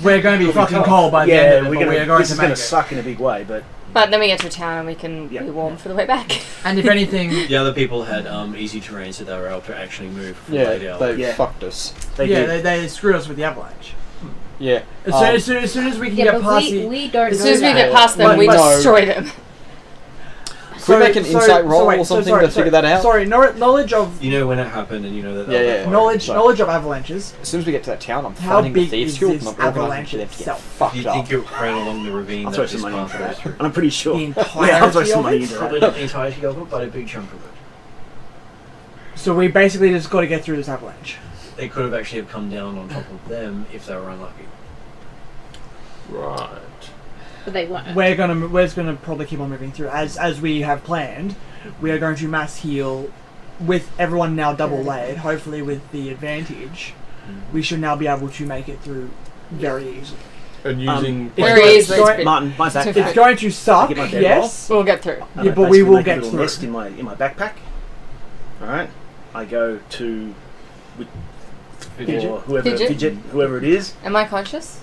We're going to be fucking cold by the end of it, this is going to suck in a big way, but then we get to a town and we can be warm for the way back. And if anything... The other people had easy terrain, so they were able to actually move from late hours. They fucked us. They screwed us with the avalanche. Yeah. As soon as we can get past we don't as soon as we get past them, we destroy them. Could we make an insight roll or something to figure that out? Sorry, knowledge of... You know when it happened and you know that... Knowledge of avalanches. As soon as we get to that town, I'm How finding the big Thieves is Guild this and I'm organising avalanche for them to get itself? fucked You up. think you ran along the ravine I'll that throw this some money path into goes that. through? I'm pretty sure. The I'll throw entirety some of money it? into Probably that. not the entirety of it, but a big chunk of it. So we basically just got to get through this avalanche. They could have actually come down on top of them if they were unlucky. Right. But they weren't. We're gonna probably keep on moving through as we have planned. We are going to mass heal with everyone now double layered. Hopefully, with the advantage, we should now be able to make it through very easily. And using... Very easily. Martin, my backpack. It's going to suck. Get my bed Yes, We'll get through. And Yeah, I but we basically will make a get little through. nest in my backpack. All right. I go to Fidget? whoever it is. Am I conscious?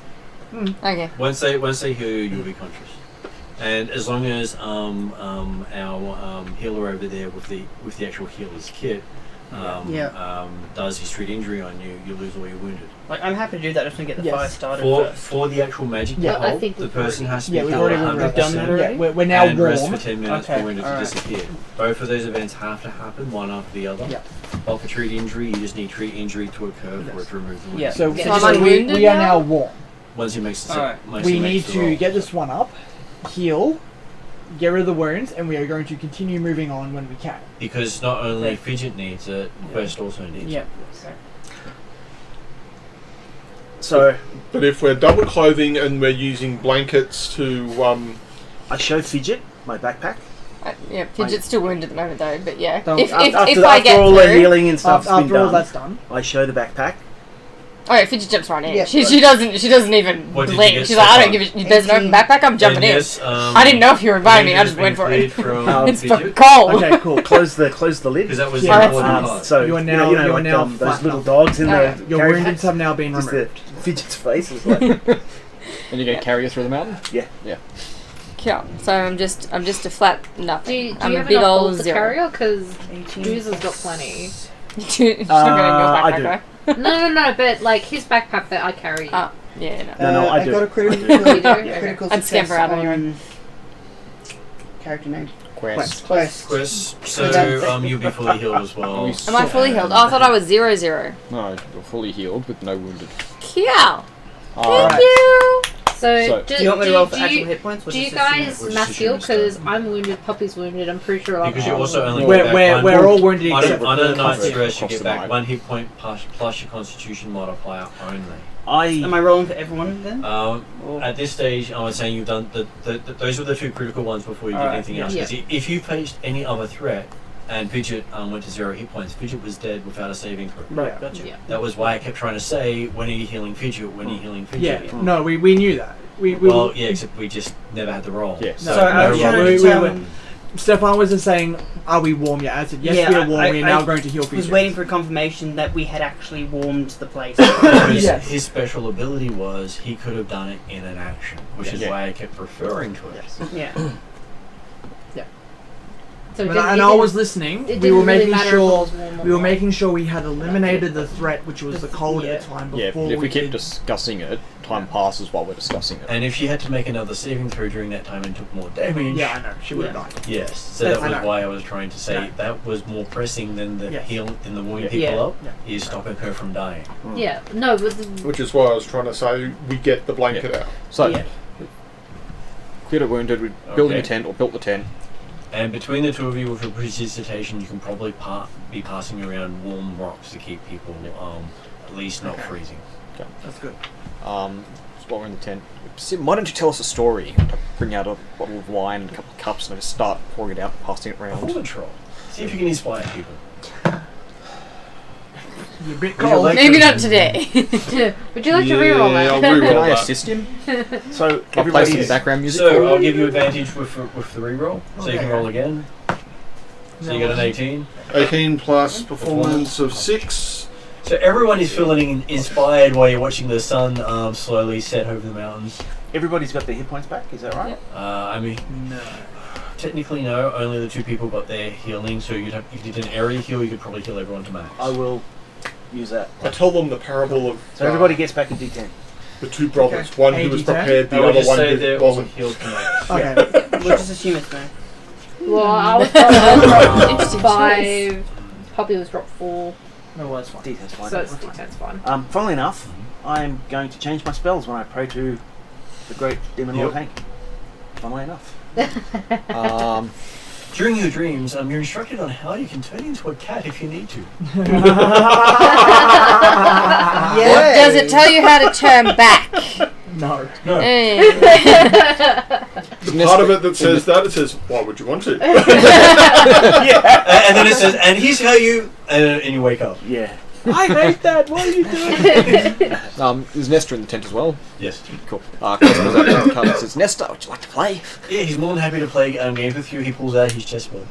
Okay. Once they heal you, you'll be conscious. And as long as our healer over there with the actual healer's kit does his treat injury on you, you lose all your wounded. Like, I'm happy to do that just to get the fire started first. For the actual magic to Yeah, I help, think the we've person has to be we've healed already 100%. done that already. Yeah, we're now and rest warm. for 10 minutes Okay, for wounded to alright. disappear. Both of those events have to happen, one after the other. Yep. But for treat injury, you just need treat injury to occur for it to remove the wound. Yeah. So, So I'm so we unwounded are now? now warm. Once he makes the Alright. once We he need makes the to roll. get this one up, heal, get rid of the wounds, and we are going to continue moving on when we can. Because not only Fidget needs it, Quest also needs it. So But if we're double clothing and we're using blankets to... I show Fidget my backpack. Fidget's still wounded at the moment though, but yeah. Don't- If After I get all the through... healing and stuff's been After all done, that's done. I show the backpack. Oh yeah, Fidget jumps right in. Yeah, She doesn't even What did you blink. get She's so like, I far? don't give a... There's an open backpack, I'm jumping in. Yes, I didn't know if you were inviting me, I just went for it. It's fucking Because cold. Okay, cool. Close the lid. that was Yeah, the that's important nice. part. So You are you now- know, you are like now those flat little enough. dogs in Okay. the Your carriage wounded hats? have now been Just removed. the Fidget's face is like And you're going to carry her through the mountain? yeah. Yeah, so I'm just a flat nothing. Do I'm you a have big enough old balls to zero. carry her? Because Juice has got plenty. She's not going in your I backpack, do. right? No, but like his backpack that I carry. Oh, yeah, no. No, I I do. got a critical, You do? critical I'd success scamper out on your on character name. Quest. Quest, so you'll be fully healed as well. Am I fully healed? Oh, I thought I was 0-0. No, you're fully healed with no wounded. Yeah. Thank Alright. you. So, Do you want me to roll for actual hit points? Or do you just guys Which mass heal? system is Because I'm wounded, Puppy's wounded, I'm pretty sure I'm Because you also only We're- get we're- back we're one. all wounded On except a for night Comfort stress, you across get the back night. 1 hit point plus your Constitution modifier only. Am I rolling for everyone then? At this stage, I was saying you've done those were the 2 critical ones before you did Alright, anything else. yeah. 'Cause if you faced any other threat and Fidget went to 0 hit points, Fidget was dead without a saving throw. Right. Gotcha. Yeah. That was why I kept trying to say, when are you healing Fidget? When are you healing Yeah. Fidget? No, we knew that. We Well, yeah, except we just never had the roll. Yeah. So, So I no was roll. trying to we- determine. Stefan was just saying, "Are we warm yet?" I said, "Yes, Yeah, we are warm. We are now I going to heal was Fidget." waiting for confirmation that we had actually warmed the place. Because Yes. his special ability was he could have done it in an action, which is Yeah. why I kept referring to it. Yeah. So it And didn't- I it didn't- was listening. it We were didn't really making matter if it sure. was warm or We were not. making sure we had eliminated the threat, which was the cold Yeah. at the time. Yeah, Before but if we keep did- discussing it, time passes while we're discussing it. And if she had to make another saving throw during that time and took more damage, Yeah, I know. She would have died. yes. So Yes, that I was know. why I was trying to say Yeah. that was more pressing than the Yes. heal than the warming Yeah. people Yeah. up. Yeah. Is stopping her from dying. Yeah, no, but the, Which is why I was trying to say we get the blanket out. So, Yeah. cleared it wounded, we're building a Okay. tent, or built the tent. And between the 2 of you with your precipitation, you can probably be passing around warm rocks to keep people at least not freezing. That's good. So while we're in the tent, Sim, why don't you tell us a story? Bring out a bottle of wine and a couple of cups, and I just start pouring it out and passing it A around. performance roll. See if you can inspire people. You're a bit Would you cold. like Maybe to- not today. would you like to reroll Yeah, I'll that? reroll Can I that. assist him? So I'll play everybody some background music. So I'll give you advantage with the reroll, so you can Okay. roll again. So you got an 18. 18 plus performance of 6. So everyone is feeling inspired while you're watching the sun slowly set over the mountains. everybody's got their hit points back. Is that right? I mean, No. technically no. Only the 2 people got their healing. So you'd have, if you did an area heal, you could probably heal everyone to max. I will use that. I tell them the parable of So everybody gets back a D10. the 2 brothers. Okay. One who was 80. prepared, the I would other just one say who they're all wasn't. healed to max. Okay. We'll just assume it's no. Well, I was Interesting 5, Puppy was dropped 4, No, that's fine. D10's fine. so it's D10's fine. Funnily enough, I'm going to change my spells when I pray to the great demon Lord Hank. Funnily enough. During your dreams, you're instructed on how you can turn into a cat if you need to. What does it tell you how to turn back? No. Eh. The part of it that says that, it says, why would you want to? Yeah. And then it says, and here's how you, and you wake up. Yeah. I hate that. What are you doing? Is Nestor in the tent as well? Yes. Cool. Chris pulls out the card and says, "Nestor, would you like to play?" Yeah, he's more than happy to play games with you. He pulls out his chessboard.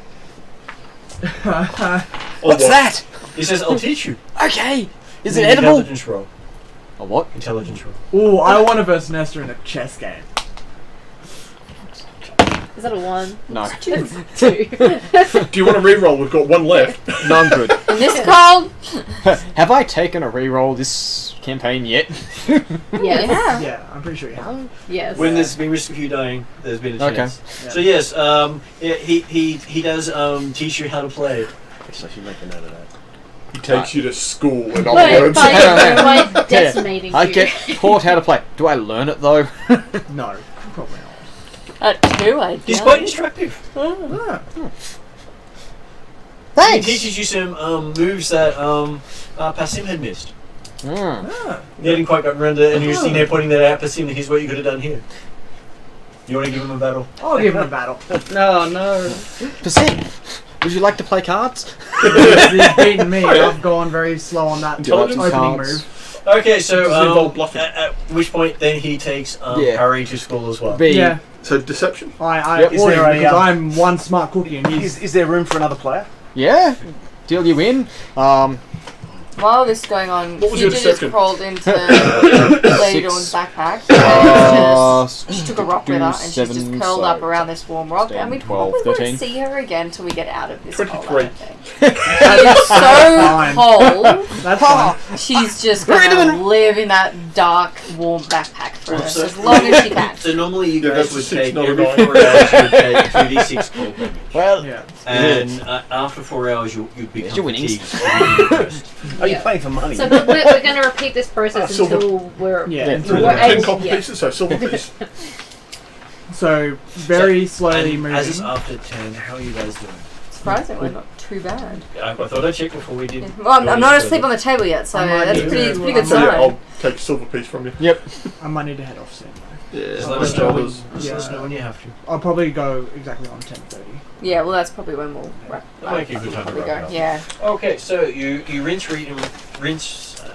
What's that? He says, I'll teach you. Okay. Is it An edible? Intelligence roll. A what? Intelligence roll. Ooh, I want to verse Nestor in a chess game. Is that a 1? No. 2. Do you want to re-roll? We've got 1 left. No, I'm good. In this cold? Have I taken a reroll this campaign yet? Yes. Yeah, I'm pretty sure you have. Yes. When there's been risk of you dying, there's been a Okay. chance. Yeah. So yes, yeah, he does teach you how to play. So I should make a note of that. He takes you to school, in other By, words. by decimating I you. get taught how to play. Do I learn it though? No, probably not. At 2, I He's doubt quite it. instructive. Ah. He Thanks. teaches you some moves that Passim had missed. Mm. Ah. He hadn't quite gotten around to it, and you're sitting there pointing that out, Passim, here's what you could have done here. You want to give him a battle? I'll give him a battle. No, no. Percent. Would you like to play cards? He's beaten me. I've gone very slow on that Intelligence opening cards. move. Okay, so Does it involve bluffing? at which point then he takes Yeah. Harry to school as well. B. Yeah, So deception? I Yep. Is order there a, because um, I'm one smart cookie and he's... Is there room for another player? Yeah. Deal you in. While this is going on, What was your Future just deception? crawled into Lady Dawn's backpack and she took a rock with her and she's just 7, curled so up around this warm rock 10, and we 12, probably 13. won't see her again till we get out of this cold, I 23. don't think. She's so Fine. cold. That's fine. She's just gonna live in that dark, warm backpack for as long as she can. So normally you Yeah, guys that's would a take 6, not a every 9. 4 hours you would take 2d6 cold damage. Well, Yeah. And after 4 hours you'd become There's your winnings. fatigued. Are you playing for money? So we're going to repeat this process Silver. until we're Yeah. Through we're 10 able- copper yeah. pieces, so silver piece. So very slowly And moving. as it's after 10, how are you guys doing? Surprisingly, not too bad. I thought I'd check before we did. Yeah. Well, I'm not asleep on the table yet, so I might that's need pretty to- good So yeah, sign. I'll take a silver piece from you. Yep. I might need to head off soon. Yeah, Just Oh, let us that's know all. when, Yeah. just let us know when you have to. I'll probably go exactly on 10:30. Yeah, well, that's probably when we'll wrap. That might give you a good time to we wrap go. it up. Yeah. Okay, so you rinse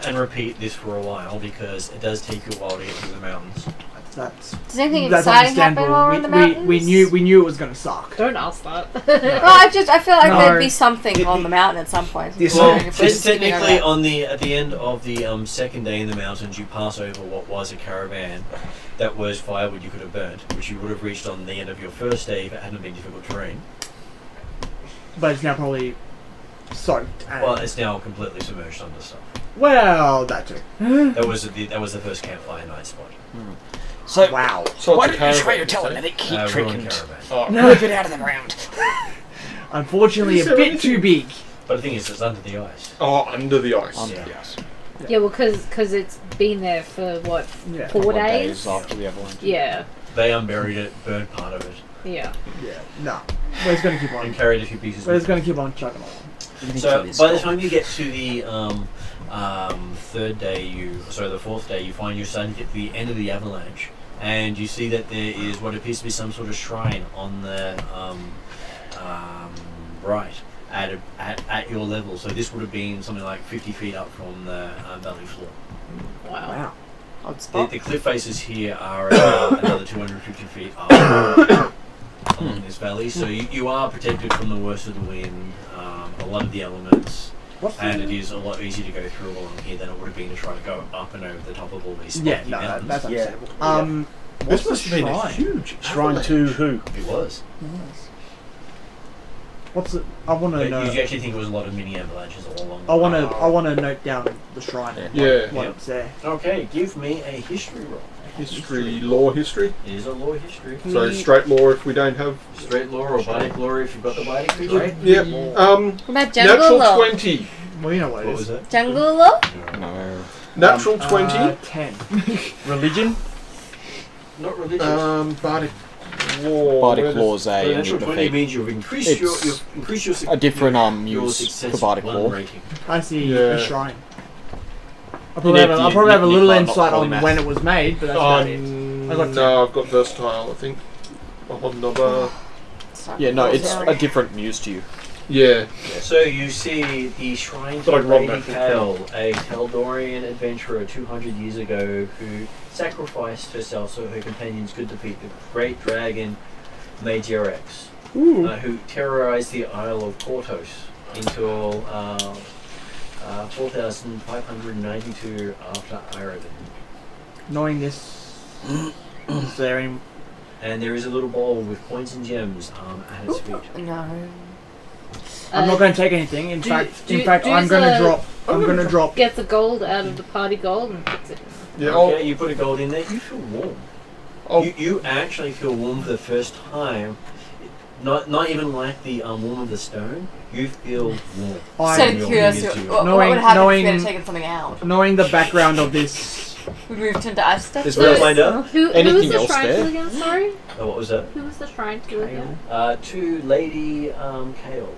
and repeat this for a while because it does take you a while to get through the mountains. That's Does anything that's exciting happen understandable. while we're in the mountains? We knew it was gonna suck. Don't ask that. Well, I feel like No. there'd be something on the mountain at some point. Yes, Well, If we're skipping over technically, that. at the end of the second day in the mountains, you pass over what was a caravan that was firewood you could have burnt, which you would have reached on the end of your first day if it hadn't been difficult terrain. But it's now probably soaked. And Well, it's now completely submerged under stuff. well, that too. That was the first campfire night spot. So, Wow. So why it's a don't you try caravan, to tell you them say? that keep Ruined drinking? caravan. Oh. Whip it out of the ground. Unfortunately, Is a there bit anything- too big. But the thing is, it's under the ice. Oh, under the ice. Yeah. Yes. Yeah, well, because it's been there for what, Yeah. 4 Couple of days? after the avalanche. Yeah, They unburied it, burned part of it, yeah. Yeah. No. We're just gonna keep and on. carried a few pieces. We're with just gonna keep on chugging along. So by the time you get to the third day, the fourth day, you find you're starting to get to the end of the avalanche, and you see that there is what appears to be some sort of shrine on the right at your level. So this would have been something like 50 feet up from the valley floor. Wow. Wow. Odd spot. The cliff faces here are another 250 feet up along this valley, so you are protected from the worst of the wind, a lot of the elements, What's and the- it is a lot easier to go through along here than it would have been to try to go up and over the top of all these Yeah. spiky No. mountains. That's Yeah. understandable. This What's must have the been a shrine? huge Shrine to who? It was. What's it? I want to But know. you actually think it was a lot of mini avalanches all along. I want to note down the shrine. and Yeah. What Yeah. it's there. Okay, give me a history roll. history, law history. It is a law history. So straight law if we don't have. Straight law or bardic law if you've got the bardic creature. Right? Yep. What about jungle Natural law? 20. Well, you know what it What is. was that? Jungle law? No. Natural 20. 10. Religion? Not religious. Bardic law. Bardic where does- law's a natural 20 defeat. means you've increased your It's suc- a different your use success for Bardic one law. rating. I see Yeah. a shrine. I'll probably have, I'll probably have a little insight on when it was made, but that's about it. I got no, I've got versatile, I think. Another. Yeah, no, it's a different muse to you. Yeah. So you see the shrine to But I robbed Lady that from Kale, a Teldorian adventurer 200 years ago who sacrificed herself so her companions could defeat the great dragon Majerex, who terrorized the Isle of Portos until 4592 after Ireland. Knowing this, is there any... And there is a little bowl with coins and gems at its feet. No. I'm not going to take anything. In do- fact, do- I'm going to drop. I'm going to drop. Get the gold out of the party gold and puts it. Yeah. Okay, you put a gold in there, you feel warm. I'll, You actually feel warm for the first time. Not even like the warm of the stone. You feel warm. I- So Your curious, fingers what do. Knowing- would happen if we knowing- had taken something out? Knowing the background of this, We moved into ice stuff. Is Well, there- find out. Who was Anything the else shrine there? to again? Sorry? Oh, what was that? Who was the shrine to again? To Lady Kale.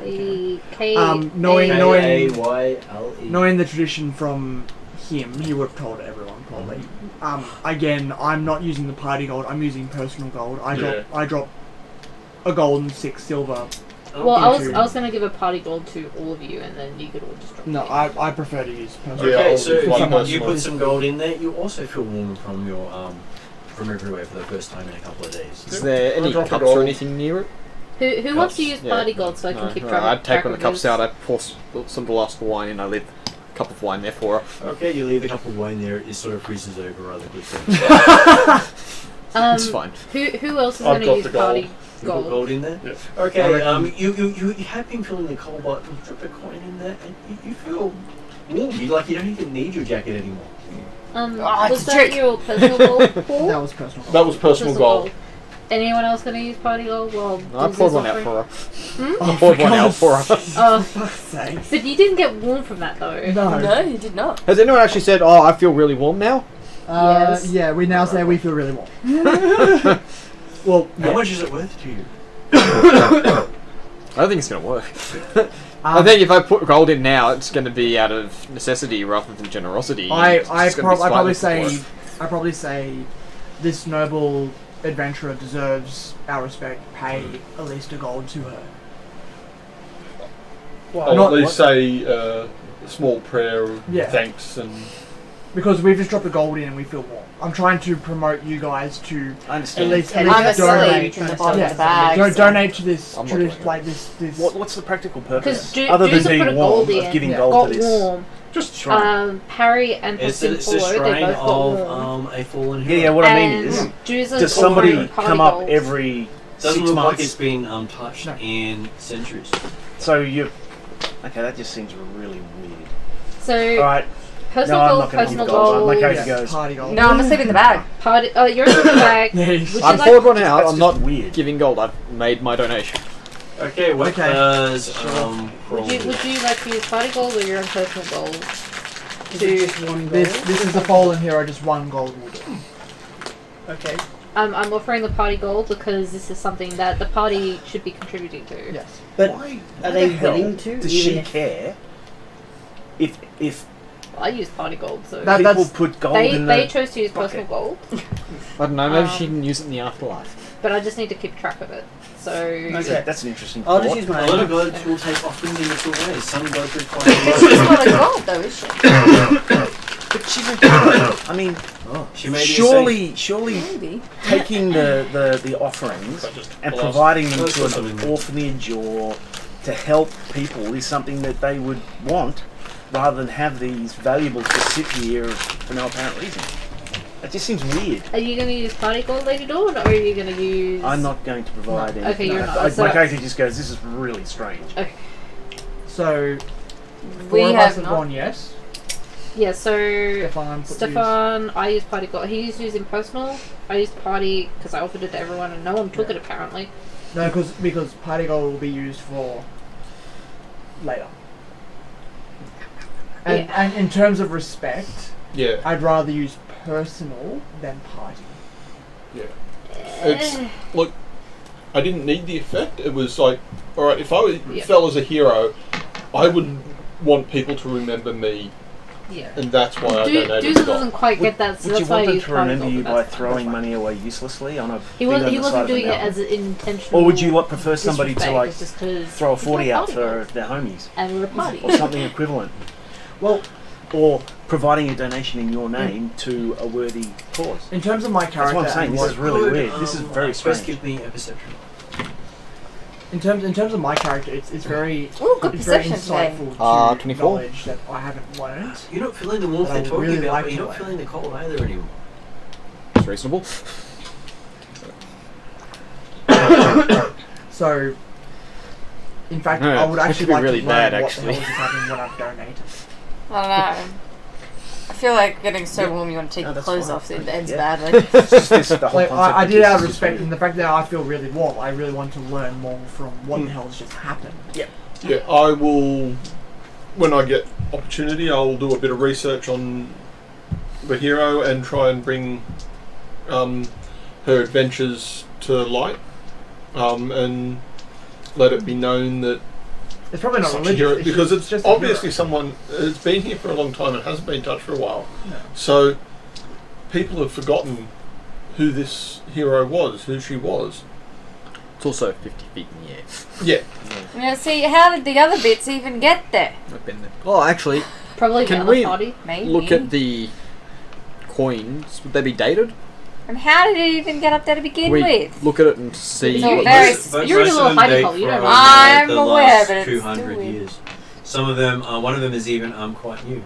The K. knowing- K-A-Y-L-E. knowing the tradition from him, he would have told everyone probably. Again, I'm not using the party gold. I'm using personal gold. I drop a gold and 6 silver. Well, I into- was gonna give a party gold to all of you, and then you could all just drop. No, it. I prefer to use personal. Yeah, Okay, I'll so use one you personal. put some gold in there. You also feel warm from your from everywhere for the first time in a couple of days. Is there I'll any drop it cups all. or anything near it? Who wants to Cups? use Yeah. party gold so I can No, keep no, track? I'd take track one of of the cups this? out, I'd pour some glass of wine in, I leave a cup of wine there for her. Okay, you leave a cup of wine there. It sort of freezes over rather quickly. It's fine. Who else is I've gonna got use the gold. party You put gold? gold in there? Yeah. I Okay, reckon- you have been feeling the cold, but you drop a coin in there and you feel warm. You don't even need your jacket anymore. it's was a that trick. your personal goal? That was personal. That was personal gold. Anyone else going to use party gold? Well, I poured one out for her. Oh, I poured one out for her. Oh, fuck's sake. but you didn't get warm from that though. No. No, you did not. Has anyone actually said, "Oh, I feel really warm now"? Yes. Yeah, we now say we feel really warm. Well, How much is it worth to you? I don't think it's gonna work. I think if I put gold in now, it's going to be out of necessity rather than generosity. I It's gonna be probably slightly say this noble adventurer deserves our respect. Pay at least a gold to her. I'll Not- at least say a small prayer of Yeah. thanks and. Because we've just dropped a gold in and we feel warm. I'm trying to promote you guys to I at understand. least I'm a donate. sleeve in the bottom of the Yeah, bag. don't so- donate to this. I'm To not this doing like this. What's the practical purpose? Because Other than Jews have being put a warm, gold of in, giving Yeah. gold got to this. warm. Just shrine. Parry and It's a Pathfinder, they shrine both got warm. of a fallen Yeah, hero. yeah. What I mean And is, Jews are does somebody offering party come up gold. every Doesn't 6 look like months? it's been touched No. in centuries. So you. Okay, that just seems really weird. So All right. personal No, I'm gold, not gonna personal give gold. gold. My character Yeah, goes. party gold. No, I'm gonna sleep in the bag. Party. Oh, you're in the bag. Yeah, Would he's- you I like- poured one out. That's I'm just not weird. giving gold. I've made my donation. Okay, what Okay. does Would you like to use party gold or your own personal gold? Is it just one gold? This is the fallen hero. Just one gold will do. Okay. I'm offering the party gold because this is something that the party should be contributing to. Yes. But Why are they the hell willing to? Does even she if- care? If I use party gold, so That- people that's- put gold they in they the chose to use bucket. personal gold, I don't know. Maybe she Um, can use it in the afterlife. but I just need to keep track of it. So Okay. That's an interesting I'll thought. just use A my lot own. of gods will take offerings in different ways. Some gods require She's not a gold though, is she? But she's a I mean, She may be surely Maybe. taking the offerings and providing them to an orphanage or to help people is something that they would want, rather than have these valuables just sit here for no apparent reason. That just seems weird. are you going to use party gold, Lady Dawn, or are you going to use? I'm not going to provide No. anything. Okay, you're not. My So- character just goes, this is really strange. Okay. So We four of us have have not. gone yes. Yeah. So Stefan, put Stefan, I used party gold. He's using personal. I used party because I offered it to everyone and no one took it apparently. No, because party gold will be used for later. And, Yeah. and in terms of respect, Yeah. I'd rather use personal than party. It's look. I didn't need the effect. It was like, all right. If I Yeah. fell as a hero, I would want people to remember me, Yeah. and that's why I donated Dooza the gold. doesn't quite get that, so Would you that's why I want them use to party remember gold. you but by that's- throwing fine. money away uselessly on a He thing on wasn't the side doing of it the as mountain? an intentional. Or would you prefer somebody to disrespect, like it's just 'cause throw a 40 out party for gold. their homies And we're a party. or something equivalent? Well, Or providing a donation in your name to a worthy cause? in terms of my That's character, what I'm saying. and This what- is really weird. This is very First, strange. give me a perception. in terms of my character, it's very Ooh, good it's very perception today. insightful to 24. knowledge that I haven't learned. You're not feeling the warmth But I they're talking really about, like but to you're not learn. feeling the cold either anymore. It's reasonable. So, in fact, Yeah, I would that actually could be like really to learn bad, what actually. the hell is happening when I've donated. I don't know. I feel like getting so warm you want to take No, your that's clothes fine. off. It ends Yeah. badly. It's just this, the whole Like, concept I of did this out is of just respect, weird. and the fact that I feel really warm, I really want to learn more from what the hell has just happened. Yeah, I will. When I get opportunity, I'll do a bit of research on the hero and try and bring her adventures to light, and let it be known that It's probably not such a religious, hero, it's because just- it's just a obviously hero. someone has been here for a long time and hasn't been touched for a while. No. So people have forgotten who this hero was, who she was. It's also 50 feet in the air. Yeah. Now, see, how did the other bits even get there? I've been there. Oh, actually, Probably Can the other we- party. Maybe. look at the coins. Would they be dated? And how did it even get up there to begin We with? look at it and see. It's all what very this- But You're in a most little of them hidey date hole, you don't from, know. I'm the aware, last but it's 200 still weird. years. Some of them, one of them is even quite new.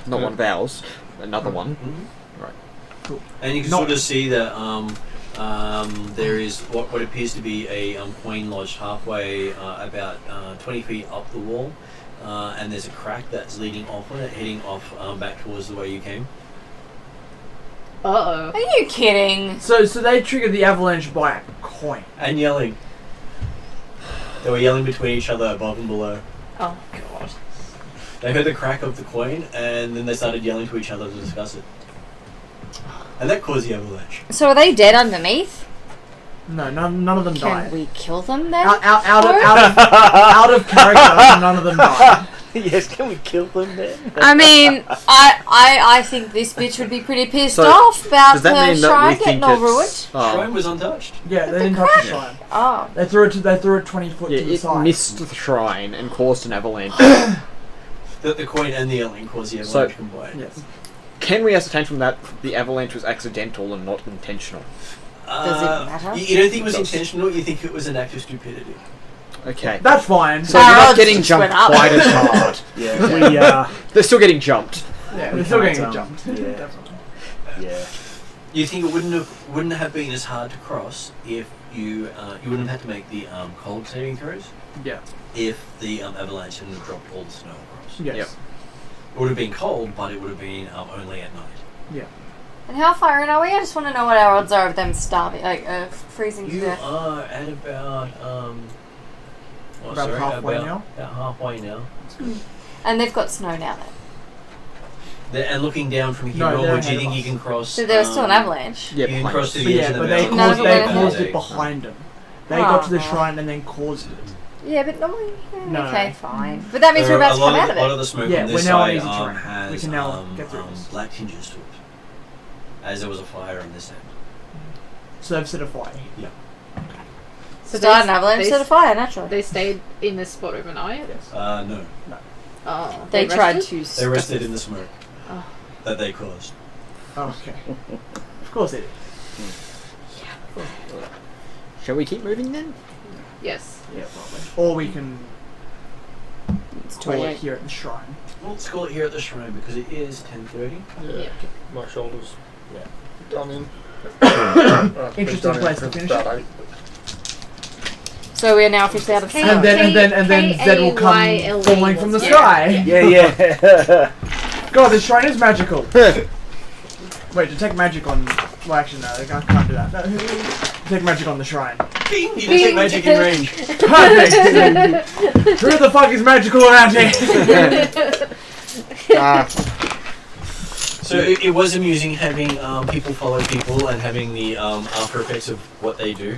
Not one of ours. Another one. And you can Not- sort of see that there is what appears to be a coin lodged halfway, about 20 feet up the wall. and there's a crack that's leading off on it, heading off back towards the way you came. Uh-oh. Are you kidding? So they triggered the avalanche by a coin. And yelling. They were yelling between each other above and below. Oh, God. They heard the crack of the coin, and then they started yelling to each other to discuss it. And that caused the avalanche. So are they dead underneath? No, none of them Can died. we kill them then? Out of character, none of them died. Yes, can we kill them then? I mean, I think this bitch would be pretty pissed So, off about does that the mean that shrine we think getting all ruined. it's... Oh. Shrine was untouched. Yeah, they didn't touch the shrine. Oh. They threw it 20 foot Yeah, to the it side. missed the shrine and caused an avalanche. The coin and the yelling caused the avalanche combined. Yes. Can we ascertain from that the avalanche was accidental and not intentional? Does it matter? You don't think it was intentional, you think it was an act of stupidity. Okay. That's fine. So you're not Harold's getting just jumped went up. quite as hard. Yeah. They're still getting jumped. Yeah, We we're still can't, getting jumped. yeah. Definitely. Yeah. You think it wouldn't have been as hard to cross if you wouldn't have had to make the cold saving throws Yeah. if the avalanche hadn't have dropped all the snow across. Yes. Yep. It would have been cold, but it would have been only at night. Yeah. And how far in are we? I just want to know what our odds are of them starving, freezing to You death. are at about About halfway now? About halfway now. And they've got snow now then. And looking down from here, No, they're would you ahead think of you can cross? So there's still an avalanche. Yeah, You can behind cross us. to the But edge yeah, of the but they mountain. No, caused, but they they caused had- it behind them. They got to the Oh. shrine and then caused it. Yeah, but no, No. okay, fine. But that means There we're are about to come out of a lot it. of the smoke Yeah, on we're this now on side easy terrain. has We can now get through this. black tinges to it, as there was a fire on this end. So they've set a fire. Yeah. So Start an avalanche, set a fire, naturally. They stayed in this spot overnight? Yes. No, Oh. They tried rested? to. they rested in the smoke Oh. that they caused. Oh, okay. Of course they did. Shall we keep moving then? Yes. Yeah, probably. Or we can It's call it 28. here at the shrine. Well, let's call it here at the shrine because it is 10:30. Yeah. Yeah. My shoulders. Done in. Interesting place to finish it. So we are now officially out of snow. And then Zed will come K-A-Y-L-E falling from the was- sky. Yeah. God, this shrine is magical. Wait, detect magic on... Well, actually, no, I can't do that. No, detect magic on the shrine. Bing! You detect magic in range. Perfect! Who the fuck is magical around here? So it was amusing having people follow people and having the after effects of what they do.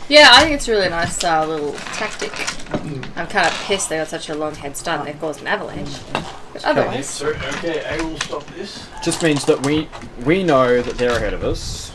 Yeah, I think it's a really nice little tactic. I'm kind of pissed they got such a long head start and they've caused an avalanche. But otherwise... So, okay, I will stop this. Just means that we know that they're ahead of us.